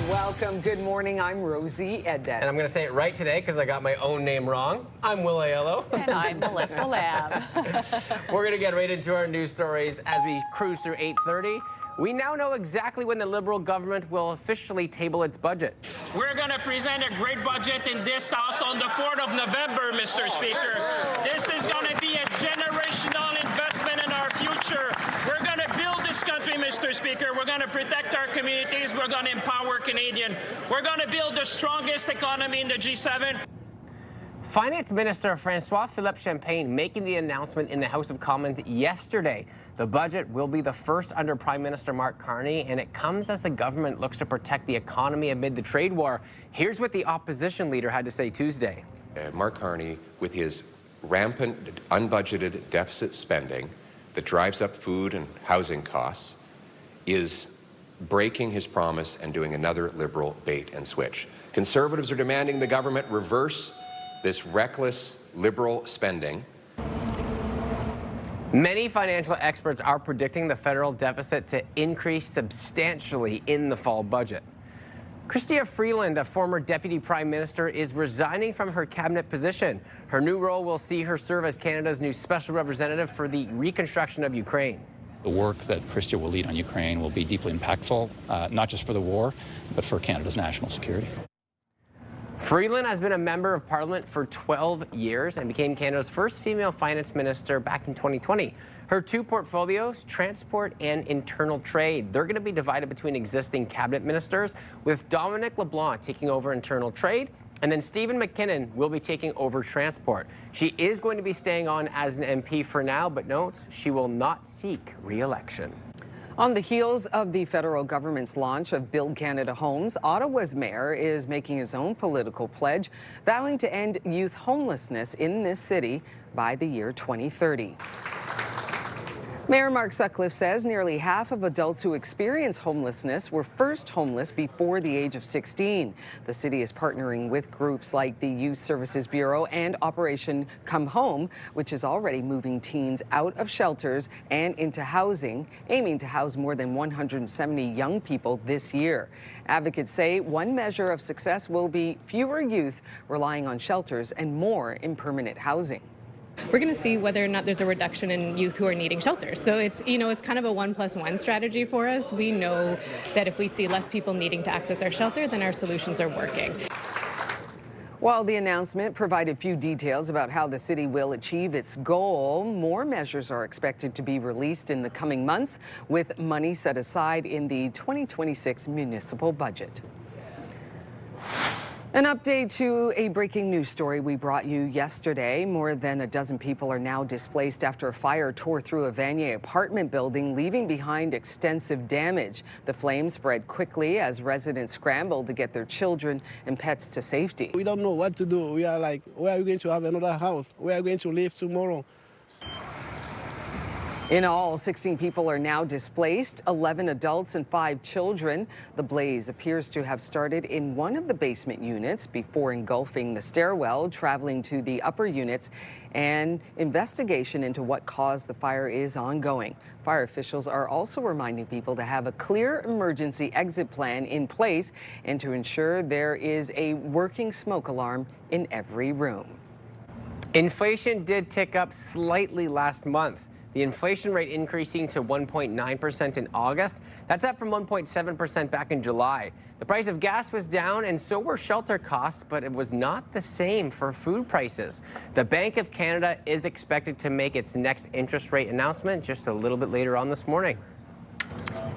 Welcome. Good morning. I'm Rosie Edet. And I'm going to say it right today because I got my own name wrong. I'm Will Aiello. And I'm Melissa Lamb. We're going to get right into our news stories as we cruise through 8:30. We now know exactly when the Liberal government will officially table its budget. We're going to present a great budget in this House on the 4th of November, Mr. Speaker. This is going to be a generational investment in our future. We're going to build this country, Mr. Speaker. We're going to protect our communities. We're going to empower Canadians. We're going to build the strongest economy in the G7. Finance Minister François-Philippe Champagne making the announcement in the House of Commons yesterday. The budget will be the first under Prime Minister Mark Carney, and it comes as the government looks to protect the economy amid the trade war. Here's what the opposition leader had to say Tuesday. Mark Carney, with his rampant unbudgeted deficit spending that drives up food and housing costs, is breaking his promise and doing another Liberal bait and switch. Conservatives are demanding the government reverse this reckless Liberal spending. Many financial experts are predicting the federal deficit to increase substantially in the fall budget. Chrystia Freeland, a former Deputy Prime Minister, is resigning from her cabinet position. Her new role will see her serve as Canada's new Special Representative for the reconstruction of Ukraine. The work that Christia will lead on Ukraine will be deeply impactful, not just for the war, but for Canada's national security. Freeland has been a member of Parliament for 12 years and became Canada's first female finance minister back in 2020. Her two portfolios, transport and internal trade, they're going to be divided between existing cabinet ministers, with Dominic LeBlanc taking over internal trade, and then Stephen McKinnon will be taking over transport. She is going to be staying on as an MP for now, but notes she will not seek re-election. On the heels of the federal government's launch of Build Canada Homes, Ottawa's mayor is making his own political pledge, vowing to end youth homelessness in this city by the year 2030. Mayor Mark Sutcliffe says nearly half of adults who experience homelessness were first homeless before the age of 16. The city is partnering with groups like the Youth Services Bureau and Operation Come Home, which is already moving teens out of shelters and into housing, aiming to house more than 170 young people this year. Advocates say one measure of success will be fewer youth relying on shelters and more in permanent housing. We're going to see whether or not there's a reduction in youth who are needing shelters. So it's kind of a 1+1 strategy for us. We know that if we see less people needing to access our shelter, then our solutions are working. While the announcement provided few details about how the city will achieve its goal, more measures are expected to be released in the coming months, with money set aside in the 2026 municipal budget. An update to a breaking news story we brought you yesterday. More than a dozen people are now displaced after a fire tore through a Vanier apartment building, leaving behind extensive damage. The flames spread quickly as residents scrambled to get their children and pets to safety. We don't know what to do. We are like, where are we going to have another house? Where are we going to live tomorrow? In all, 16 people are now displaced, 11 adults and 5 children. The blaze appears to have started in one of the basement units before engulfing the stairwell, traveling to the upper units, and investigation into what caused the fire is ongoing. Fire officials are also reminding people to have a clear emergency exit plan in place and to ensure there is a working smoke alarm in every room. Inflation did tick up slightly last month. The inflation rate increasing to 1.9% in August. That's up from 1.7% back in July. The price of gas was down and so were shelter costs, but it was not the same for food prices. The Bank of Canada is expected to make its next interest rate announcement just a little bit later on this morning.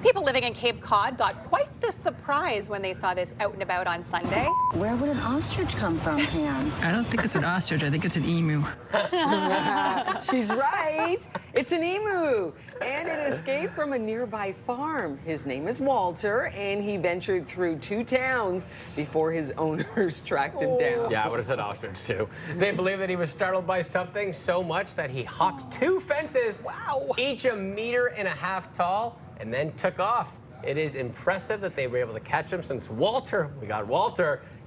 People living in Cape Cod got quite the surprise when they saw this out and about on Sunday. Where would an ostrich come from, Pam? I don't think it's an ostrich. I think it's an emu. She's right. It's an emu. And it escaped from a nearby farm. His name is Walter, and he ventured through 2 towns before his owners tracked him down. Yeah, I would have said ostrich too. They believe that he was startled by something so much that he hopped 2 fences, each 1.5 meters tall, and then took off. It is impressive that they were able to catch him, since Walter,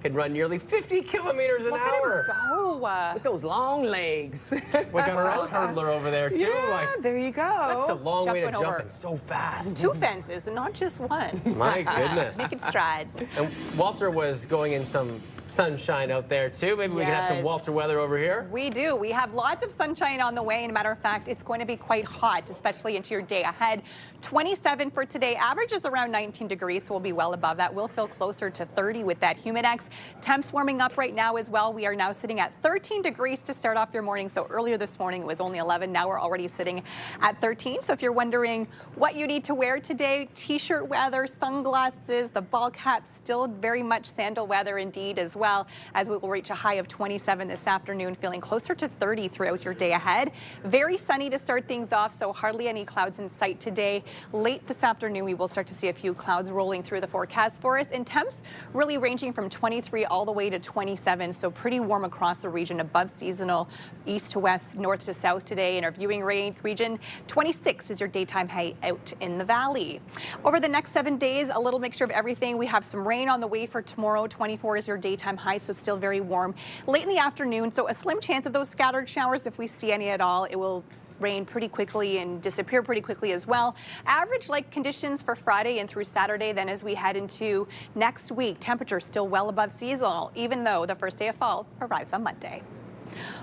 could run nearly 50 kilometers an hour. Look at him go. With those long legs. We got our own hurdler over there too. Yeah, there you go. That's a long way to Jumping jump over and so fast. 2 fences, and not just one. My goodness. Making strides. And Walter was going in some sunshine out there too. Maybe we can have some Walter weather over here. We do. We have lots of sunshine on the way. And a matter of fact, it's going to be quite hot, especially into your day ahead. 27 for today. Average is around 19 degrees, so we'll be well above that. We'll feel closer to 30 with that humidex. Temps warming up right now as well. We are now sitting at 13 degrees to start off your morning. So earlier this morning, it was only 11. Now we're already sitting at 13. So if you're wondering what you need to wear today, t-shirt weather, sunglasses, the ball cap, still very much sandal weather indeed as well, as we will reach a high of 27 this afternoon, feeling closer to 30 throughout your day ahead. Very sunny to start things off, so hardly any clouds in sight today. Late this afternoon, we will start to see a few clouds rolling through the forecast for us, and temps really ranging from 23 all the way to 27, so pretty warm across the region, above seasonal, east to west, north to south today in our viewing range region. 26 is your daytime high out in the valley. Over the next 7 days, a little mixture of everything. We have some rain on the way for tomorrow. 24 is your daytime high, so still very warm. Late in the afternoon, so a slim chance of those scattered showers. If we see any at all, it will rain pretty quickly and disappear pretty quickly as well. Average-like conditions for Friday and through Saturday. Then as we head into next week, temperatures still well above seasonal, even though the first day of fall arrives on Monday.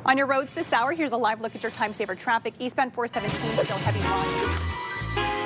On your roads this hour, here's a live look at your time saver traffic. Eastbound 417 still heavy volume.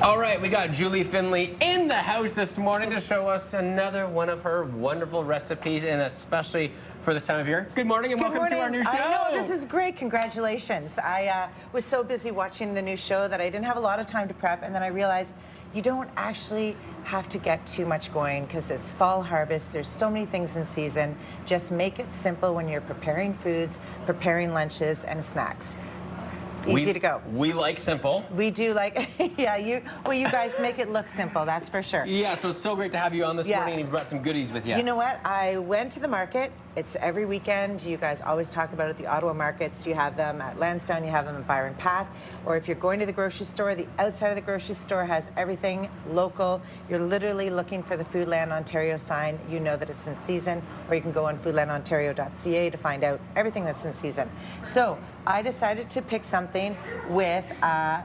All right, we got Julie Finley in the house this morning to show us another one of her wonderful recipes, and especially for this time of year. Good morning and welcome to our new show. I know, this is great. Congratulations. I was so busy watching the new show that I didn't have a lot of time to prep, and then I realized you don't actually have to get too much going because it's fall harvest. There's so many things in season. Just make it simple when you're preparing foods, preparing lunches, and snacks. Easy to go. We like simple. We do like, yeah, you guys make it look simple, that's for sure. Yeah, so it's so great to have you on this morning, and you've brought some goodies with you. You know what? I went to the market. It's every weekend. You guys always talk about it, the Ottawa markets. You have them at Lansdowne, you have them at Byron Path. Or if you're going to the grocery store, the outside of the grocery store has everything local. You're literally looking for the Foodland Ontario sign. You know that it's in season. Or you can go on foodlandontario.ca to find out everything that's in season. So I decided to pick something with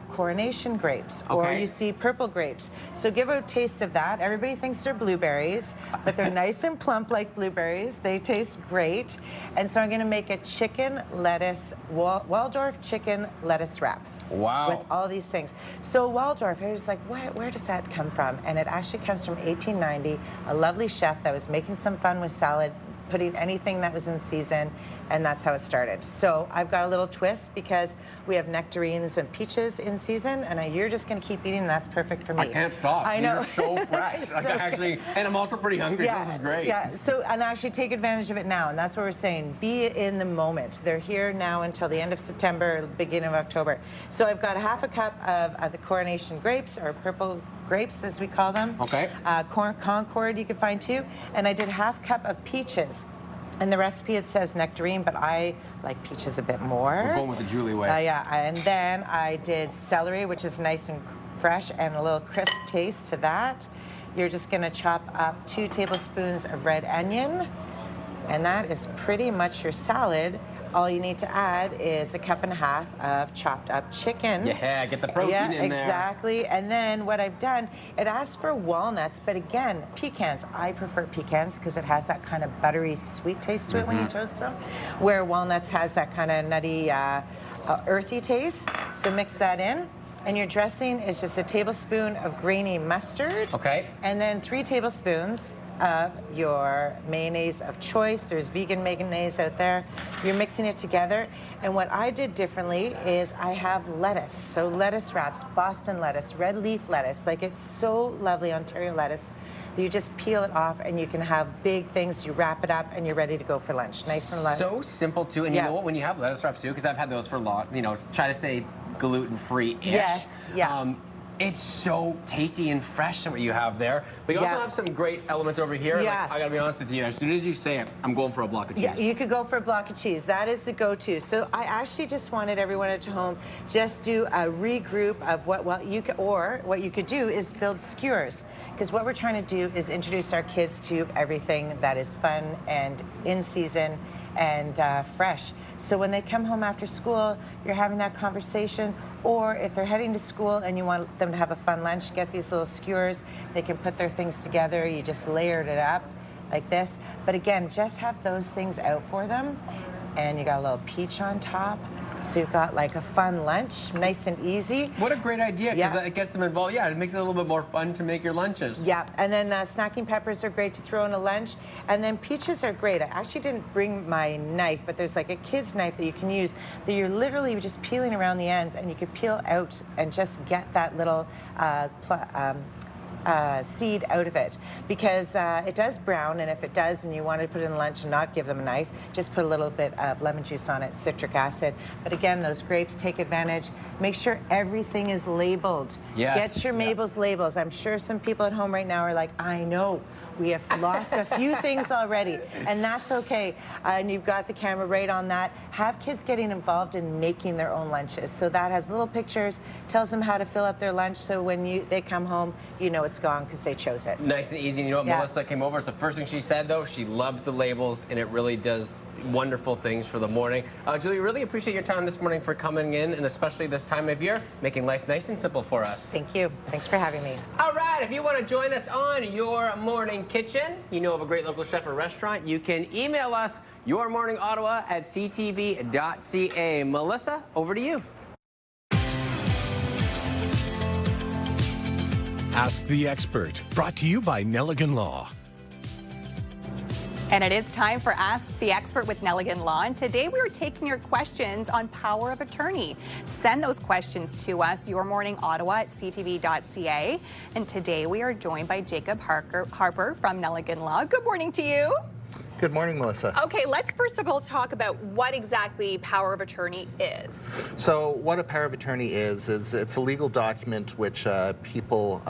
coronation grapes, or you see purple grapes. So give a taste of that. Everybody thinks they're blueberries, but they're nice and plump like blueberries. They taste great. And so I'm going to make a chicken lettuce, Waldorf chicken lettuce wrap. Wow. With all these things. So Waldorf, I was like, where does that come from? And it actually comes from 1890, a lovely chef that was making some fun with salad, putting anything that was in season, and that's how it started. So I've got a little twist because we have nectarines and peaches in season, and you're just going to keep eating. That's perfect for me. I can't stop. I know. They're so fresh. Like and I'm also pretty hungry. Yeah, so this is great. Yeah. So and actually take advantage of it now, and that's what we're saying. Be in the moment. They're here now until the end of September, beginning of October. So I've got half a cup of the coronation grapes, or purple grapes as we call them. Okay. Concord you can find too, and I did half cup of peaches. In the recipe, it says nectarine, but I like peaches a bit more. We're going with the Julie way. Yeah, and then I did celery, which is nice and fresh and a little crisp taste to that. You're just going to chop up 2 tablespoons of red onion, and that is pretty much your salad. All you need to add is 1.5 cups of chopped up chicken. Yeah, get the protein in there. Exactly. And then what I've done, it asks for walnuts, but again, pecans. I prefer pecans because it has that kind of buttery sweet taste to it when you toast them, where walnuts has that kind of nutty, earthy taste. So mix that in. And your dressing is just a tablespoon of grainy mustard. Okay. And then 3 tablespoons of your mayonnaise of choice. There's vegan mayonnaise out there. You're mixing it together. And what I did differently is I have lettuce. So lettuce wraps, Boston lettuce, red leaf lettuce. Like, it's so lovely, Ontario lettuce. You just peel it off and you can have big things. You wrap it up and you're ready to go for lunch. Nice and light. So simple too. And you know what? When you have lettuce wraps too, because I've had those for a lot, try to say gluten-free-ish. Yes, yeah. It's so tasty and fresh what you have there. But you also have some great elements over here. Yes. Like, I gotta be honest with you, as soon as you say it, I'm going for a block of cheese. Yeah, you could go for a block of cheese. That is the go-to. So I actually just wanted everyone at home just do a regroup of what you could do is build skewers. Because what we're trying to do is introduce our kids to everything that is fun and in season and fresh. So when they come home after school, you're having that conversation, or if they're heading to school and you want them to have a fun lunch, get these little skewers. They can put their things together. You just layered it up like this. But again, just have those things out for them. And you got a little peach on top. So you've got like a fun lunch, nice and easy. What a great idea, because it gets them involved. Yeah, it makes it a little bit more fun to make your lunches. Yeah, and then snacking peppers are great to throw in a lunch. And then peaches are great. I actually didn't bring my knife, but there's like a kid's knife that you can use that you're literally just peeling around the ends, and you could peel out and just get that little seed out of it, because it does brown, and if it does and you want to put it in lunch and not give them a knife, just put a little bit of lemon juice on it, citric acid. But again, those grapes, take advantage. Make sure everything is labeled. Yes. Get your Mabel's labels. I'm sure some people at home right now are like, I know. We have lost a few things already, and that's okay. And you've got the camera right on that. Have kids getting involved in making their own lunches. So that has little pictures, tells them how to fill up their lunch, so when they come home, you know it's gone because they chose it. Nice and easy. And you know what? Melissa came over. So the first thing she said, though, she loves the labels, and it really does wonderful things for the morning. Julie, really appreciate your time this morning for coming in, and especially this time of year, making life nice and simple for us. Thank you. Thanks for having me. All right, if you want to join us on Your Morning Kitchen, you know of a great local chef or restaurant, you can email us yourmorningottawa@ctv.ca. Melissa, over to you. Ask the Expert, brought to you by Nelligan Law. And it is time for Ask the Expert with Nelligan Law. And today we are taking your questions on power of attorney. Send those questions to us, yourmorningottawa@ctv.ca. And today we are joined by Jacob Harper from Nelligan Law. Good morning to you. Good morning, Melissa. Okay, let's first of all talk about what exactly power of attorney is. So what a power of attorney is it's a legal document which people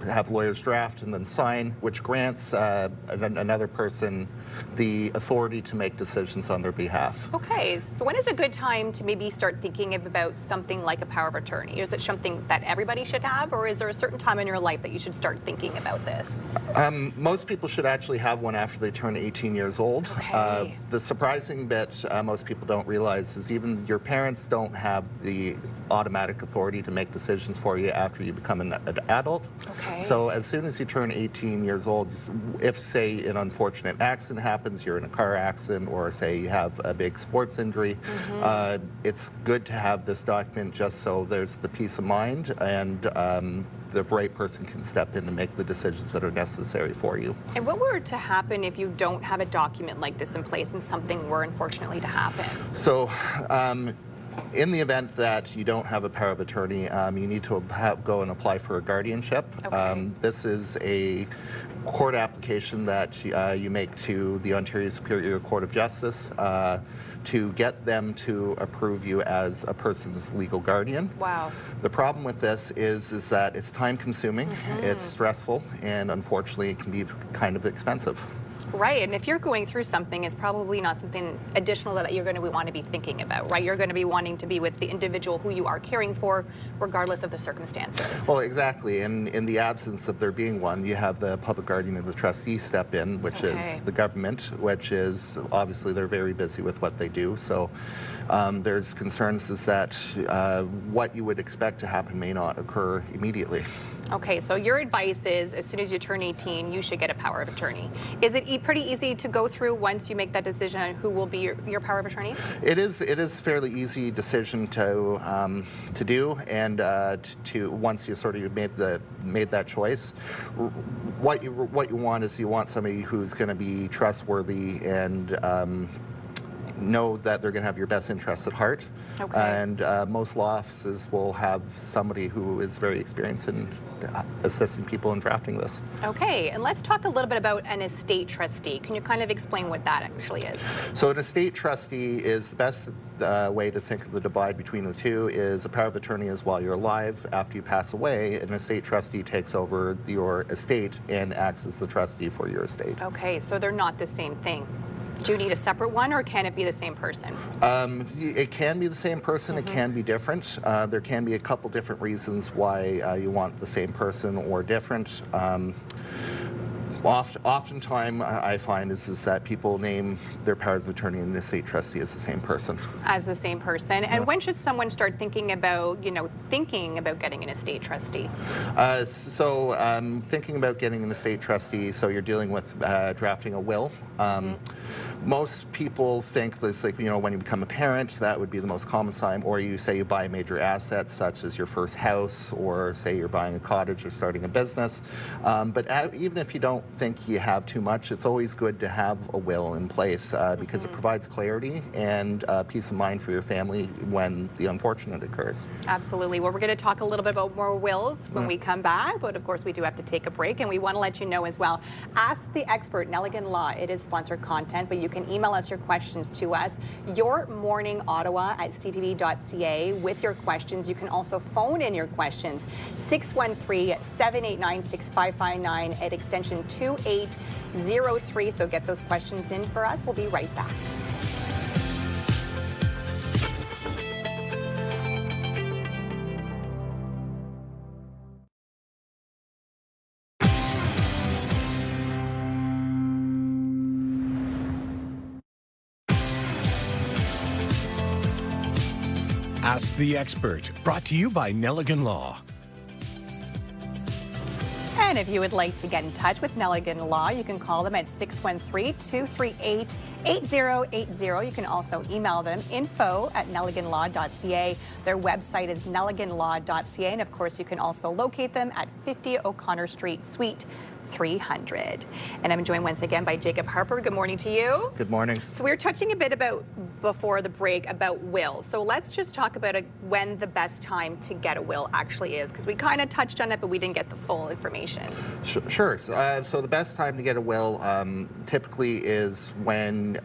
have lawyers draft and then sign, which grants another person the authority to make decisions on their behalf. Okay, so when is a good time to maybe start thinking about something like a power of attorney? Is it something that everybody should have, or is there a certain time in your life that you should start thinking about this? Most people should actually have one after they turn 18 years old. Okay. The surprising bit most people don't realize is even your parents don't have the automatic authority to make decisions for you after you become an adult. Okay. So as soon as you turn 18 years old, if say an unfortunate accident happens, you're in a car accident, or say you have a big sports injury, it's good to have this document just so there's the peace of mind and the right person can step in and make the decisions that are necessary for you. And what were to happen if you don't have a document like this in place and something were unfortunately to happen? So in the event that you don't have a power of attorney, you need to go and apply for a guardianship. Okay. This is a court application that you make to the Ontario Superior Court of Justice to get them to approve you as a person's legal guardian. Wow. The problem with this is that it's time consuming, it's stressful, and unfortunately it can be kind of expensive. Right, and if you're going through something, it's probably not something additional that you're going to want to be thinking about, right? You're going to be wanting to be with the individual who you are caring for, regardless of the circumstances. Well, exactly. And in the absence of there being one, you have the public guardian of the trustee step in, which is the government, which is obviously they're very busy with what they do. So there's concerns is that what you would expect to happen may not occur immediately. Okay, so your advice is as soon as you turn 18, you should get a power of attorney. Is it pretty easy to go through once you make that decision on who will be your power of attorney? It is a fairly easy decision to do, and to once you sort of made that choice, what you want is you want somebody who's going to be trustworthy and know that they're going to have your best interests at heart. Okay. And most law offices will have somebody who is very experienced in assisting people in drafting this. Okay, and let's talk a little bit about an estate trustee. Can you kind of explain what that actually is? So an estate trustee is the best way to think of the divide between the two is a power of attorney is while you're alive. After you pass away, an estate trustee takes over your estate and acts as the trustee for your estate. Okay, so they're not the same thing. Do you need a separate one, or can it be the same person? It can be the same person. It can be different. There can be a couple different reasons why you want the same person or different. Oftentimes, I find is that people name their powers of attorney and the estate trustee as the same person. As the same person. And when should someone start thinking about, getting an estate trustee? Thinking about getting an estate trustee, so you're dealing with drafting a will. Most people think this, when you become a parent, that would be the most common time, or you say you buy major assets such as your first house, or say you're buying a cottage or starting a business. But even if you don't think you have too much, it's always good to have a will in place because it provides clarity and peace of mind for your family when the unfortunate occurs. Absolutely. Well, we're going to talk a little bit about more wills when we come back, but of course we do have to take a break, and we want to let you know as well, Ask the Expert, Nelligan Law. It is sponsored content, but you can email us your questions to us, yourmorningottawa@ctv.ca with your questions. You can also phone in your questions, 613-789-6559 at extension 2803. So get those questions in for us. We'll be right back. Ask the Expert, brought to you by Nelligan Law. And if you would like to get in touch with Nelligan Law, you can call them at 613-238-8080. You can also email them info@nelliganlaw.ca. Their website is nelliganlaw.ca. And of course, you can also locate them at 50 O'Connor Street, Suite 300. And I'm joined once again by Jacob Harper. Good morning to you. Good morning. So we were touching a bit about before the break about wills. So let's just talk about when the best time to get a will actually is, because we kind of touched on it, but we didn't get the full information. Sure. So the best time to get a will typically is when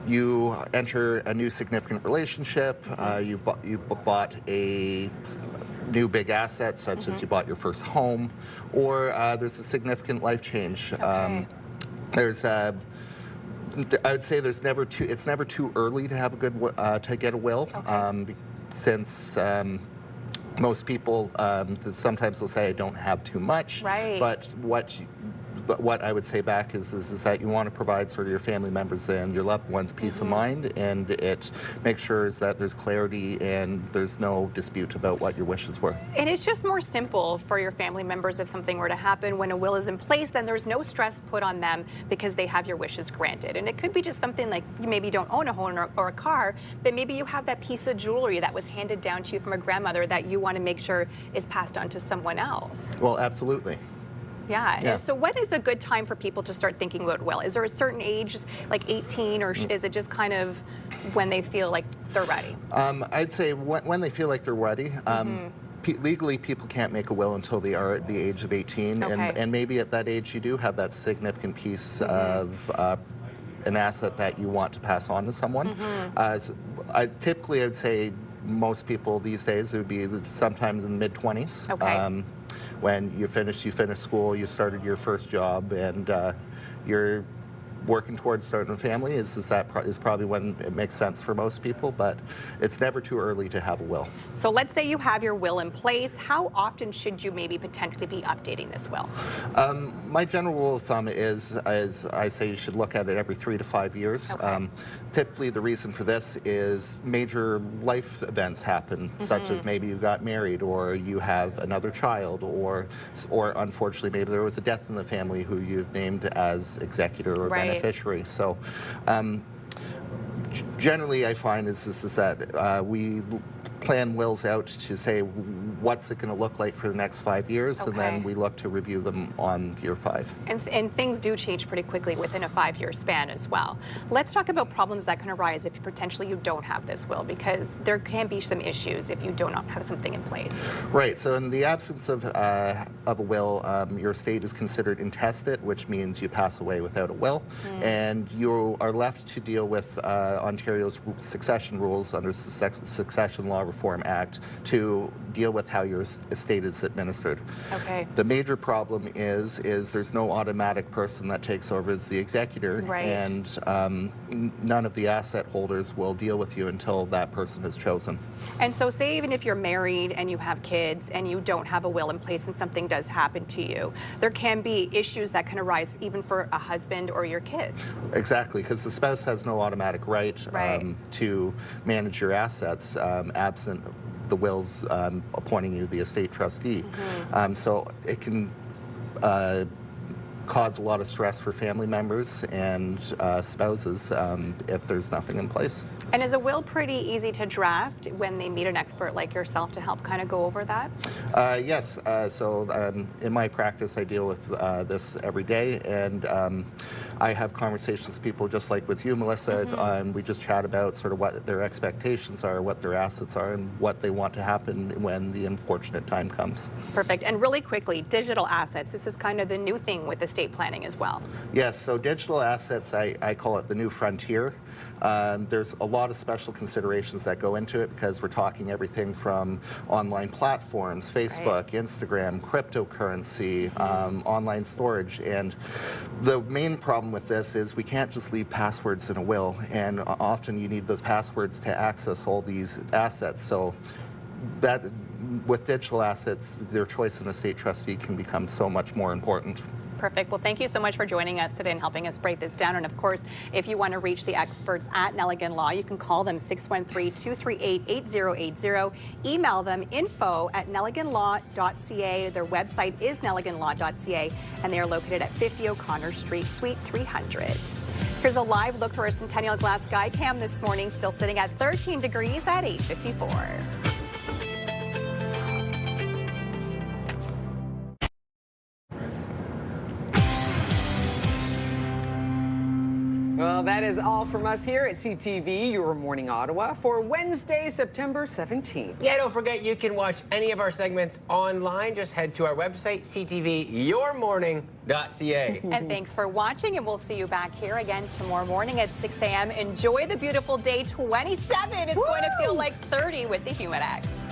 you enter a new significant relationship, you bought a new big asset, such as you bought your first home, or there's a significant life change. I would say it's never too early to have a good to get a will, since most people sometimes they'll say I don't have too much, right? But what I would say back is that you want to provide sort of your family members and your loved ones peace of mind, and it makes sure that there's clarity and there's no dispute about what your wishes were. And it's just more simple for your family members if something were to happen. When a will is in place, then there's no stress put on them because they have your wishes granted. And it could be just something like you maybe don't own a home or a car, but maybe you have that piece of jewelry that was handed down to you from a grandmother that you want to make sure is passed on to someone else. Well, absolutely. Yeah. So when is a good time for people to start thinking about will? Is there a certain age, like 18, or is it just kind of when they feel like they're ready? I'd say when they feel like they're ready. Legally, people can't make a will until they are at the age of 18, and maybe at that age you do have that significant piece of an asset that you want to pass on to someone. Typically, I'd say most people these days, it would be sometimes in the mid-20s. When you finish school, you started your first job, and you're working towards starting a family, is probably when it makes sense for most people, but it's never too early to have a will. So let's say you have your will in place. How often should you maybe potentially be updating this will? My general rule of thumb is I say you should look at it every 3 to 5 years. Typically, the reason for this is major life events happen, such as maybe you got married, or you have another child, or unfortunately maybe there was a death in the family who you've named as executor or beneficiary. So generally I find is that we plan wills out to say what's it going to look like for the next 5 years, and then we look to review them on year 5. And things do change pretty quickly within a 5-year span as well. Let's talk about problems that can arise if potentially you don't have this will, because there can be some issues if you do not have something in place. Right. So in the absence of a will, your estate is considered intestate, which means you pass away without a will, and you are left to deal with Ontario's succession rules under Succession Law Reform Act to deal with how your estate is administered. The major problem is there's no automatic person that takes over as the executor, and none of the asset holders will deal with you until that person is chosen. And so say even if you're married and you have kids and you don't have a will in place and something does happen to you, there can be issues that can arise even for a husband or your kids. Exactly, because the spouse has no automatic right to manage your assets absent the wills appointing you the estate trustee. So it can cause a lot of stress for family members and spouses if there's nothing in place. And is a will pretty easy to draft when they meet an expert like yourself to help kind of go over that? Yes. So in my practice, I deal with this every day, and I have conversations with people just like with you, Melissa, and we just chat about sort of what their expectations are, what their assets are, and what they want to happen when the unfortunate time comes. Perfect. And really quickly, digital assets. This is kind of the new thing with estate planning as well. Yes, so digital assets, I call it the new frontier. There's a lot of special considerations that go into it, because we're talking everything from online platforms, Facebook, Instagram, cryptocurrency, online storage. And the main problem with this is we can't just leave passwords in a will, and often you need those passwords to access all these assets. So that with digital assets, their choice in estate trustee can become so much more important. Perfect. Well, thank you so much for joining us today and helping us break this down. And of course, if you want to reach the experts at Nelligan Law, you can call them 613-238-8080. Email them info@nelliganlaw.ca. Their website is nelliganlaw.ca, and they are located at 50 O'Connor Street, Suite 300. Here's a live look through our Centennial Glass Sky Cam this morning, still sitting at 13 degrees at 8:54. Well, that is all from us here at CTV, Your Morning Ottawa, for Wednesday, September 17th. Yeah, don't forget you can watch any of our segments online. Just head to our website, ctvyourmorning.ca. And thanks for watching, and we'll see you back here again tomorrow morning at 6 a.m. Enjoy the beautiful day 27. It's going to feel like 30 with the Humidex.